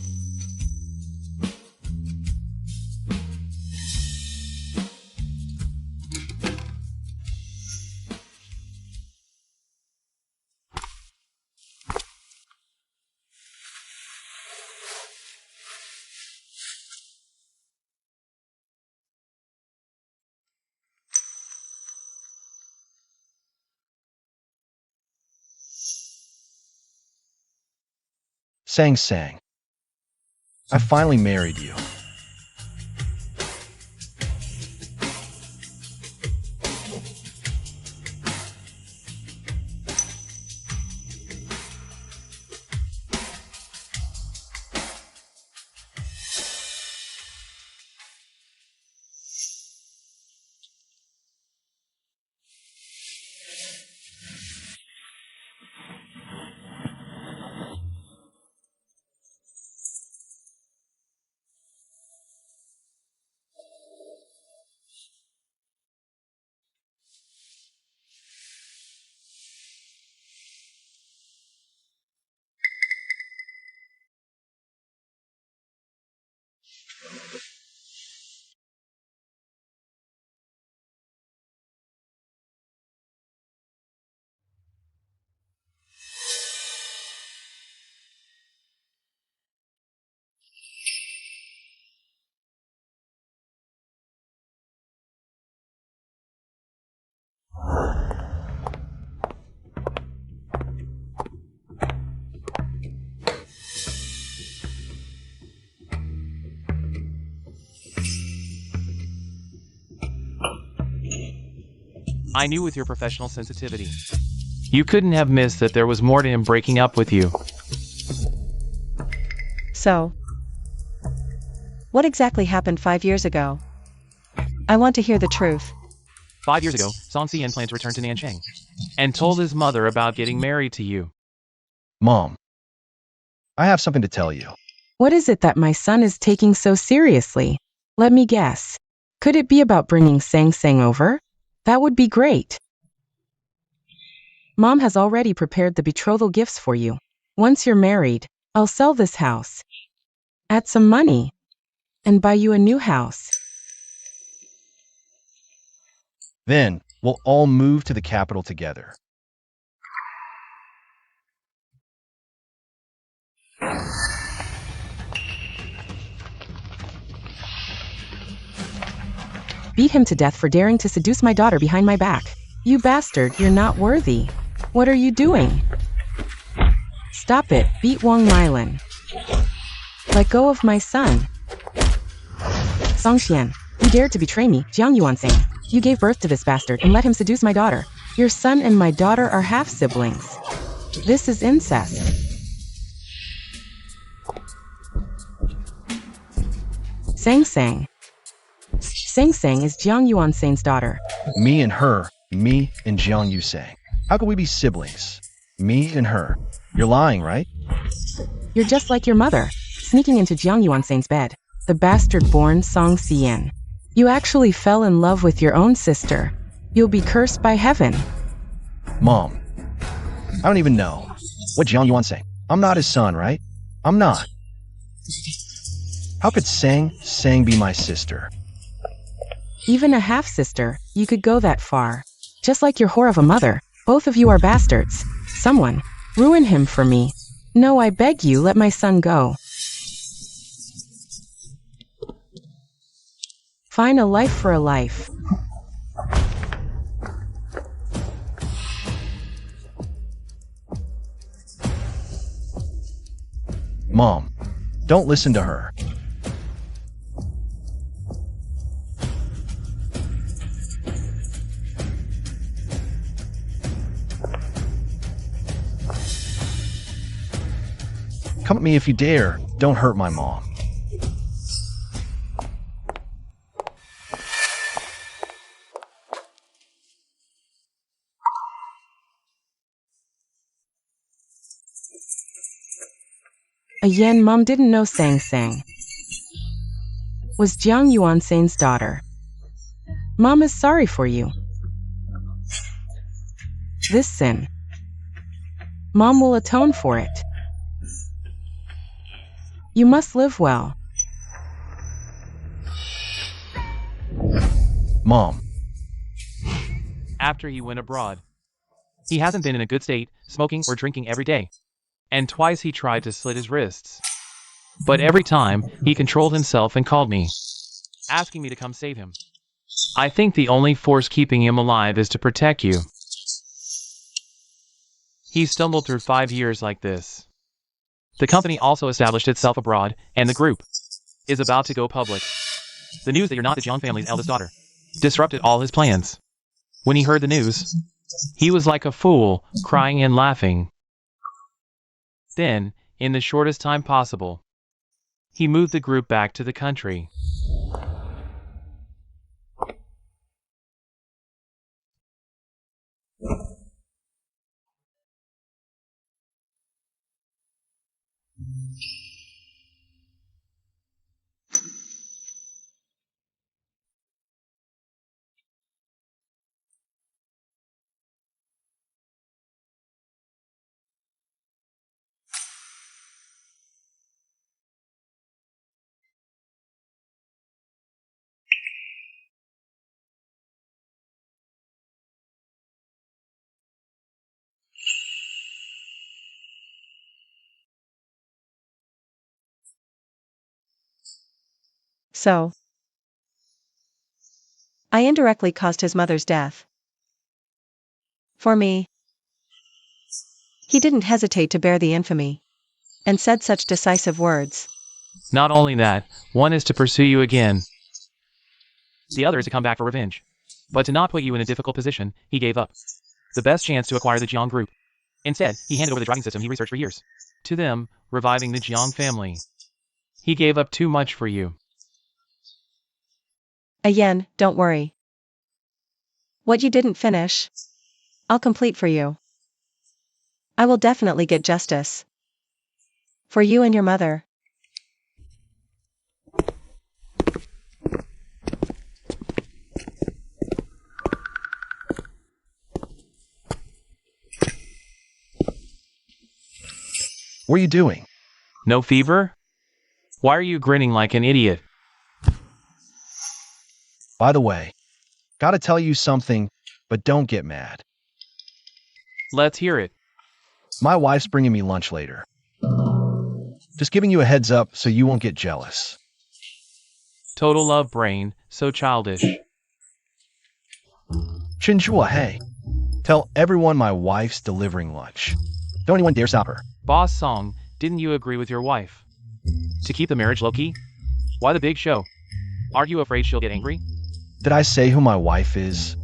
Sang. I finally married you. I knew with your professional sensitivity, you couldn't have missed that there was more to him breaking up with you. So, what exactly happened 5 years ago? I want to hear the truth. 5 years ago, Song Xian planned to return to Nanchang and told his mother about getting married to you. Mom, I have something to tell you. What is it that my son is taking so seriously? Let me guess. Could it be about bringing Sang Sang over? That would be great. Mom has already prepared the betrothal gifts for you. Once you're married, I'll sell this house, add some money, and buy you a new house. Then, we'll all move to the capital together. Beat him to death for daring to seduce my daughter behind my back. You bastard, you're not worthy. What are you doing? Stop it, beat Wong Milan. Let go of my son. Song Xian, you dared to betray me, Jiang Yuansing. You gave birth to this bastard and let him seduce my daughter. Your son and my daughter are half-siblings. This is incest. Sang Sang. Sang Sang is Jiang Yuansing's daughter. Me and her, me and Jiang Yusang. How could we be siblings? Me and her. You're lying, right? You're just like your mother, sneaking into Jiang Yuansing's bed. The bastard-born Song Xian. You actually fell in love with your own sister. You'll be cursed by heaven. Mom, I don't even know. What Jiang Yuansang? I'm not his son, right? I'm not. How could Sang be my sister? Even a half-sister, you could go that far. Just like your whore of a mother, both of you are bastards. Someone, ruin him for me. No, I beg you, let my son go. Find a life for a life. Mom, don't listen to her. Come at me if you dare. Don't hurt my mom. Yen Mom didn't know Sang Sang was Jiang Yuansing's daughter. Mom is sorry for you. This sin, Mom will atone for it. You must live well. Mom. After he went abroad, he hasn't been in a good state, smoking or drinking every day. And twice he tried to slit his wrists. But every time, he controlled himself and called me, asking me to come save him. I think the only force keeping him alive is to protect you. He stumbled through 5 years like this. The company also established itself abroad, and the group is about to go public. The news that you're not the Jiang family's eldest daughter disrupted all his plans. When he heard the news, he was like a fool, crying and laughing. Then, in the shortest time possible, he moved the group back to the country. So, I indirectly caused his mother's death. For me, he didn't hesitate to bear the infamy, and said such decisive words. Not only that, one is to pursue you again. The other is to come back for revenge. But to not put you in a difficult position, he gave up the best chance to acquire the Jiang group. Instead, he handed over the driving system he researched for years to them, reviving the Jiang family. He gave up too much for you. Yen, don't worry. What you didn't finish, I'll complete for you. I will definitely get justice. For you and your mother. What are you doing? No fever? Why are you grinning like an idiot? By the way, gotta tell you something, but don't get mad. Let's hear it. My wife's bringing me lunch later. Just giving you a heads up so you won't get jealous. Total love brain, so childish. Chinchua, hey. Tell everyone my wife's delivering lunch. Don't anyone dare stop her. Boss Song, didn't you agree with your wife to keep the marriage low-key? Why the big show? Are you afraid she'll get angry? Did I say who my wife is?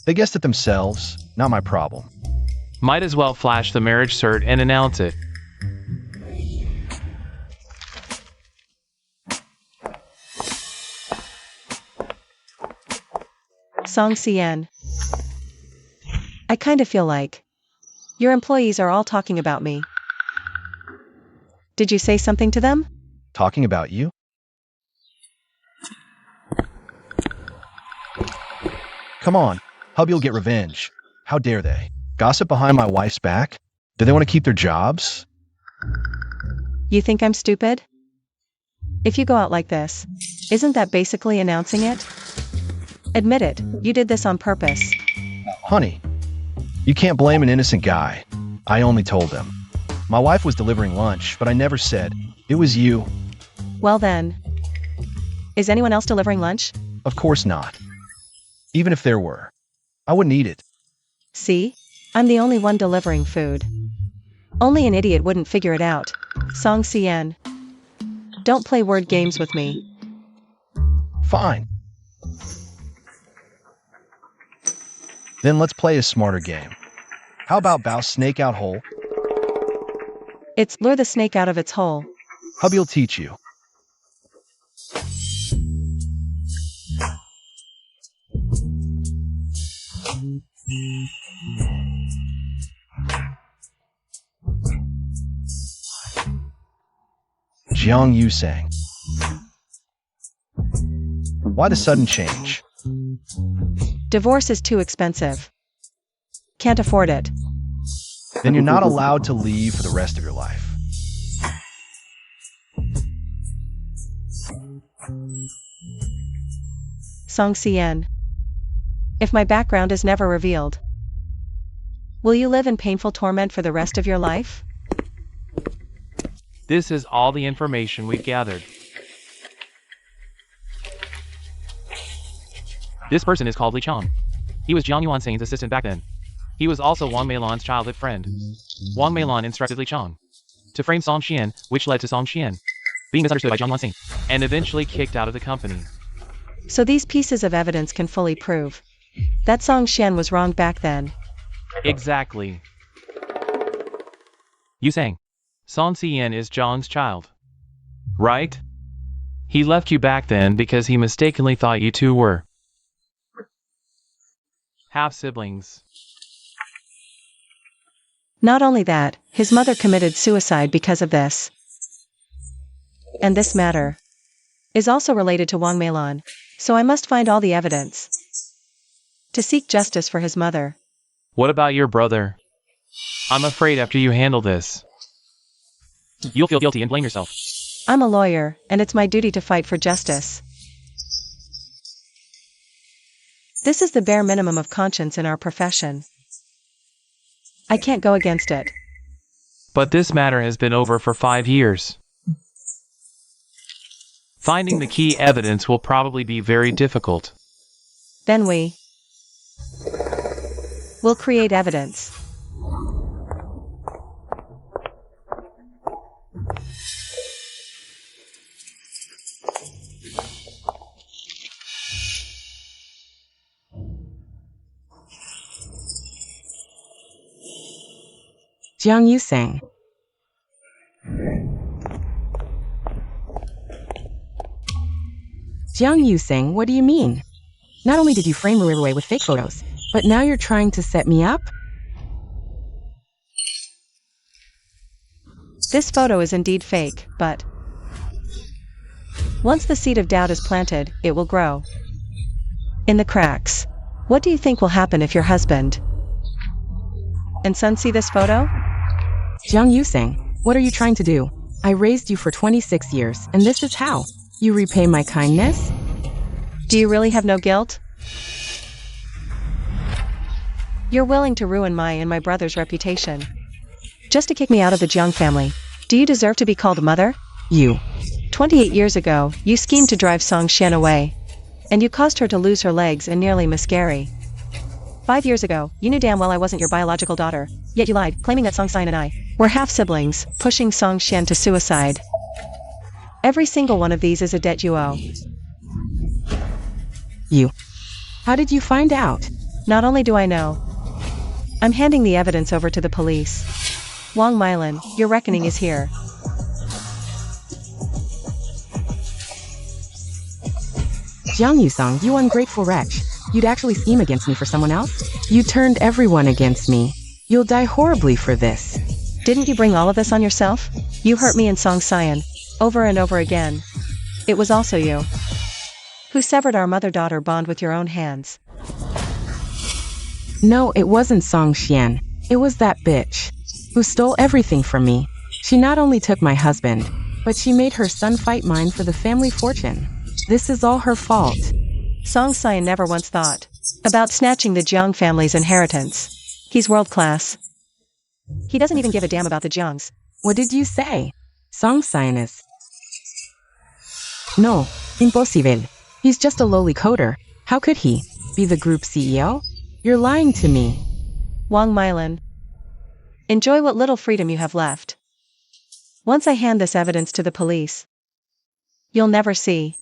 They guessed it themselves, not my problem. Might as well flash the marriage cert and announce it. Song Xian. I kinda feel like your employees are all talking about me. Did you say something to them? Talking about you? Come on, hubby'll get revenge. How dare they? Gossip behind my wife's back? Do they want to keep their jobs? You think I'm stupid? If you go out like this, isn't that basically announcing it? Admit it, you did this on purpose. Honey, you can't blame an innocent guy. I only told them. My wife was delivering lunch, but I never said, it was you. Well then. Is anyone else delivering lunch? Of course not. Even if there were, I wouldn't eat it. See? I'm the only one delivering food. Only an idiot wouldn't figure it out. Song Xian. Don't play word games with me. Fine. Then let's play a smarter game. How about bow snake out hole? It's lure the snake out of its hole. Hubby'll teach you. Jiang Yu sang. Why the sudden change? Divorce is too expensive. Can't afford it. Then you're not allowed to leave for the rest of your life. Song Xian. If my background is never revealed, will you live in painful torment for the rest of your life? This is all the information we've gathered. This person is called Li Chang. He was Jiang Yuanxing's assistant back then. He was also Wang Milan's childhood friend. Wang Milan instructed Li Chang to frame Song Xian, which led to Song Xian being misunderstood by Jiang Yuanxing, and eventually kicked out of the company. So these pieces of evidence can fully prove that Song Xian was wrong back then. Exactly. You sang. Song Xian is Zhang's child, right? He left you back then because he mistakenly thought you two were half-siblings. Not only that, his mother committed suicide because of this. And this matter is also related to Wang Milan, so I must find all the evidence to seek justice for his mother. What about your brother? I'm afraid after you handle this, you'll feel guilty and blame yourself. I'm a lawyer, and it's my duty to fight for justice. This is the bare minimum of conscience in our profession. I can't go against it. But this matter has been over for 5 years. Finding the key evidence will probably be very difficult. Then we will create evidence. Jiang Yusang. Jiang Yusang, what do you mean? Not only did you frame Ruiruwei with fake photos, but now you're trying to set me up? This photo is indeed fake, but once the seed of doubt is planted, it will grow in the cracks. What do you think will happen if your husband and son see this photo? Jiang Yusang, what are you trying to do? I raised you for 26 years, and this is how you repay my kindness? Do you really have no guilt? You're willing to ruin my and my brother's reputation just to kick me out of the Jang family. Do you deserve to be called a mother? You. 28 years ago, you schemed to drive Song Xian away, and you caused her to lose her legs and nearly miscarry. 5 years ago, you knew damn well I wasn't your biological daughter, yet you lied, claiming that Song Xian and I were half-siblings, pushing Song Xian to suicide. Every single one of these is a debt you owe. You. How did you find out? Not only do I know, I'm handing the evidence over to the police. Wong Milan, your reckoning is here. Jiang Yusang, you ungrateful wretch. You'd actually scheme against me for someone else? You turned everyone against me. You'll die horribly for this. Didn't you bring all of this on yourself? You hurt me and Song Xian, over and over again. It was also you who severed our mother-daughter bond with your own hands. No, it wasn't Song Xian. It was that bitch who stole everything from me. She not only took my husband, but she made her son fight mine for the family fortune. This is all her fault. Song Xian never once thought about snatching the Jiang family's inheritance. He's world-class. He doesn't even give a damn about the Jiangs. What did you say? Song Xian is... No, imposible. He's just a lowly coder. How could he be the group CEO? You're lying to me. Wong Milan, enjoy what little freedom you have left. Once I hand this evidence to the police, you'll never see.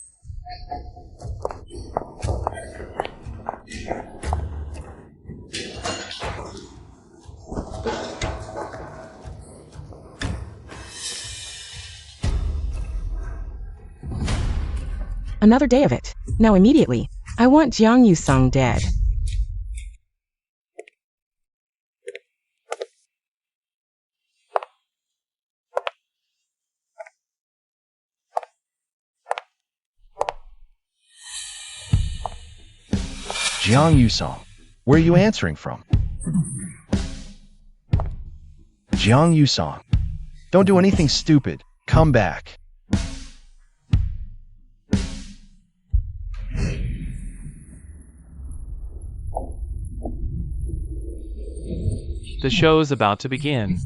Another day of it. Now immediately. I want Jiang Yusang dead. Jiang Yusang, where are you answering from? Jiang Yusang, don't do anything stupid. Come back. The show's about to begin.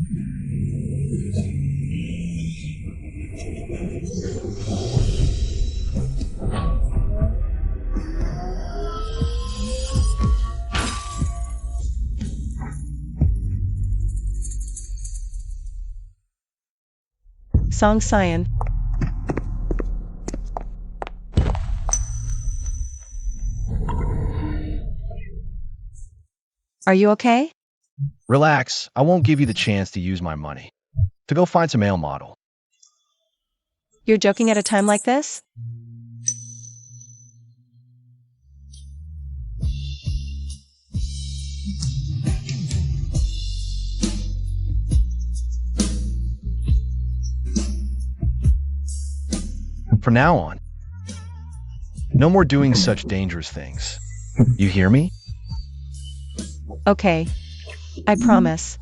Song Xian. Are you okay? Relax, I won't give you the chance to use my money. To go find some male model. You're joking at a time like this? From now on, no more doing such dangerous things. You hear me? Okay. I promise.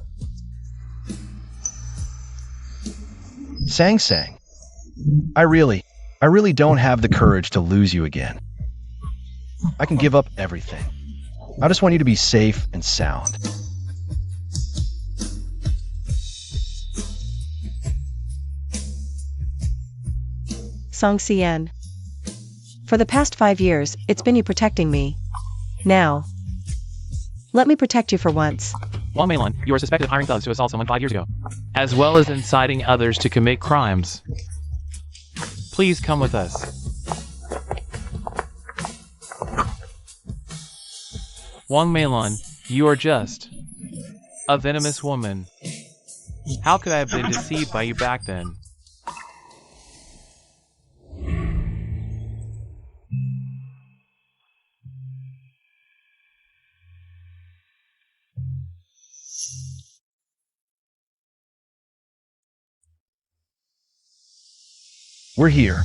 Sang Sang, I really don't have the courage to lose you again. I can give up everything. I just want you to be safe and sound. Song Xian. For the past 5 years, it's been you protecting me. Now, let me protect you for once. Wong Milan, you are suspected of hiring thugs to assault someone 5 years ago, as well as inciting others to commit crimes. Please come with us. Wong Milan, you are just a venomous woman. How could I have been deceived by you back then? We're here.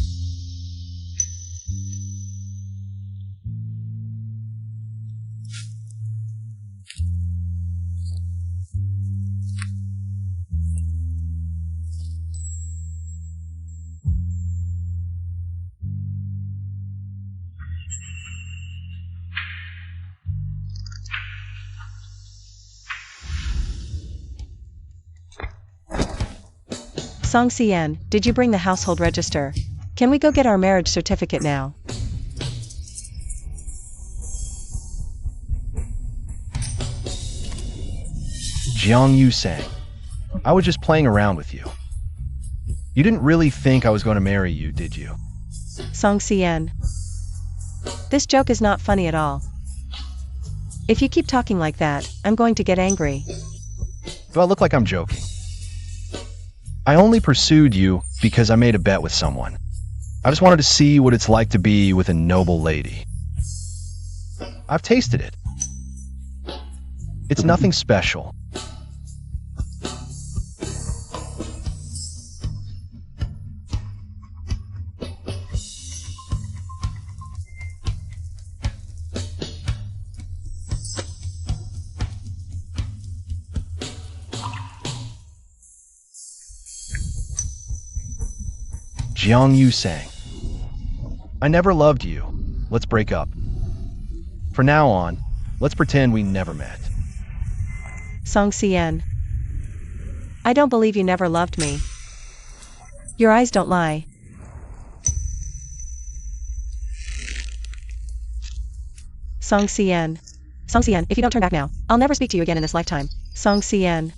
Song Cien, did you bring the household register? Can we go get our marriage certificate now? Jiang Yu sang. I was just playing around with you. You didn't really think I was going to marry you, did you? Song Cien. This joke is not funny at all. If you keep talking like that, I'm going to get angry. Do I look like I'm joking? I only pursued you because I made a bet with someone. I just wanted to see what it's like to be with a noble lady. I've tasted it. It's nothing special. Jiang Yu sang. I never loved you. Let's break up. For now on, let's pretend we never met. Song Cien. I don't believe you never loved me. Your eyes don't lie. Song Cien. Song Cien, if you don't turn back now, I'll never speak to you again in this lifetime. Song Cien.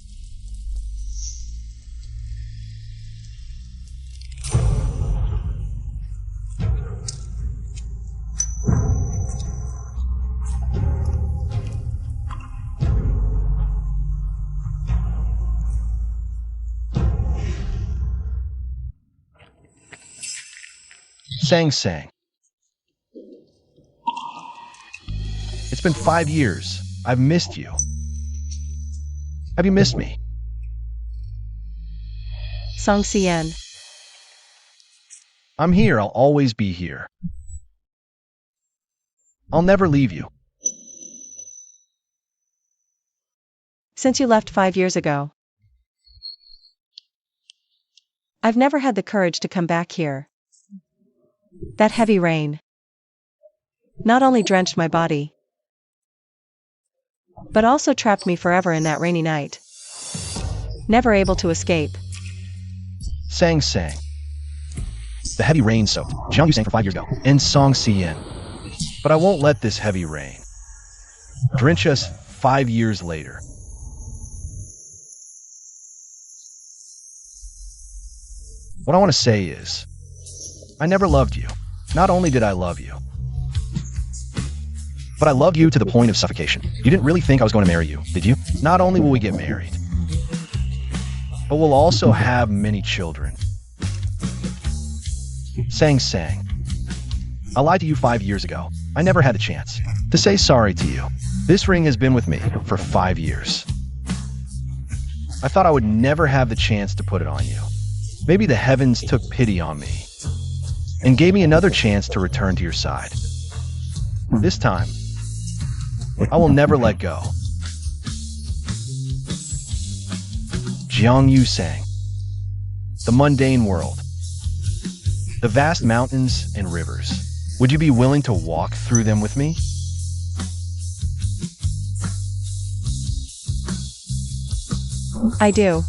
Sang. It's been 5 years. I've missed you. Have you missed me? Song Cien. I'm here. I'll always be here. I'll never leave you. Since you left 5 years ago, I've never had the courage to come back here. That heavy rain not only drenched my body, but also trapped me forever in that rainy night. Never able to escape. Sang. The heavy rain soaked. Jiang Yu sang for 5 years ago. And Song Cien. But I won't let this heavy rain drench us 5 years later. What I want to say is, I never loved you. Not only did I love you, but I loved you to the point of suffocation. You didn't really think I was going to marry you, did you? Not only will we get married, but we'll also have many children. Sang. I lied to you 5 years ago. I never had the chance to say sorry to you. This ring has been with me for 5 years. I thought I would never have the chance to put it on you. Maybe the heavens took pity on me and gave me another chance to return to your side. This time, I will never let go. Jiang Yu sang. The mundane world. The vast mountains and rivers. Would you be willing to walk through them with me? I do.